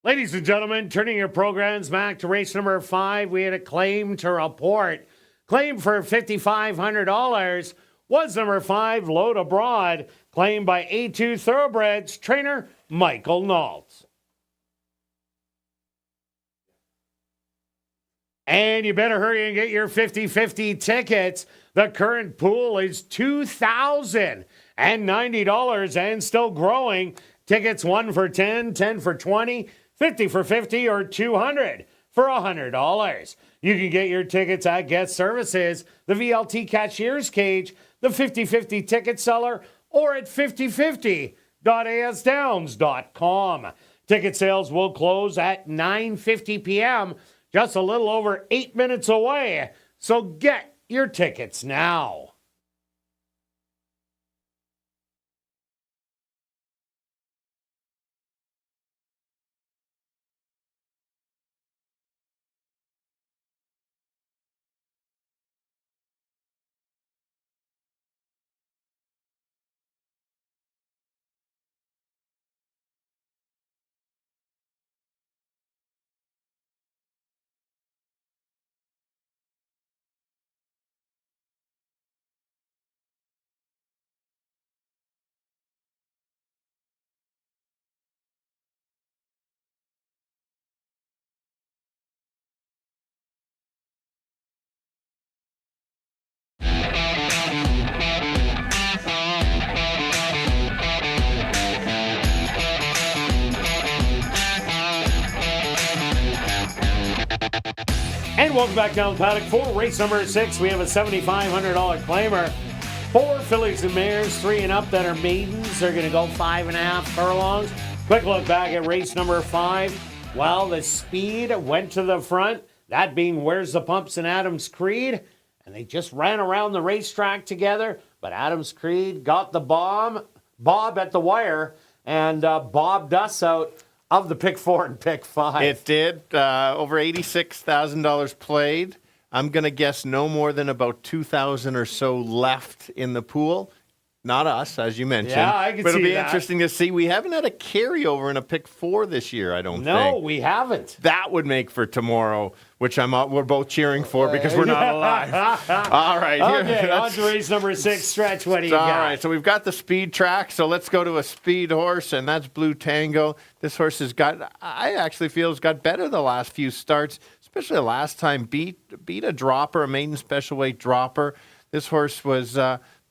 Ladies and gentlemen, turning your programs back to race number 5, we had a claim to report. Claim for $5,500 was number 5, Load Abroad, claimed by A2 Thoroughbreds trainer Michael Naults. And you better hurry and get your 50-50 tickets. The current pool is $2,090 and still growing. Tickets 1 for 10, 10 for 20, 50 for 50, or 200 for $100. You can get your tickets at Guest Services, the VLT Cashier's Cage, the 50-50 Ticket Seller, or at 5050.asdowns.com. Ticket sales will close at 9:50 p.m., just a little over 8 minutes away. So get your tickets now. And welcome back down paddock for race number 6. We have a $7,500 claimer. 4 fillies and mares, 3 and up that are maidens. They're going to go 5.5 furlongs. Quick look back at race number 5. Well, the speed went to the front. That being Where's the Pumps and Adams Creed. And they just ran around the racetrack together. But Adams Creed got the bob at the wire and bobbed us out of the pick 4 and pick 5. It did. Over $86,000 played. I'm going to guess no more than about 2,000 or so left in the pool. Not us, as you mentioned. Yeah, I can but see it'll be that. interesting to see. We haven't had a carryover in a pick 4 this year, I don't think. No, we haven't. That would make for tomorrow, which we're both cheering for because we're not alive. All right. Okay, on to race number 6. Stretch, what do you got? All right, so we've got the speed track, so let's go to a speed horse, and that's Blue Tango. This horse I actually feel has got better the last few starts, especially the last time beat a dropper, a maiden special weight dropper. This horse was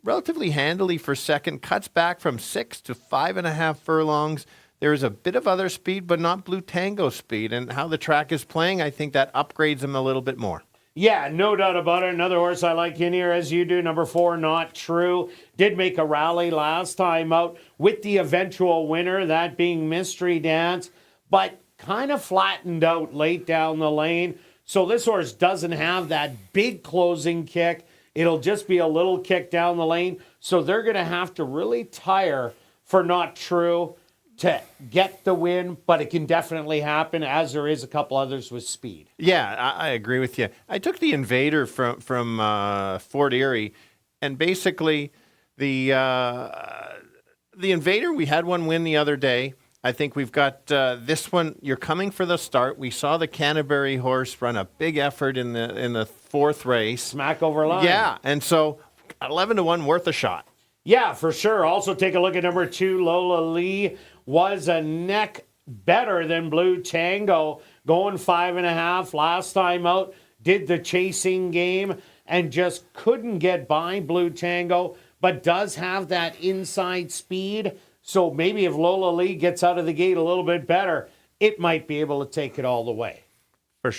relatively handily for second, cuts back from 6 to 5.5 furlongs. There is a bit of other speed, but not Blue Tango speed. And how the track is playing, I think that upgrades him a little bit more. Yeah, no doubt about it. Another horse I like in here, as you do, number 4, Not True. Did make a rally last time out with the eventual winner, that being Mystery Dance, but kind of flattened out late down the lane. So this horse doesn't have that big closing kick. It'll just be a little kick down the lane. So they're going to have to really tire for Not True to get the win, but it can definitely happen, as there is a couple others with speed. Yeah, I agree with you. I took the Invader from Fort Erie, and basically the Invader, we had one win the other day. I think we've got this one. You're coming for the start. We saw the Canterbury horse run a big effort in the 4th race. Smack over line. Yeah, and so 11-1 worth a shot. Yeah, for sure. Also take a look at number 2, Lola Lee. Was a neck better than Blue Tango, going 5.5 last time out. Did the chasing game and just couldn't get by Blue Tango, but does have that inside speed. So maybe if Lola Lee gets out of the gate a little bit better, it might be able to take it all the way. For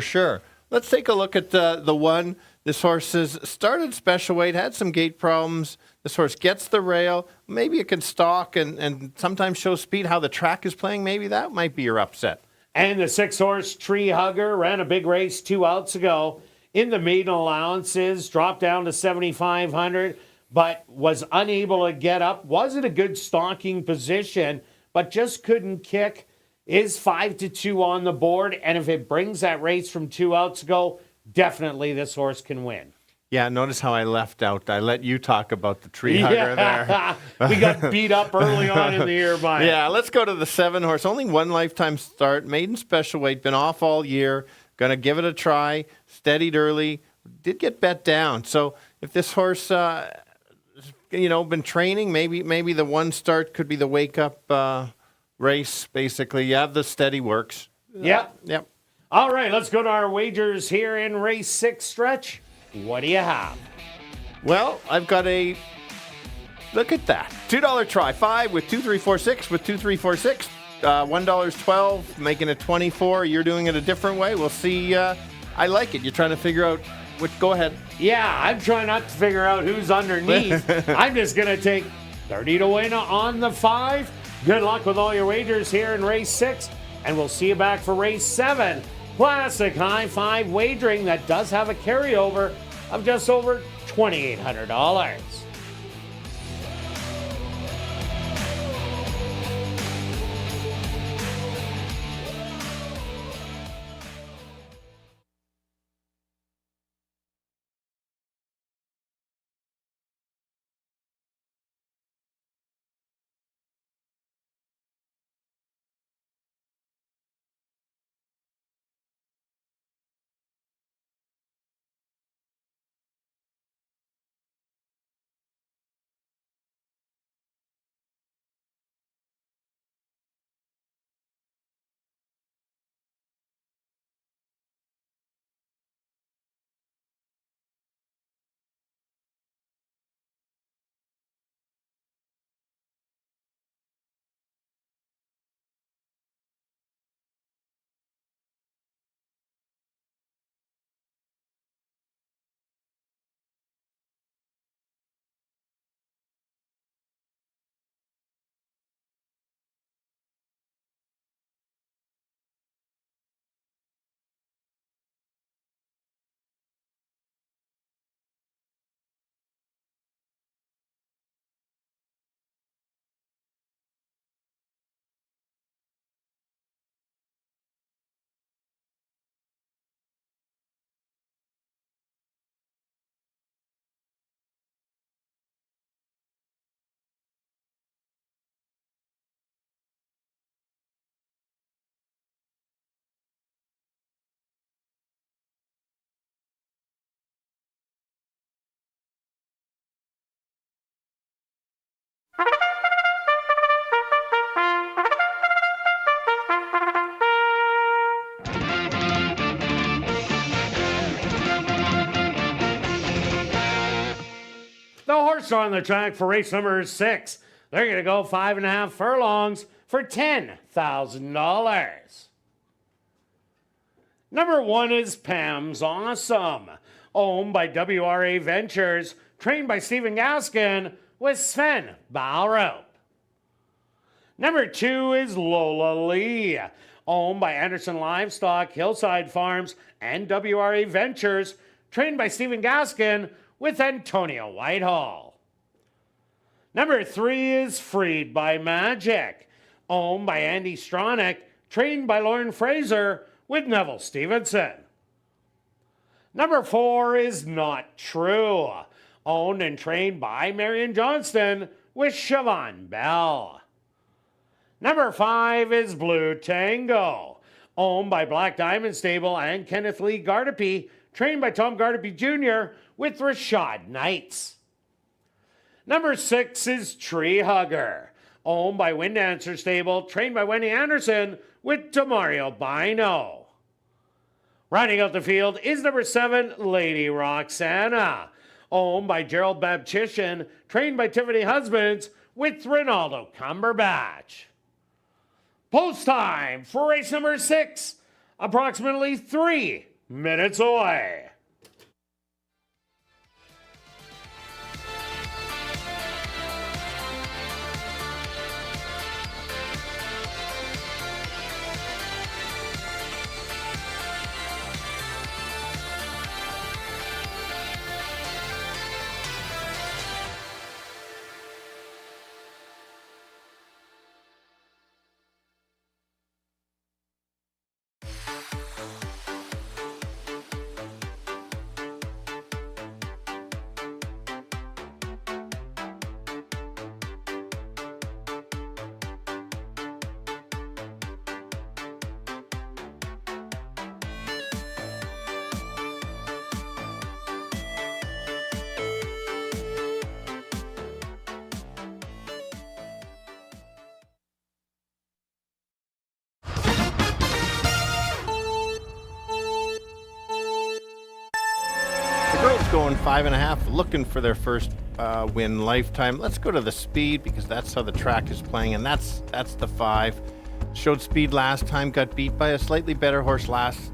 sure. Let's take a look at the one. This horse has started special weight, had some gait problems. This horse gets the rail. Maybe it can stalk and sometimes show speed. How the track is playing, maybe that might be your upset. And the 6-horse Tree Hugger ran a big race 2 outs ago in the maiden allowances, dropped down to 7,500, but was unable to get up. Was in a good stalking position, but just couldn't kick. Is 5-2 on the board, and if it brings that race from 2 outs ago, definitely this horse can win. Yeah, notice how I left out. I let you talk about the Tree Hugger there. We got beat up early on in the year by it. Yeah, let's go to the 7-horse. Only one lifetime start. Maiden special weight. Been off all year. Going to give it a try. Steadied early. Did get bet down. So if this horse, been training, maybe the one start could be the wake-up race, basically. Yeah, the steady works. Yep. All right, let's go to our wagers here in race 6 stretch. What do you have? Well, I've got look at that. $2 try. 5 with 2, 3, 4, 6 with 2, 3, 4, 6. $1.12, making it 24. You're doing it a different way. We'll see. I like it. You're trying to figure out which. Go ahead. Yeah, I'm trying not to figure out who's underneath. I'm just going to take 30 to win on the 5. Good luck with all your wagers here in race 6, and we'll see you back for race 7. Classic high 5 wagering that does have a carryover of just over $2,800. The horse on the track for race number 6. They're going to go 5.5 furlongs for $10,000. Number 1 is Pam's Awesome, owned by WRA Ventures, trained by Stephen Gaskin with Sven Baurup. Number 2 is Lola Lee, owned by Anderson Livestock, Hillside Farms, and WRA Ventures, trained by Stephen Gaskin with Antonio Whitehall. Number 3 is Freed by Magic, owned by Andy Stronach, trained by Lauren Fraser with Neville Stevenson. Number 4 is Not True, owned and trained by Marion Johnston with Siobhan Bell. Number 5 is Blue Tango, owned by Black Diamond Stable and Kenneth Lee Gardepy, trained by Tom Gardepy Jr. with Rashad Knights. Number 6 is Tree Hugger, owned by Wind Dancer Stable, trained by Wendy Anderson with Demario Bino. Rounding out the field is number 7, Lady Roxana, owned by Gerald Babchishin, trained by Tiffany Husbands with Ronaldo Cumberbatch. Post time for race number 6, approximately 3 minutes away. Girls going 5.5, looking for their first win lifetime. Let's go to the speed because that's how the track is playing, and that's the 5. Showed speed last time, got beat by a slightly better horse last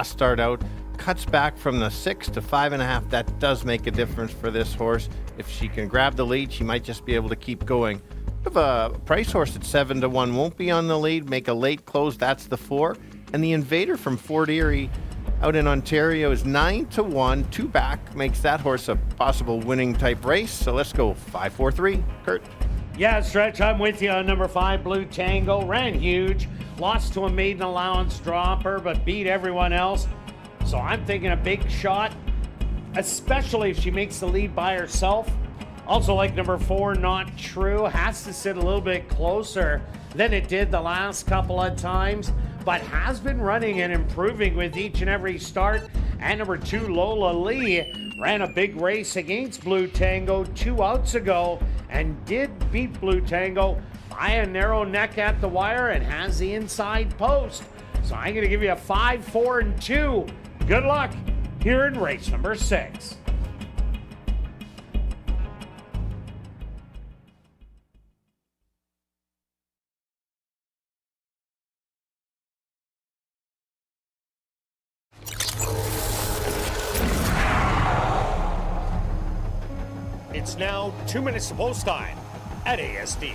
start out. Cuts back from the 6 to 5.5. That does make a difference for this horse. If she can grab the lead, she might just be able to keep going. We have a price horse at 7 to 1, won't be on the lead. Make a late close. That's the 4. And the Invader from Fort Erie out in Ontario is 9 to 1. 2 back makes that horse a possible winning type race. So let's go 5, 4, 3. Kirt. Yeah, Stretch, I'm with you on number 5, Blue Tango. Ran huge, lost to a maiden allowance dropper, but beat everyone else. So I'm thinking a big shot, especially if she makes the lead by herself. Also like number 4, Not True, has to sit a little bit closer than it did the last couple of times, but has been running and improving with each and every start. And number 2, Lola Lee, ran a big race against Blue Tango 2 outs ago and did beat Blue Tango by a narrow neck at the wire and has the inside post. So I'm going to give you a 5, 4, and 2. Good luck here in race number 6. It's now 2 minutes to post time at ASD.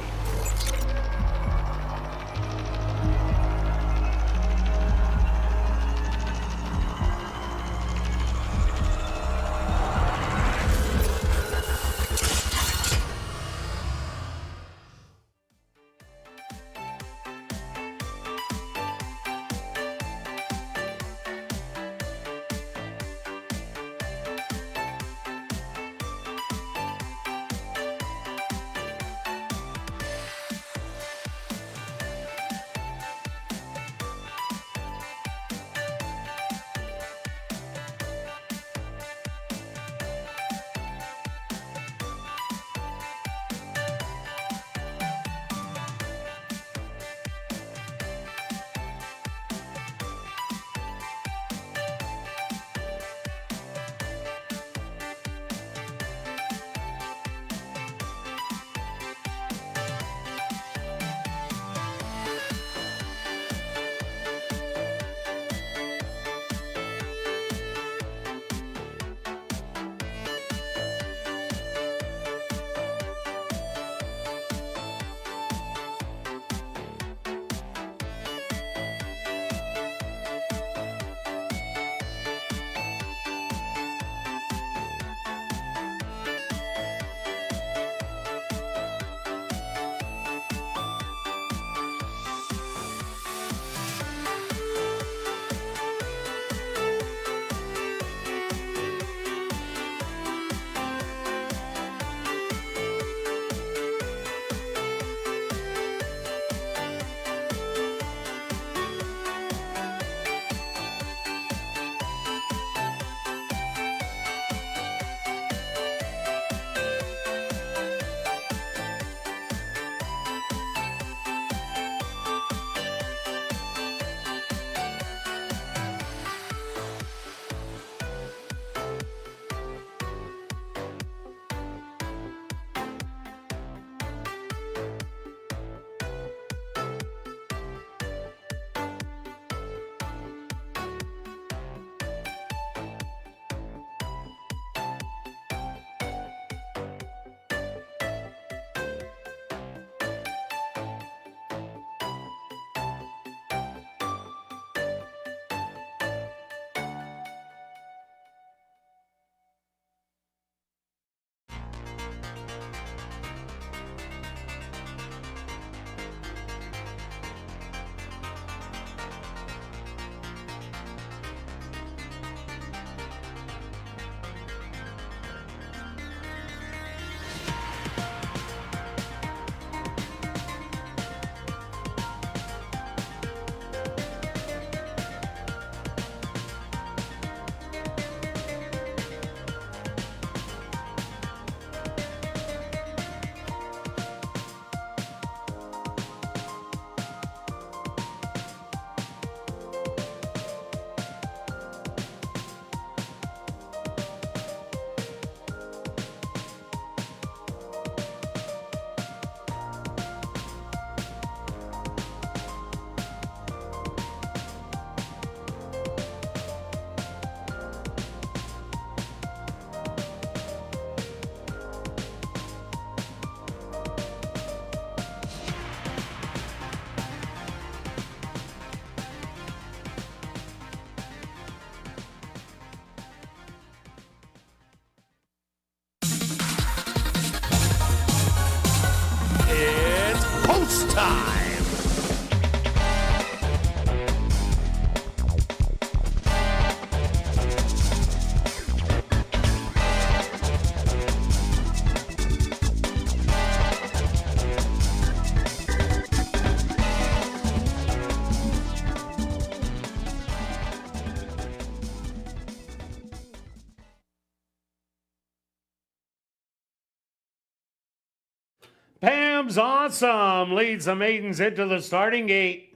Pam's Awesome leads the maidens into the starting gate.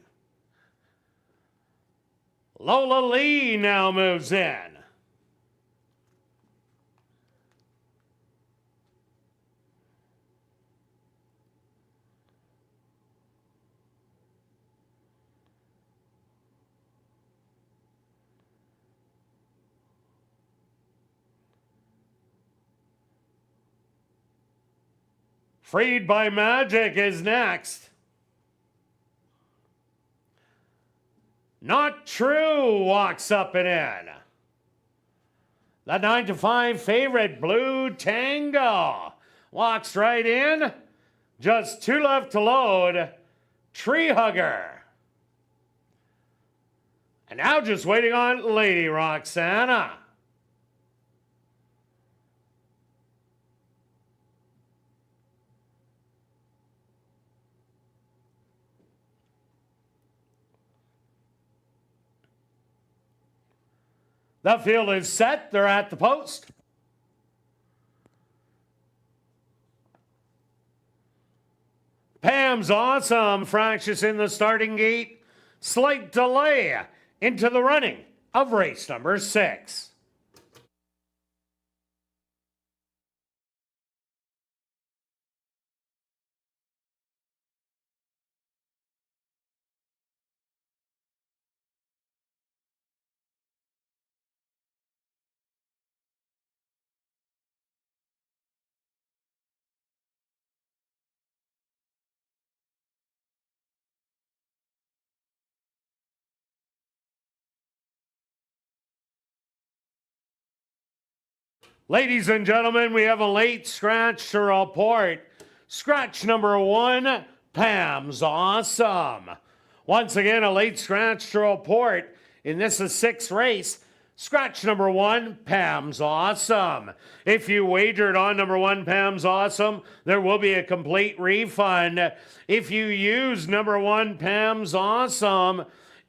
Lola Lee now moves in. Freed by Magic is next. Not True walks up and in. The 9-5 favorite, Blue Tango, walks right in. Just 2 left to load. Tree Hugger. And now just waiting on Lady Roxana. The field is set. They're at the post. Pam's Awesome fractious in the starting gate. Slight delay into the running of race number 6. Ladies and gentlemen, we have a late scratch to report. Scratch number 1, Pam's Awesome. Once again, a late scratch to report. In this is 6th race. Scratch number 1, Pam's Awesome. If you wagered on number 1, Pam's Awesome, there will be a complete refund. If you use number 1, Pam's Awesome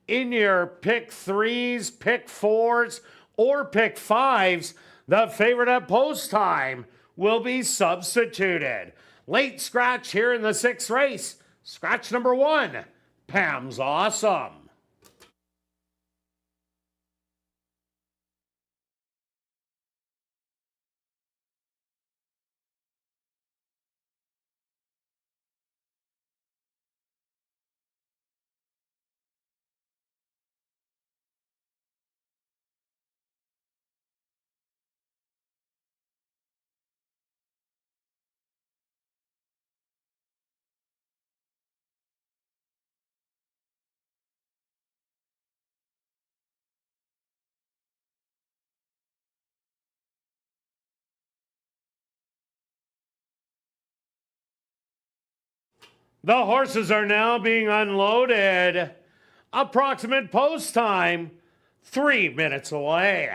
in your pick 3s, pick 4s, or pick 5s, the favorite at post time will be substituted. Late scratch here in the 6th race. Scratch number 1, Pam's Awesome. The horses are now being unloaded. Approximate post time, 3 minutes away.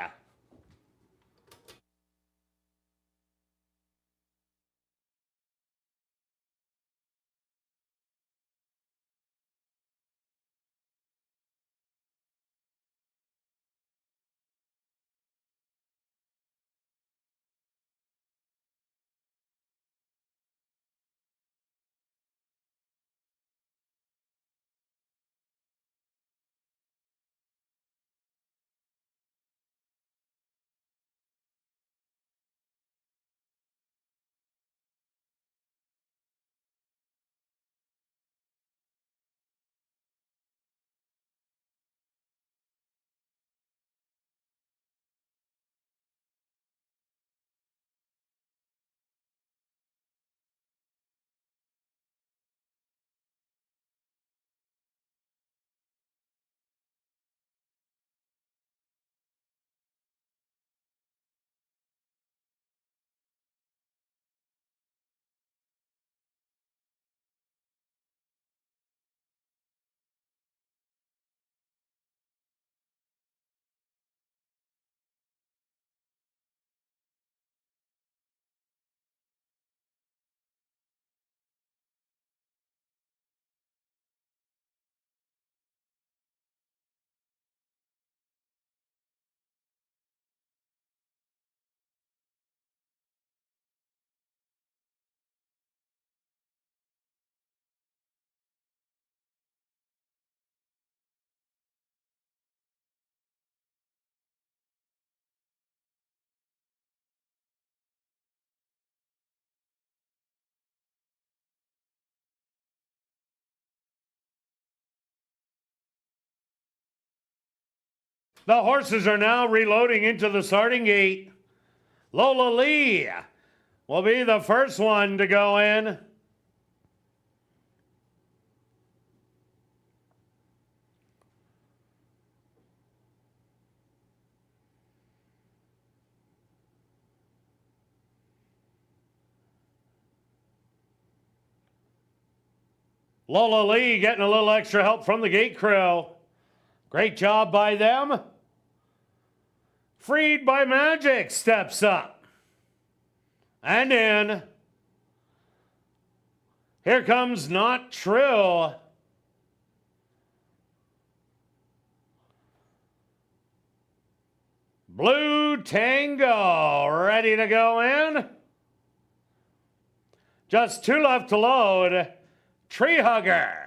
The horses are now reloading into the starting gate. Lola Lee will be the first one to go in. Lola Lee getting a little extra help from the gate crew. Great job by them. Freed by Magic steps up. And in. Here comes Not True. Blue Tango ready to go in. Just 2 left to load. Tree Hugger.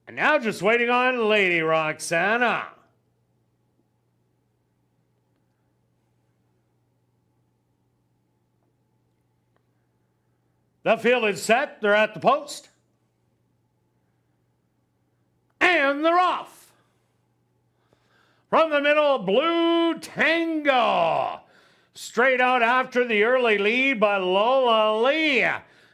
And now just waiting on Lady Roxana. The field is set. They're at the post. And they're off. From the middle, Blue Tango. Straight out after the early lead, but Lola Lee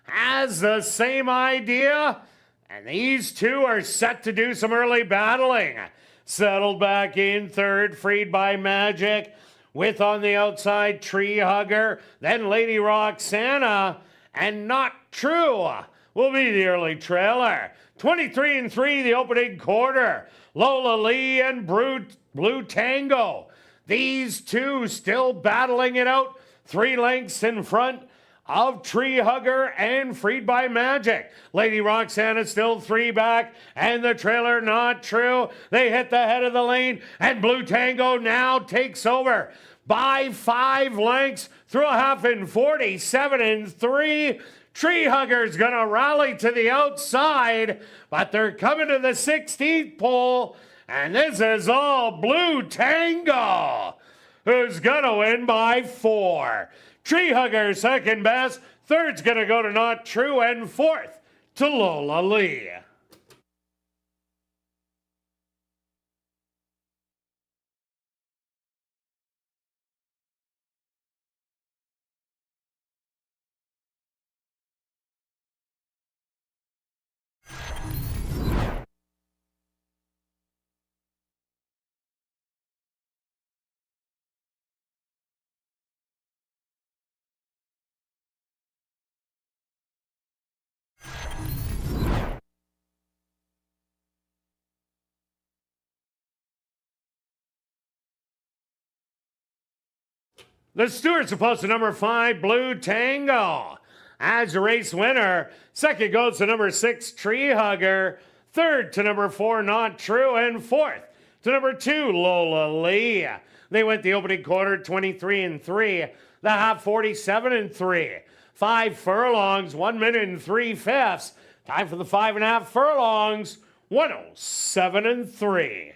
has the same idea. And these two are set to do some early battling. Settled back in third, freed by Magic. With on the outside, Tree Hugger. Then Lady Roxana. And Not True will be the early trailer. 23-3 the opening quarter. Lola Lee and Blue Tango. These two still battling it out. 3 lengths in front of Tree Hugger and Freed by Magic. Lady Roxana still 3 back, and the trailer Not True. They hit the head of the lane, and Blue Tango now takes over by 5 lengths through a half in 47-3. Tree Hugger's gonna rally to the outside, but they're coming to the 16th pole. And this is all Blue Tango, who's going to win by 4. Tree Hugger second best. Third's going to go to Not True. And fourth to Lola Lee. The Stewart's opposed to number 5, Blue Tango. As a race winner, second goes to number 6, Tree Hugger. Third to number 4, Not True. And fourth to number 2, Lola Lee. They went the opening quarter 23-3, the half 47-3. 5 furlongs, 1 minute and 3/5. Time for the 5.5 furlongs, 107-3.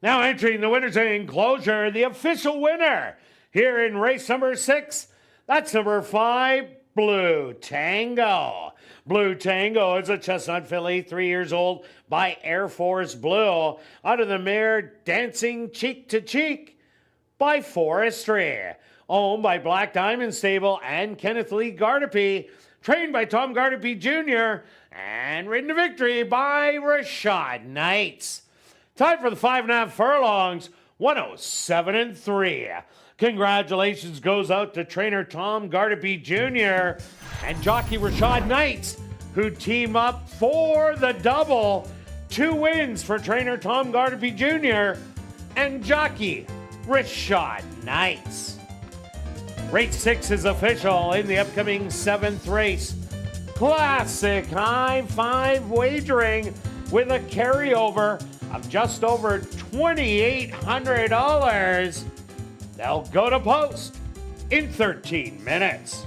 Now entering the winner's enclosure, the official winner here in race number 6. That's number 5, Blue Tango. Blue Tango is a chestnut filly, 3 years old, by Air Force Blue, out of the mare Dancing Cheek to Cheek by Forestry. Owned by Black Diamond Stable and Kenneth Lee Gardepy, trained by Tom Gardepy Jr., and ridden to victory by Rashad Knights. Time for the 5.5 furlongs, 107-3. Congratulations goes out to trainer Tom Gardepy Jr. and jockey Rashad Knights, who team up for the double. 2 wins for trainer Tom Gardepy Jr. and jockey Rashad Knights. Race 6 is official in the upcoming 7th race. Classic high 5 wagering with a carryover of just over $2,800. They'll go to post in 13 minutes.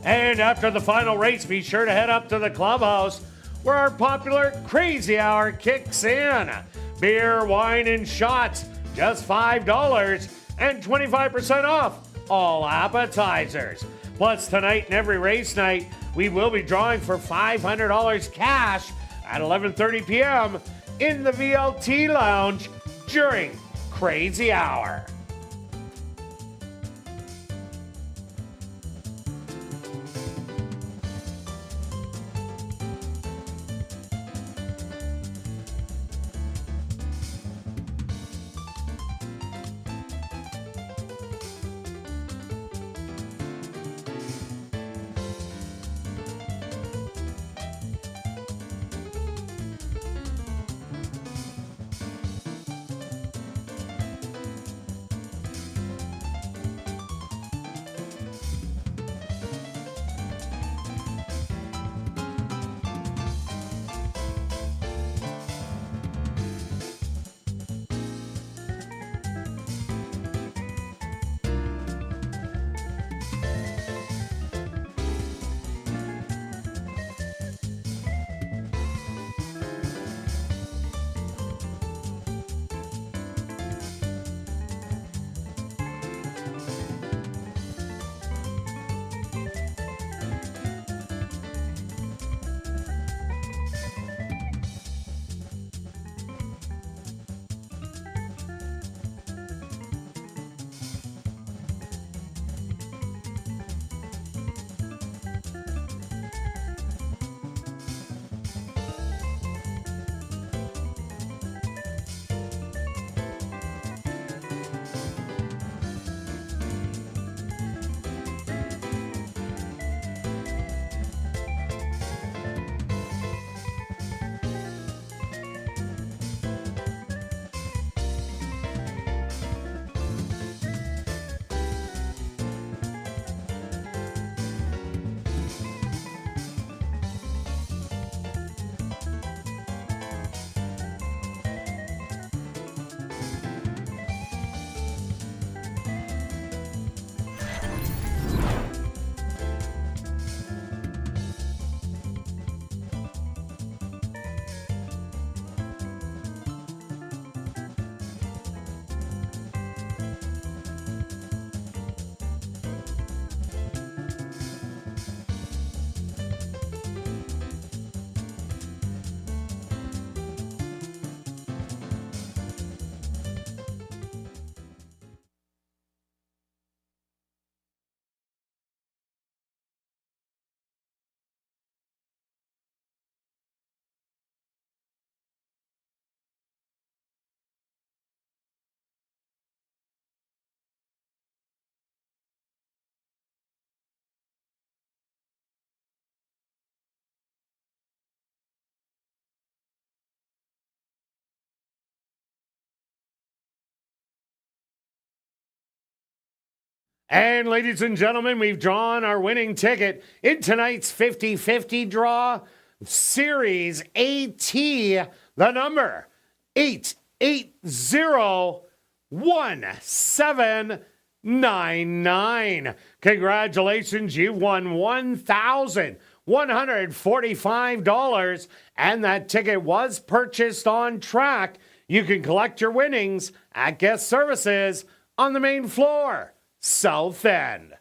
And after the final race, be sure to head up to the clubhouse where our popular Crazy Hour kicks in. Beer, wine, and shots, just $5 and 25% off all appetizers. Plus, tonight and every race night, we will be drawing for $500 cash at 11:30 p.m. in the VLT Lounge during Crazy Hour. And ladies and gentlemen, we've drawn our winning ticket in tonight's 50-50 draw. Series AT, the number 8801799. Congratulations, you've won $1,100 $145, and that ticket was purchased on track. You can collect your winnings at guest services on the main floor, South End.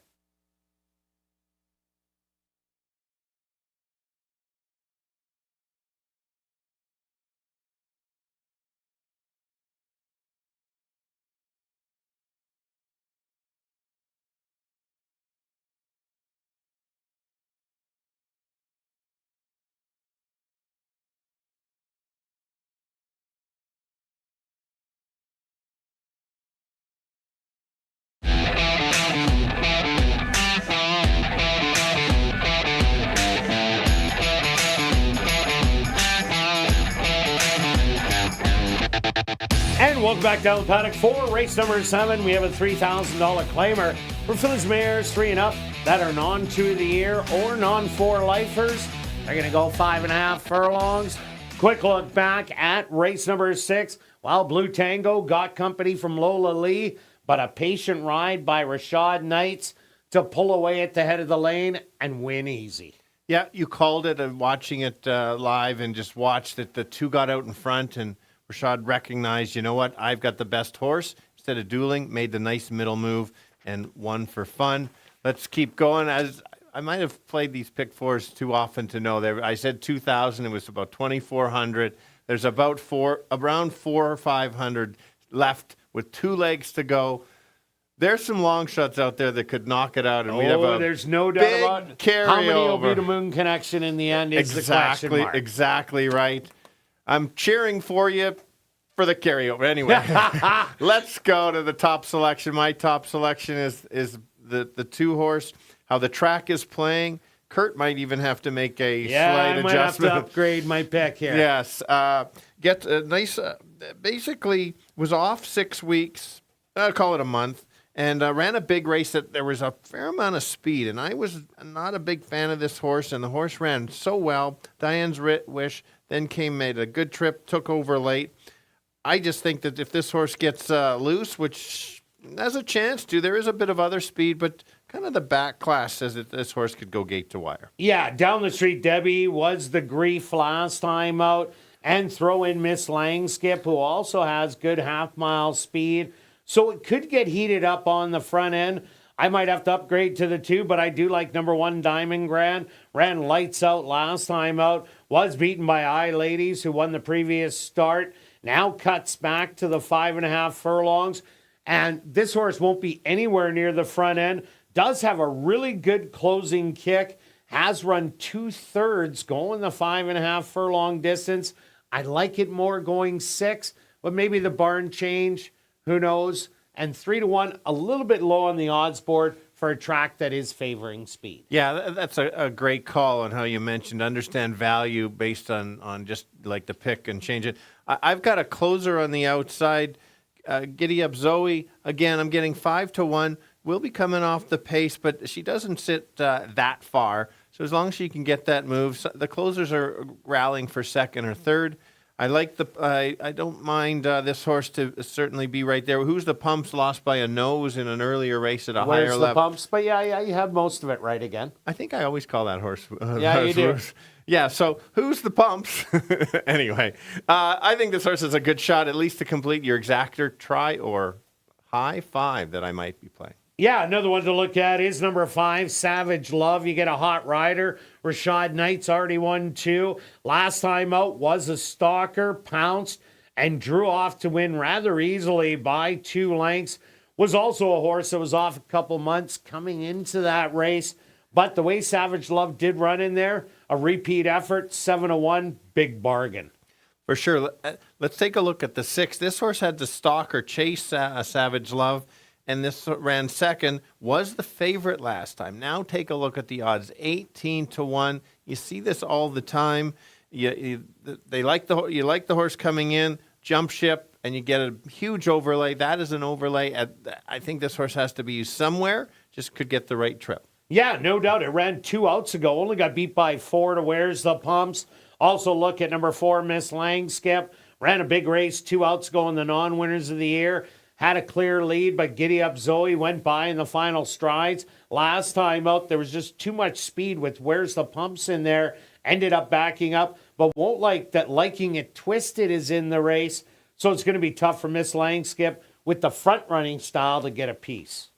And welcome back down the paddock for race number 7. We have a $3,000 claimer for fillies mares 3 and up that are non-2 of the year or non-4 lifers. They're going to go 5.5 furlongs. Quick look back at race number 6. While Blue Tango got company from Lola Lee, but a patient ride by Rashad Knights to pull away at the head of the lane and win easy. Yeah, you called it, and watching it live and just watched that the two got out in front, and Rashad recognized, you know what, I've got the best horse. Instead of dueling, made the nice middle move and won for fun. Let's keep going. As I might have played these pick fours too often to know. I said 2,000. It was about 2,400. There's about around 400 or 500 left with 2 legs to go. There's some long shots out there that could knock it out, and we have a there's no doubt about carryover. How many will be the Moon Connection in the end is the question mark. Exactly right. I'm cheering for you for the carryover. Anyway, let's go to the top selection. My top selection is the 2-horse. How the track is playing. Kirt might even have to make a slight adjustment. I might have to upgrade my pick here. Yes. Get a nice, basically was off 6 weeks, I'll call it a month, and ran a big race that there was a fair amount of speed, and I was not a big fan of this horse, and the horse ran so well. Diane's Wish then made a good trip, took over late. I just think that if this horse gets loose, which has a chance to, there is a bit of other speed, but kind of the back class says that this horse could go gate to wire. Yeah, down the street, Debbie was the grief last time out, and throw in Miss Langskip, who also has good half-mile speed. So it could get heated up on the front end. I might have to upgrade to the 2, but I do like number 1, Diamond Grand. Ran lights out last time out. Was beaten by I Ladies, who won the previous start. Now cuts back to the 5.5 furlongs. And this horse won't be anywhere near the front end. Does have a really good closing kick. Has run 2/3 going the 5.5 furlong distance. I like it more going 6, but maybe the barn change. Who knows? And 3-1, a little bit low on the odds board for a track that is favoring speed. Yeah, that's a great call on how you mentioned understand value based on just like the pick and change it. I've got a closer on the outside. Giddy Up Zoe, again, I'm getting 5-1. Will be coming off the pace, but she doesn't sit that far. So as long as she can get that move, the closers are rallying for second or third. I like I don't mind this horse to certainly be right there. Who's the Pumps lost by a nose in an earlier race at a higher level? Where's the Pumps? But yeah, you have most of it right again. I think I always call that horse. Yeah, you do. Yeah, so who's the Pumps? Anyway, I think this horse is a good shot, at least to complete your exactor try or high 5 that I might be playing. Yeah, another one to look at is number 5, Savage Love. You get a hot rider. Rashad Knight's already won 2. Last time out was a stalker, pounced, and drew off to win rather easily by 2 lengths. Was also a horse that was off a couple months coming into that race. But the way Savage Love did run in there, a repeat effort, 7-1, big bargain. For sure. Let's take a look at the 6. This horse had the stalker chase Savage Love, and this ran second, was the favorite last time. Now take a look at the odds, 18-1. You see this all the time. You like the horse coming in, jump ship, and you get a huge overlay. That is an overlay. I think this horse has to be used somewhere, just could get the right trip. Yeah, no doubt. It ran 2 outs ago, only got beat by 4 to Where's the Pumps. Also look at number 4, Miss Langskip. Ran a big race 2 outs ago in the non-winners of the year. had a clear lead, but Giddy Up Zoe went by in the final strides. Last time out, there was just too much speed with Where's the Pumps in there. Ended up backing up, but won't like that Liking It Twisted is in the race. So it's going to be tough for Miss Langskip with the front running style to get a piece.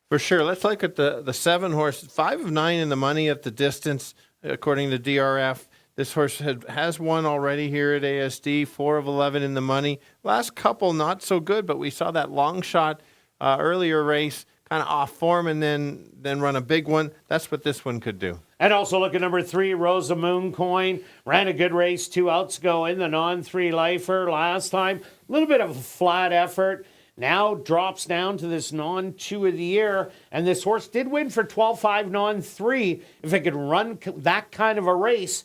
For sure. Let's look at the 7 horse. 5 of 9 in the money at the distance, according to DRF. This horse has won already here at ASD, 4 of 11 in the money. Last couple, not so good, but we saw that long shot earlier race, kind of off form, and then run a big one. That's what this one could do. And also look at number 3, Rosa Mooncoin. Ran a good race 2 outs ago in the non-3 lifer last time. A little bit of a flat effort. Now drops down to this non-2 of the year. And this horse did win for 12-5 non-3. If it could run that kind of a race,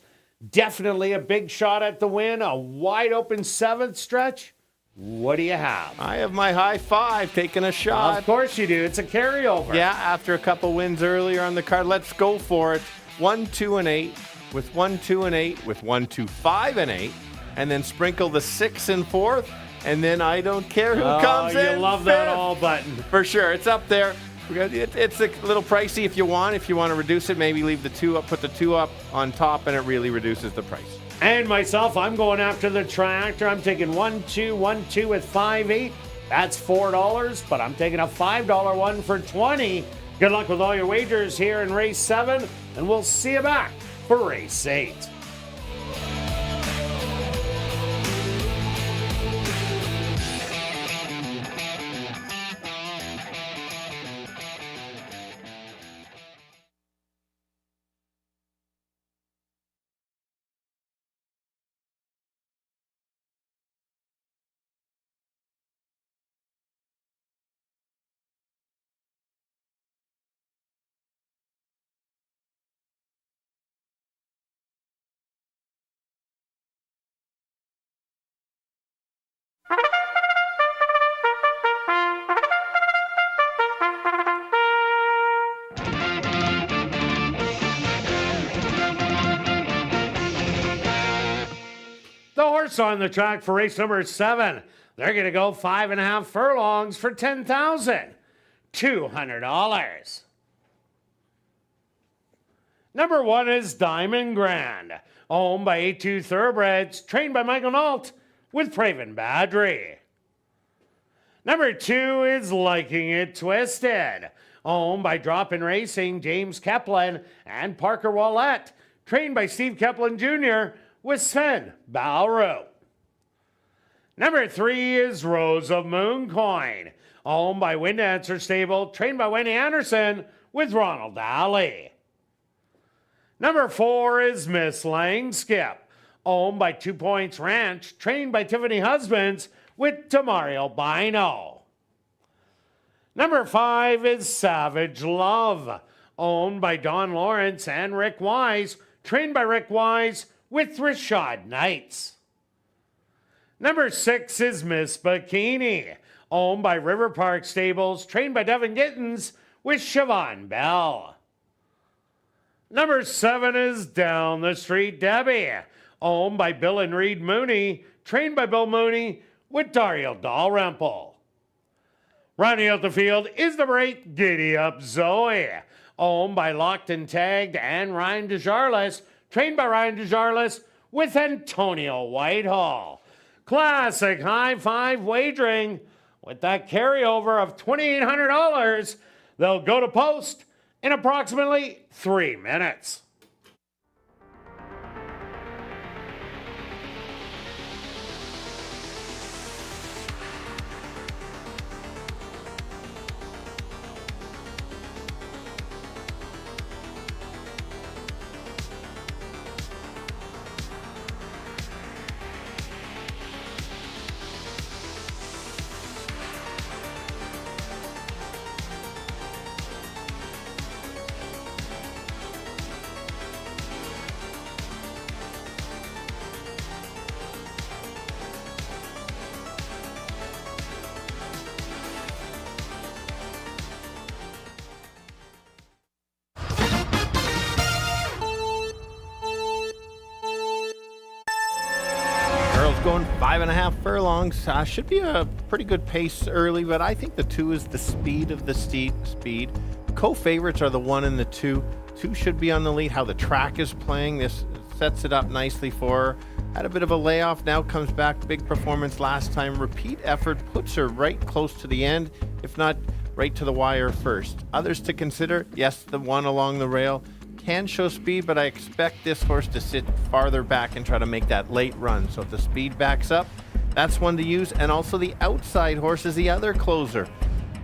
definitely a big shot at the win. A wide open 7th stretch. What do you have? I have my high 5 taking a shot. Of course you do. It's a carryover. Yeah, after a couple wins earlier on the card. Let's go for it. 1, 2, and 8 with 1, 2, and 8 with 1, 2, 5, and 8. And then sprinkle the 6 and 4th. And then I don't care who comes in. You love that all button. For sure. It's up there. It's a little pricey if you want. If you want to reduce it, maybe leave the 2 up, put the 2 up on top, and it really reduces the price. And myself, I'm going after the tractor. I'm taking 1, 2, 1, 2 with 5, 8. That's $4, but I'm taking a $5 one for 20. Good luck with all your wagers here in race 7, and we'll see you back for race 8. The horse on the track for race number 7. They're going to go 5.5 furlongs for $10,200. Number 1 is Diamond Grand, owned by A2 Thoroughbreds, trained by Michael Nault with Praven Badry. Number 2 is Liking It Twisted, owned by Drop-In Racing, James Keplin and Parker Wallette, trained by Steve Keplin Jr. with Sven Balro. Number 3 is Rose of Mooncoin, owned by Wind Dancer Stable, trained by Wendy Anderson with Ronald Daly. Number 4 is Miss Langskip, owned by 2 Points Ranch, trained by Tiffany Husbands with Demario Bino. Number 5 is Savage Love, owned by Don Lawrence and Rick Wise, trained by Rick Wise with Rashad Knights. Number 6 is Miss Bikini, owned by River Park Stables, trained by Devin Gittins with Siobhan Bell. Number 7 is Down the Street Debbie, owned by Bill and Reed Mooney, trained by Bill Mooney with Dario Dalrymple. Rounding out the field is number 8, Giddy Up Zoe, owned by Locked and Tagged and Ryan DeJarlis, trained by Ryan DeJarlis with Antonio Whitehall. Classic high 5 wagering with that carryover of $2,800. They'll go to post in approximately 3 minutes. both going 5.5 furlongs. Should be a pretty good pace early, but I think the 2 is the speed of the speed. Co-favorites are the 1 and the 2. 2 should be on the lead. How the track is playing, this sets it up nicely for her. Had a bit of a layoff, now comes back. Big performance last time. Repeat effort puts her right close to the end, if not right to the wire first. Others to consider, yes, the 1 along the rail can show speed, but I expect this horse to sit farther back and try to make that late run. So if the speed backs up, that's one to use. And also the outside horse is the other closer.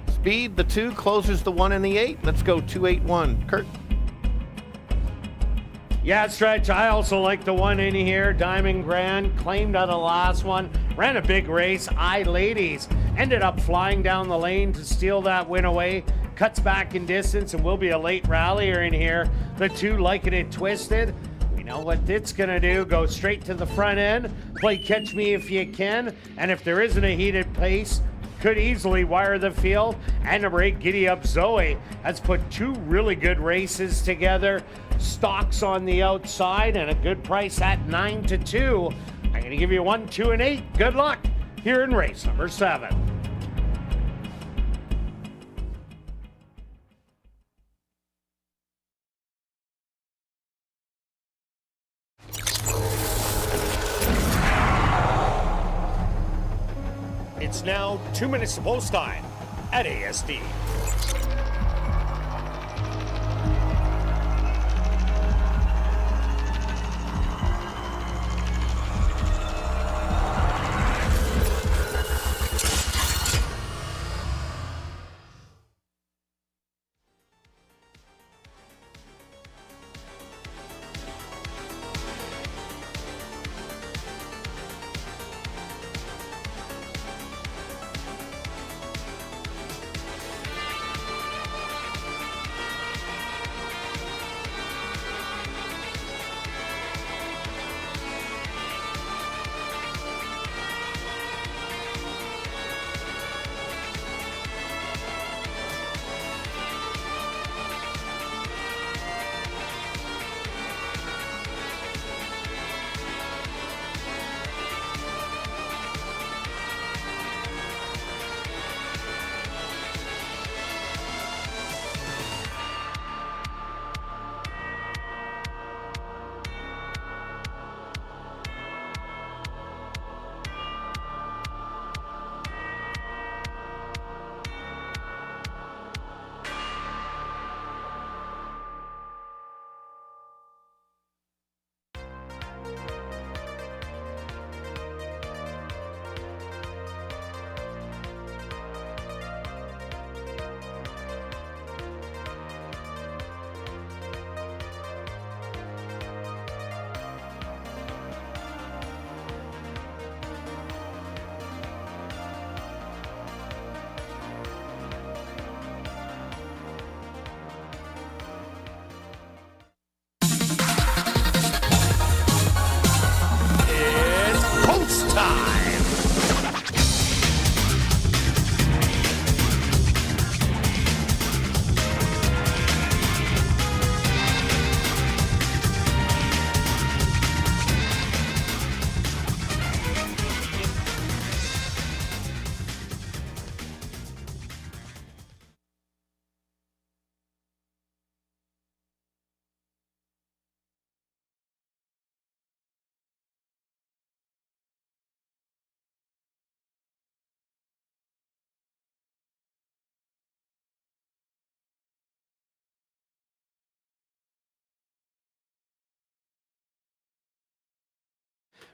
Speed, the 2, closers the 1 and the 8. Let's go 2-8-1. Kirt. Yeah, Stretch, I also like the 1 in here. Diamond Grand, claimed on the last one. Ran a big race. Ladies ended up flying down the lane to steal that win away. Cuts back in distance and will be a late rallier in here. The 2 liking it twisted. We know what it's going to do. Go straight to the front end. Play catch me if you can. And if there isn't a heated pace, could easily wire the field. And number 8, Giddy Up Zoe, has put 2 really good races together. Stocks on the outside and a good price at 9-2. I'm going to give you 1, 2, and 8. Good luck here in race number 7. It's now 2 minutes to post time at ASD.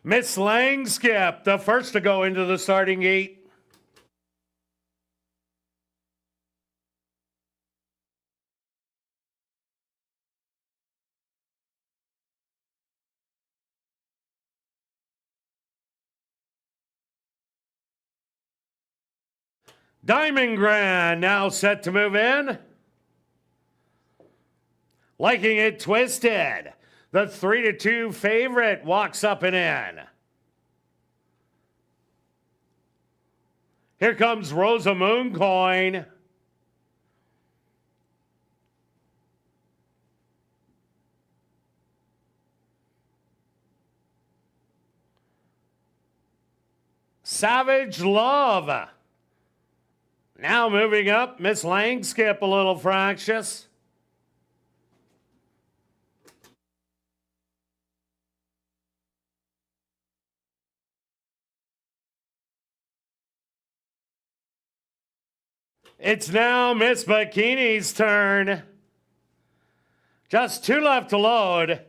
Miss Langskip, the first to go into the starting gate. Diamond Grand now set to move in. Liking it twisted. The 3-2 favorite walks up and in. Here comes Rosa Mooncoin. Savage Love. Now moving up, Miss Langskip, a little fractious. It's now Miss Bikini's turn. Just 2 left to load.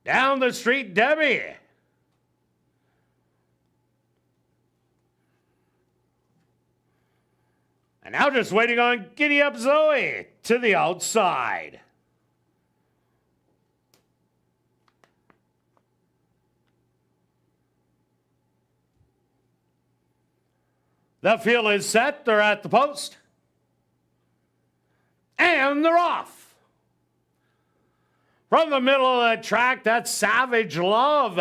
Down the street, Debbie. And now just waiting on Giddy Up Zoe to the outside. The field is set. They're at the post. And they're off. From the middle of the track, that's Savage Love.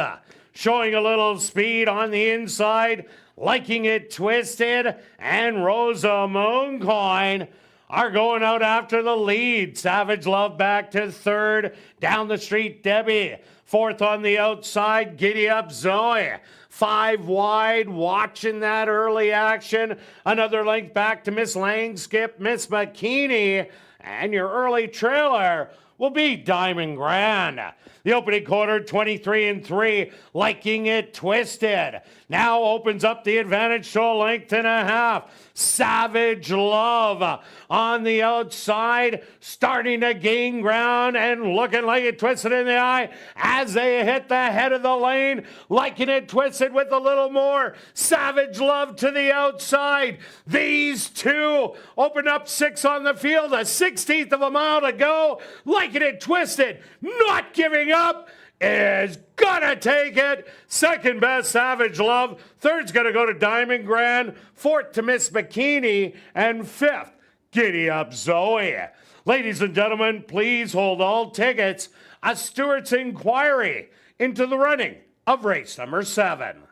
Showing a little speed on the inside. Liking It Twisted. And Rosa Mooncoin are going out after the lead. Savage Love back to third. Down the street, Debbie. Fourth on the outside, Giddy Up Zoe. 5 wide, watching that early action. Another length back to Miss Langskip, Miss Bikini. And your early trailer will be Diamond Grand. The opening quarter, 23-3, Liking It Twisted. Now opens up the advantage to a length and a half. Savage Love on the outside, starting to gain ground and looking like it twisted in the eye as they hit the head of the lane. Liking It Twisted with a little more. Savage Love to the outside. These two open up 6 on the field, a 16th of a mile to go. Liking It Twisted, not giving up, is gonna take it. Second best, Savage Love. Third's gonna go to Diamond Grand. Fourth to Miss Bikini. And fifth, Giddy Up Zoe. Ladies and gentlemen, please hold all tickets. A Stewart's inquiry into the running of race number 7.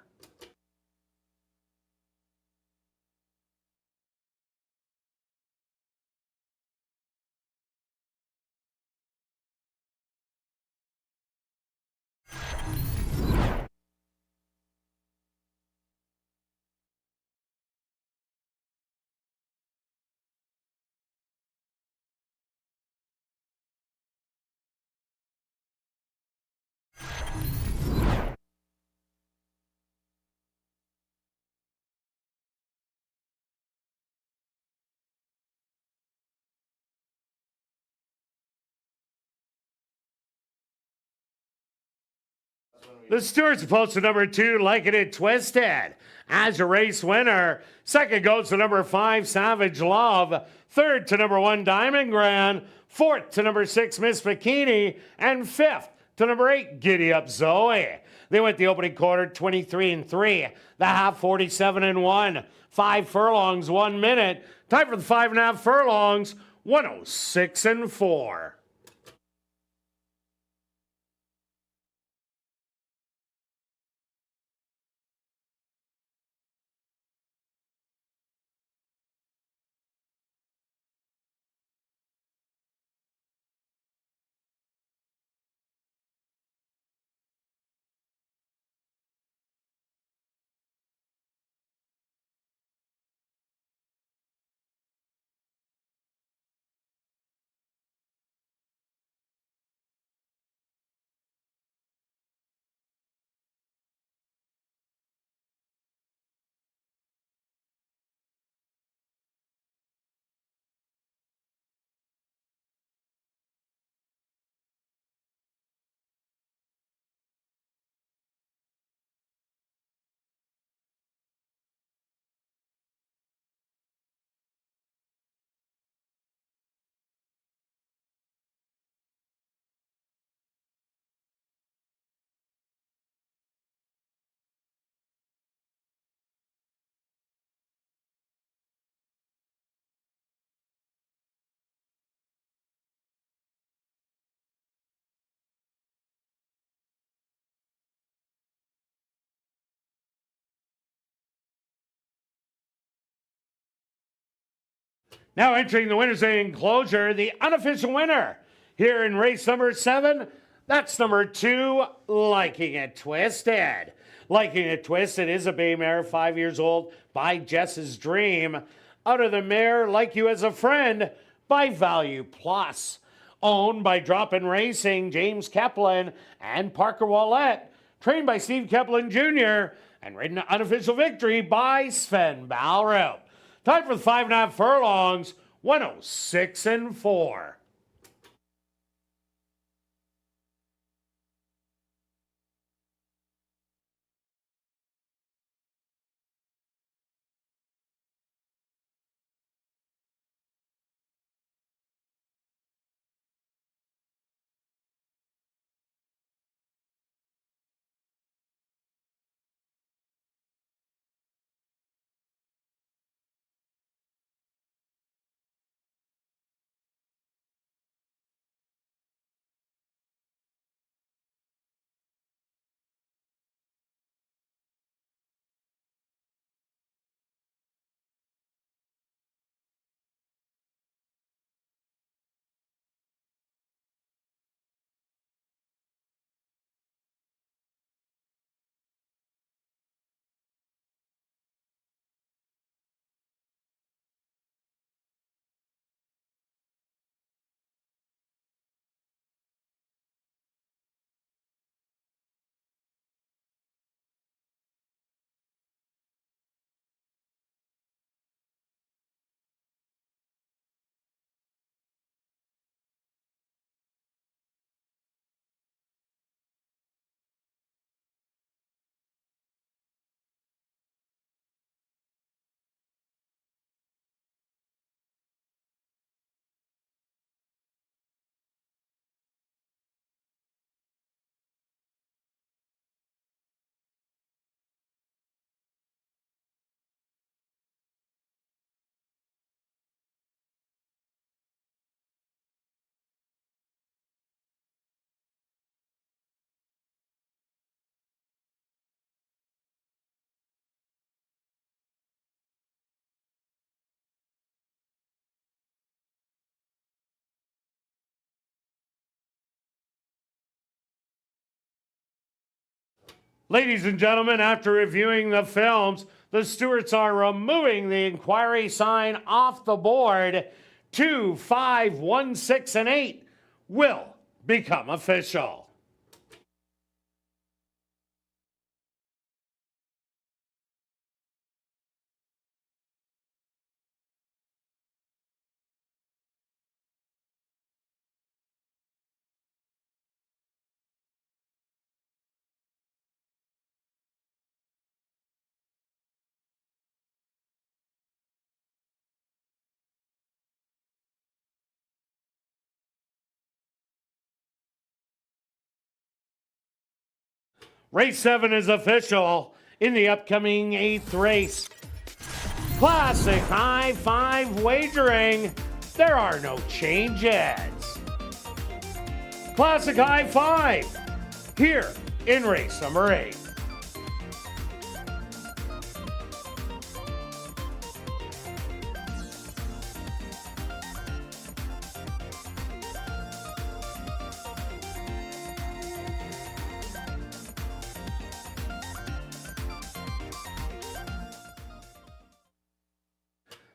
The Stewart's opposed to number 2, Liking It Twisted. As a race winner, second goes to number 5, Savage Love. Third to number 1, Diamond Grand. Fourth to number 6, Miss Bikini. And fifth to number 8, Giddy Up Zoe. They went the opening quarter 23-3. The half 47-1. 5 furlongs, 1 minute. Time for the 5.5 furlongs, 106-4. Now entering the winner's enclosure, the unofficial winner here in race number 7, That's number 2, Liking It Twisted. Liking It Twisted is a bay mare, 5 years old, by Jess's Dream. Out of the mare, Like You as a Friend, by Value Plus. Owned by Drop-In Racing, James Kaplan, and Parker Wallette. Trained by Steve Kaplan Jr., and ridden to unofficial victory by Sven Balrout. Tied for the 5.5 furlongs, 106 and 4. Ladies and gentlemen, after reviewing the films, the stewards are removing the inquiry sign off the board. 2, 5, 1, 6, and 8 will become official. Race 7 is official in the upcoming 8th race. Classic High 5 wagering. There are no changes. Classic High 5 here in race number 8.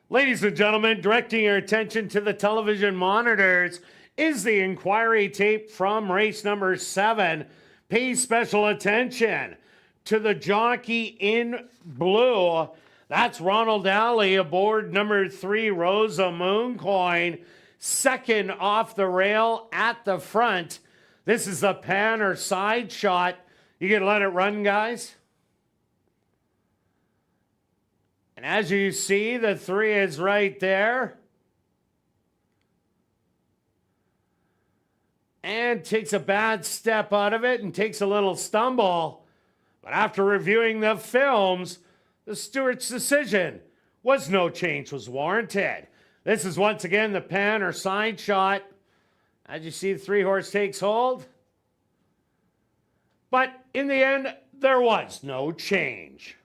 Ladies and gentlemen, directing your attention to the television monitors is the inquiry tape from race number 7. Pay special attention to the jockey in blue. That's Ronald Alley aboard number 3, Rosa Mooncoin. Second off the rail at the front. This is a pan or side shot. You can let it run, guys. And as you see, the 3 is right there. And takes a bad step out of it and takes a little stumble. But after reviewing the films, the steward's decision was no change was warranted. This is once again the pan or side shot. As you see, the 3-horse takes hold. But in the end, there was no change.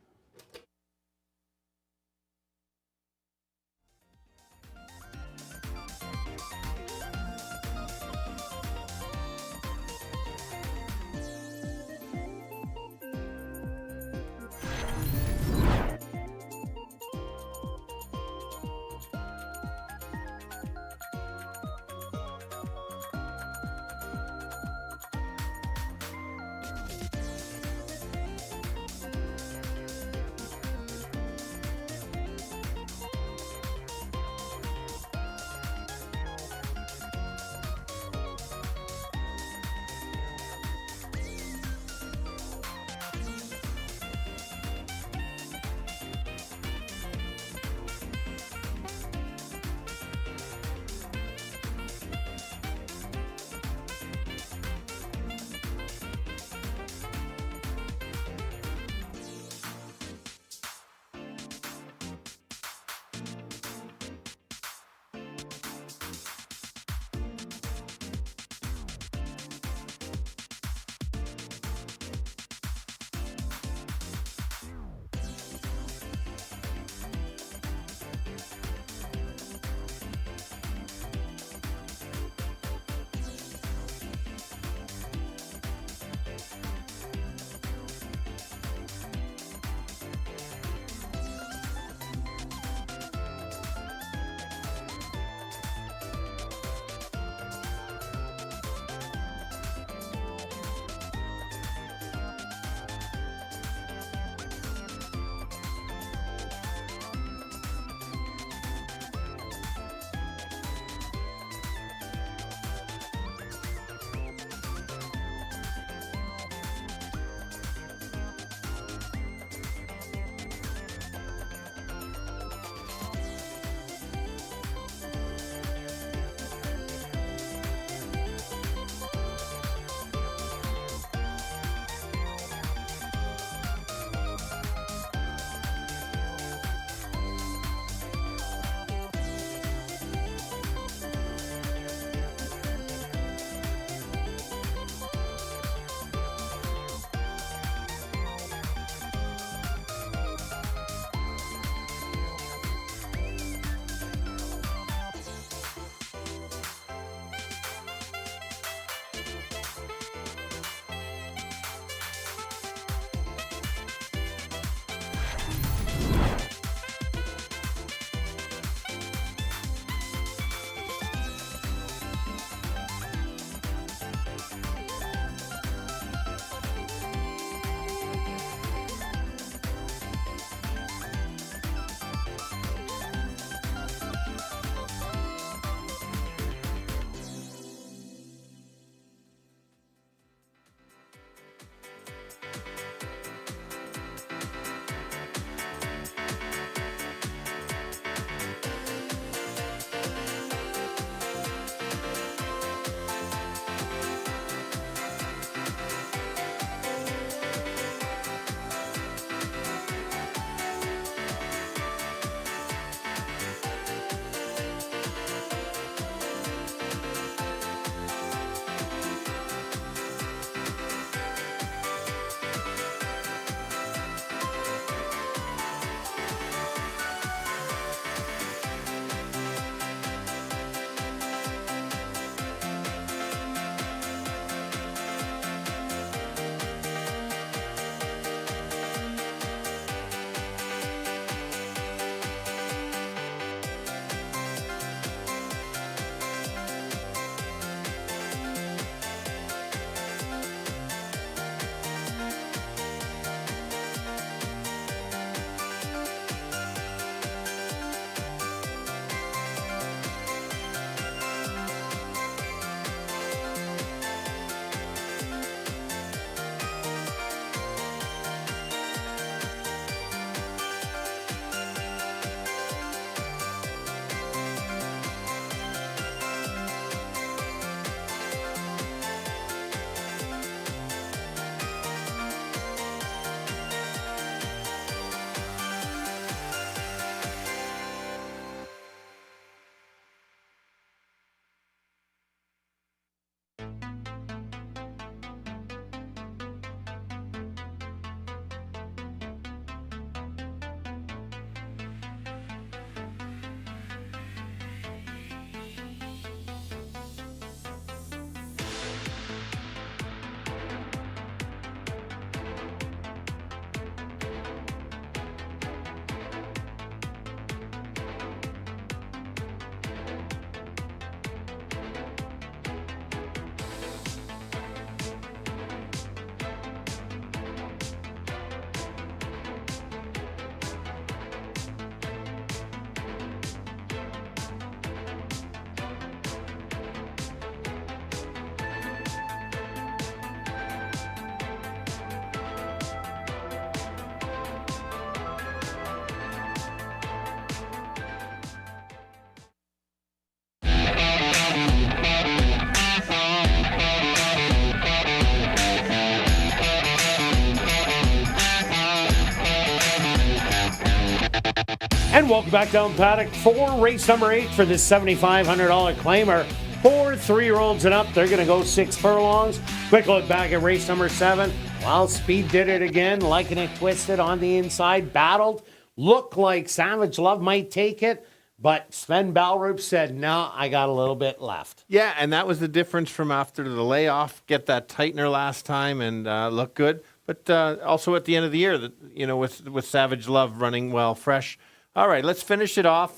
And welcome back down paddock for race number 8 for this $7,500 claimer. For 3-year-olds and up, they're going to go 6 furlongs. Quick look back at race number 7. Well, Speed did it again, liking it twisted on the inside, battled. Looked like Savage Love might take it, but Sven Balrup said, no, I got a little bit left. Yeah, and that was the difference from after the layoff, get that tightener last time and look good. But also at the end of the year, with Savage Love running well, fresh. All right, let's finish it off.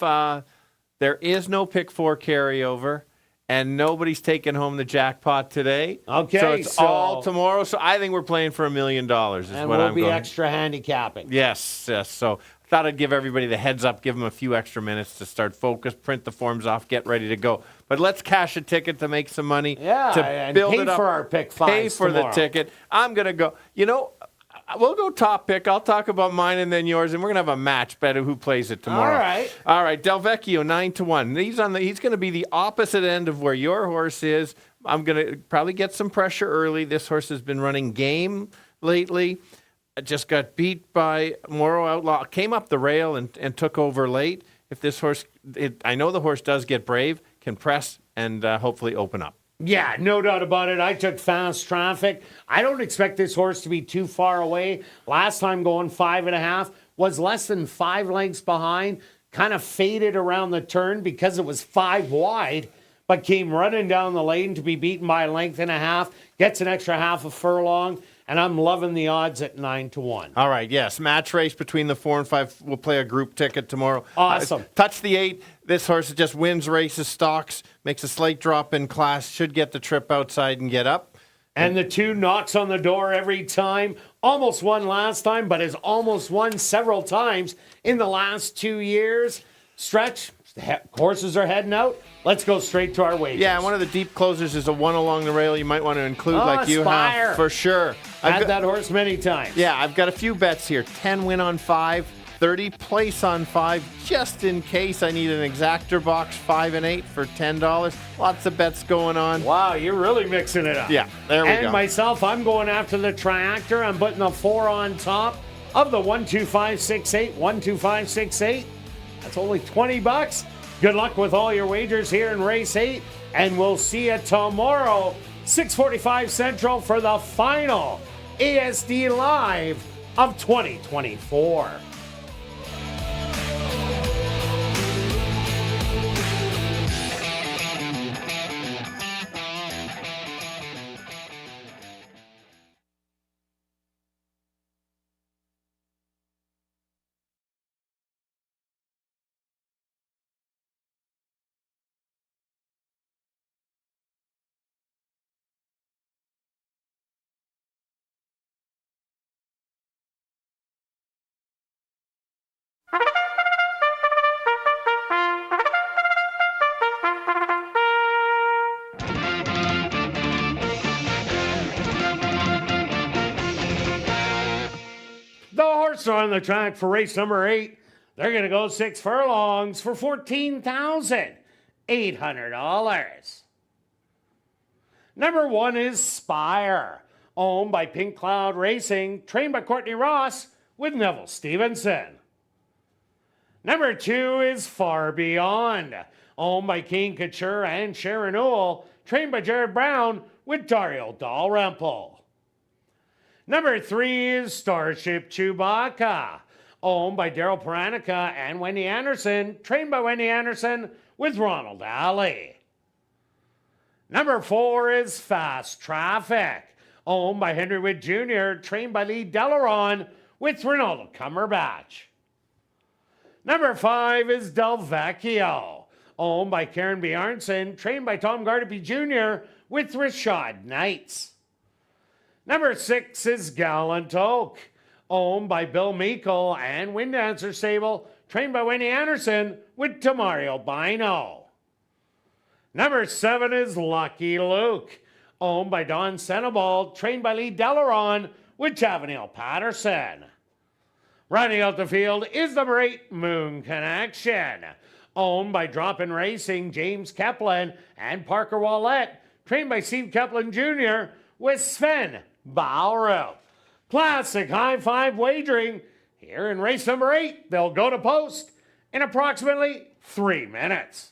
There is no pick 4 carryover, and nobody's taking home the jackpot today. Okay, so it's all tomorrow. So I think we're playing for $1 million. And we'll be extra handicapping. Yes. So I thought I'd give everybody the heads up, give them a few extra minutes to start focus, print the forms off, get ready to go. But let's cash a ticket to make some money. Yeah, to and build pay it up, for our pick 5s Pay for tomorrow. the ticket. I'm going to go. We'll go top pick. I'll talk about mine and then yours, and we're gonna have a match bet of who plays it tomorrow. All right. Del Vecchio 9-1. He's gonna be the opposite end of where your horse is. I'm gonna probably get some pressure early. This horse has been running game lately. Just got beat by Moro Outlaw. Came up the rail and took over late. If this horse, I know the horse does get brave, can press and hopefully open up. Yeah, no doubt about it. I took Fast Traffic. I don't expect this horse to be too far away. Last time going 5.5, was less than 5 lengths behind. Kind of faded around the turn because it was 5 wide, but came running down the lane to be beaten by a length and a half. Gets an extra half a furlong, and I'm loving the odds at 9-1. All right, yes. Match race between the 4 and 5. We'll play a group ticket tomorrow. Awesome. Touch the 8. This horse just wins races, stalks, makes a slight drop in class, should get the trip outside and get up. And the 2 knocks on the door every time. Almost won last time, but has almost won several times in the last 2 years. Stretch, horses are heading out. Let's go straight to our wagers. Yeah, one of the deep closers is a 1 along the rail you might want to include like you Aspire. have for sure. Had that horse many times. Yeah, I've got a few bets here. 10 win on 5, 30 place on 5, just in case I need an exactor box, 5 and 8 for $10. Lots of bets going on. Wow, you're really mixing it up. Yeah, there we go. And myself, I'm going after the triactor. I'm putting the 4 on top of the 12568. 12568. That's only $20. Good luck with all your wagers here in race 8, and we'll see you tomorrow, 6:45 Central, for the final ASD Live of 2024. Are on the track for race number 8. They're going to go 6 furlongs for $14,800. Number 1 is Spire, owned by Pink Cloud Racing, trained by Courtney Ross with Neville Stevenson. Number 2 is Far Beyond, owned by Keen Couture and Sharon Newell, trained by Jared Brown with Dario Dalrymple. Number 3 is Starship Chewbacca, owned by Daryl Paranica and Wendy Anderson, trained by Wendy Anderson with Ronald Alley. Number 4 is Fast Traffic, owned by Henry Witt Jr., trained by Lee Delaron with Ronaldo Cumberbatch. Number 5 is Del Vecchio, owned by Karen Bjarnson, trained by Tom Gardapi Jr. with Rashad Knights. Number 6 is Gallant Oak, owned by Bill Meikle and Wind Dancer Stable, trained by Wendy Anderson with Demario Bino. Number 7 is Lucky Luke, owned by Don Senebald, trained by Lee Delaron with Chavanel Patterson. Rounding out the field is number 8, Moon Connection, owned by Drop-In Racing, James Kepplin and Parker Wallette, trained by Steve Kepplin Jr. with Sven Balrup. Classic high five wagering here in race number 8. They'll go to post in approximately 3 minutes.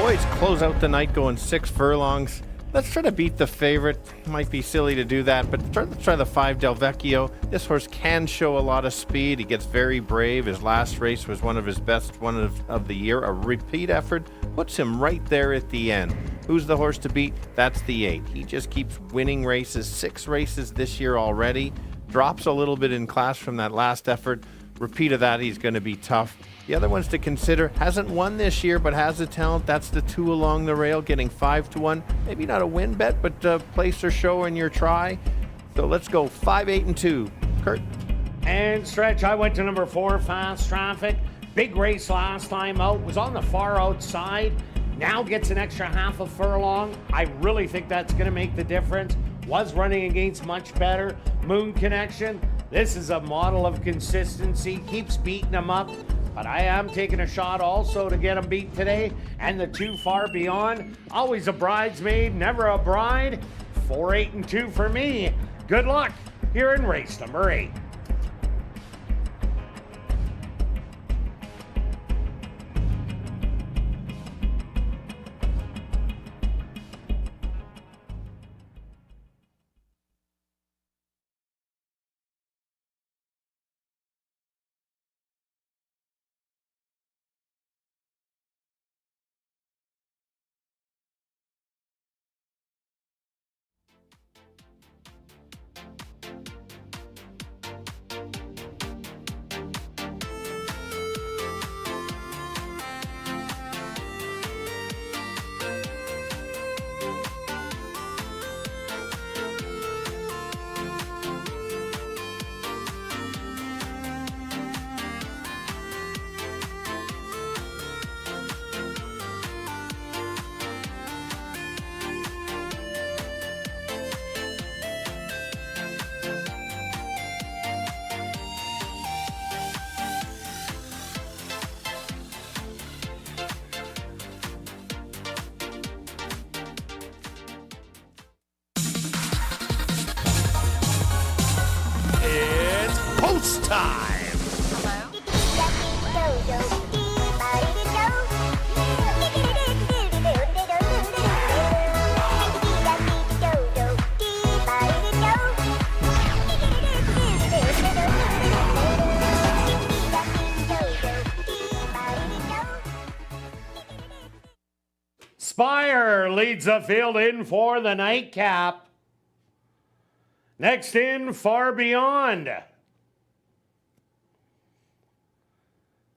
Boys close out the night going 6 furlongs. Let's try to beat the favorite. Might be silly to do that, but let's try the 5 Del Vecchio. This horse can show a lot of speed. He gets very brave. His last race was one of his best, one of the year. A repeat effort puts him right there at the end. Who's the horse to beat? That's the 8. He just keeps winning races. 6 races this year already. Drops a little bit in class from that last effort. Repeat of that, he's going to be tough. The other ones to consider, hasn't won this year, but has the talent. That's the 2 along the rail, getting 5-1. Maybe not a win bet, but place or show in your try. So let's go 5, 8, and 2. Kirt? And stretch, I went to number 4, Fast Traffic. Big race last time out, was on the far outside. Now gets an extra half a furlong. I really think that's going to make the difference. Was running against much better. Moon Connection. This is a model of consistency. Keeps beating them up. But I am taking a shot also to get him beat today. And the 2 Far Beyond. Always a bridesmaid, never a bride. 4, 8, and 2 for me. Good luck here in race number 8. Post time! Spire leads the field in for the nightcap. Next in, Far Beyond.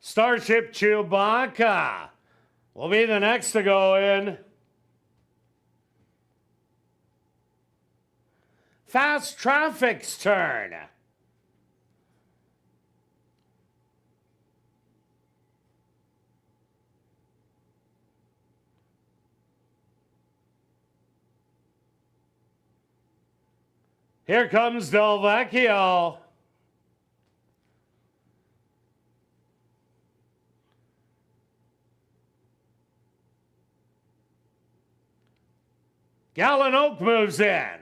Starship Chewbacca will be the next to go in. Fast Traffic's turn. Here comes Del Vecchio. Gallon Oak moves in.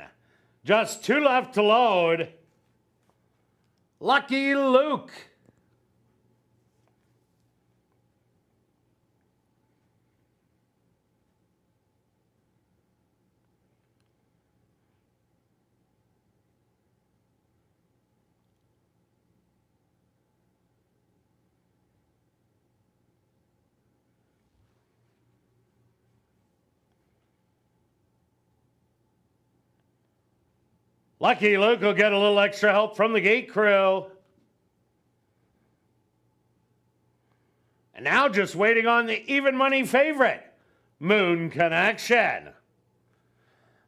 Just 2 left to load. Lucky Luke. Lucky Luke will get a little extra help from the gate crew. And now just waiting on the even money favorite, Moon Connection.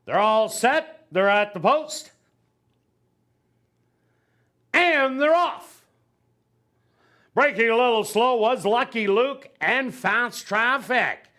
They're all set. They're at the post. And they're off. Breaking a little slow was Lucky Luke and Fast Traffic.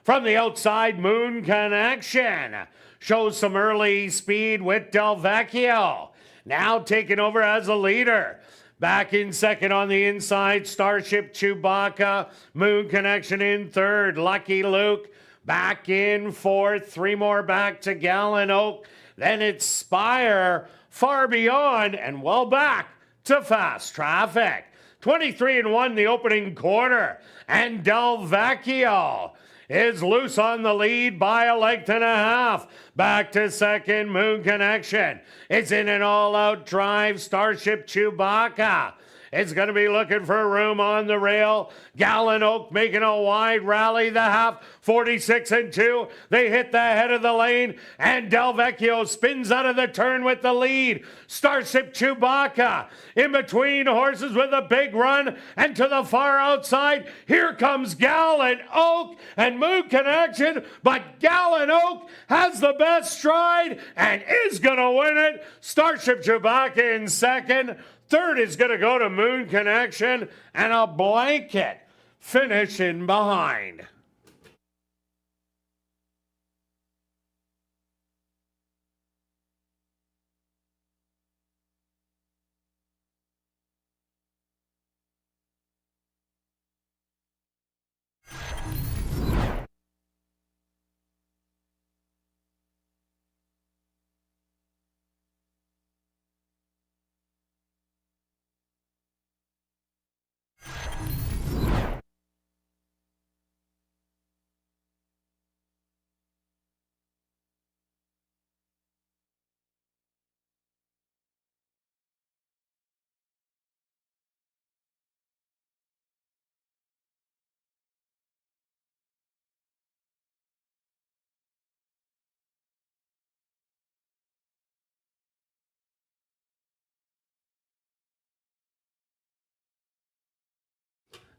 From the outside, Moon Connection shows some early speed with Del Vecchio. Now taking over as a leader. Back in second on the inside, Starship Chewbacca. Moon Connection in third. Lucky Luke back in fourth. 3 more back to Gallon Oak. Then it's Spire, Far Beyond, and well back to Fast Traffic. 23-1 the opening quarter. And Del Vecchio is loose on the lead by a length and a half. Back to second, Moon Connection. It's in an all-out drive, Starship Chewbacca. It's going to be looking for room on the rail. Gallon Oak making a wide rally, the half, 46-2. They hit the head of the lane, and Del Vecchio spins out of the turn with the lead. Starship Chewbacca in between horses with a big run, and to the far outside, here comes Gallon Oak and Moon Connection, but Gallon Oak has the best stride and is going to win it. Starship Chewbacca in second. Third is going to go to Moon Connection, and a blanket finish in behind.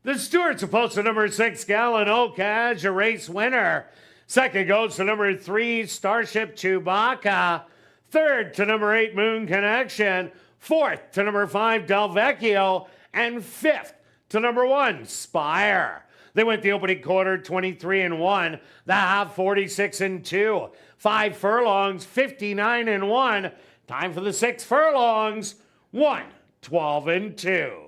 The Stewart's opposed to number 6, Gallon Oak, as your race winner. Second goes to number 3, Starship Chewbacca. Third to number 8, Moon Connection. Fourth to number 5, Del Vecchio. And fifth to number 1, Spire. They went the opening quarter 23-1, the half 46-2. 5 furlongs, 59-1. Time for the 6 furlongs, 12-2.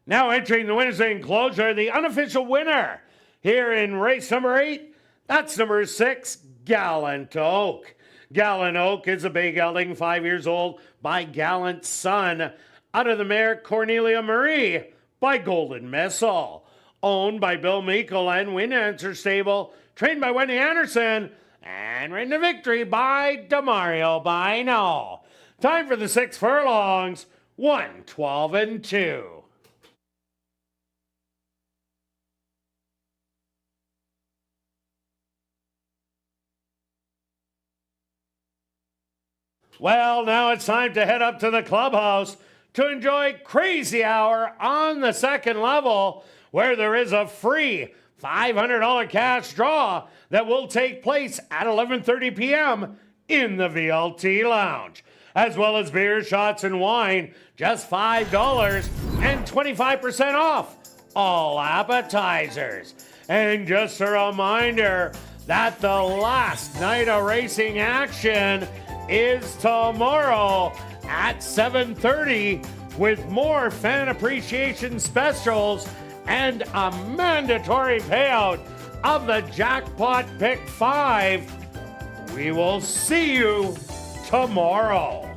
Now entering the winners enclosure, the unofficial winner here in race number 8, that's number 6, Gallant Oak. Gallant Oak is a big gelding, 5 years old, by Gallant Son, out of the mare Cornelia Marie by Golden Missile. Owned by Bill Meikle and Win Answer Stable, trained by Wendy Anderson, and ridden to victory by Demario Bino. Time for the 6 furlongs, 1-12-2. Well, now it's time to head up to the clubhouse to enjoy Crazy Hour on the second level, where there is a free $500 cash draw that will take place at 11:30 p.m. in the VLT Lounge, as well as beer, shots, and wine, just $5 and 25% off all appetizers. And just a reminder that the last night of racing action is tomorrow at 7:30 with more fan appreciation specials and a mandatory payout of the Jackpot Pick 5. We will see you tomorrow.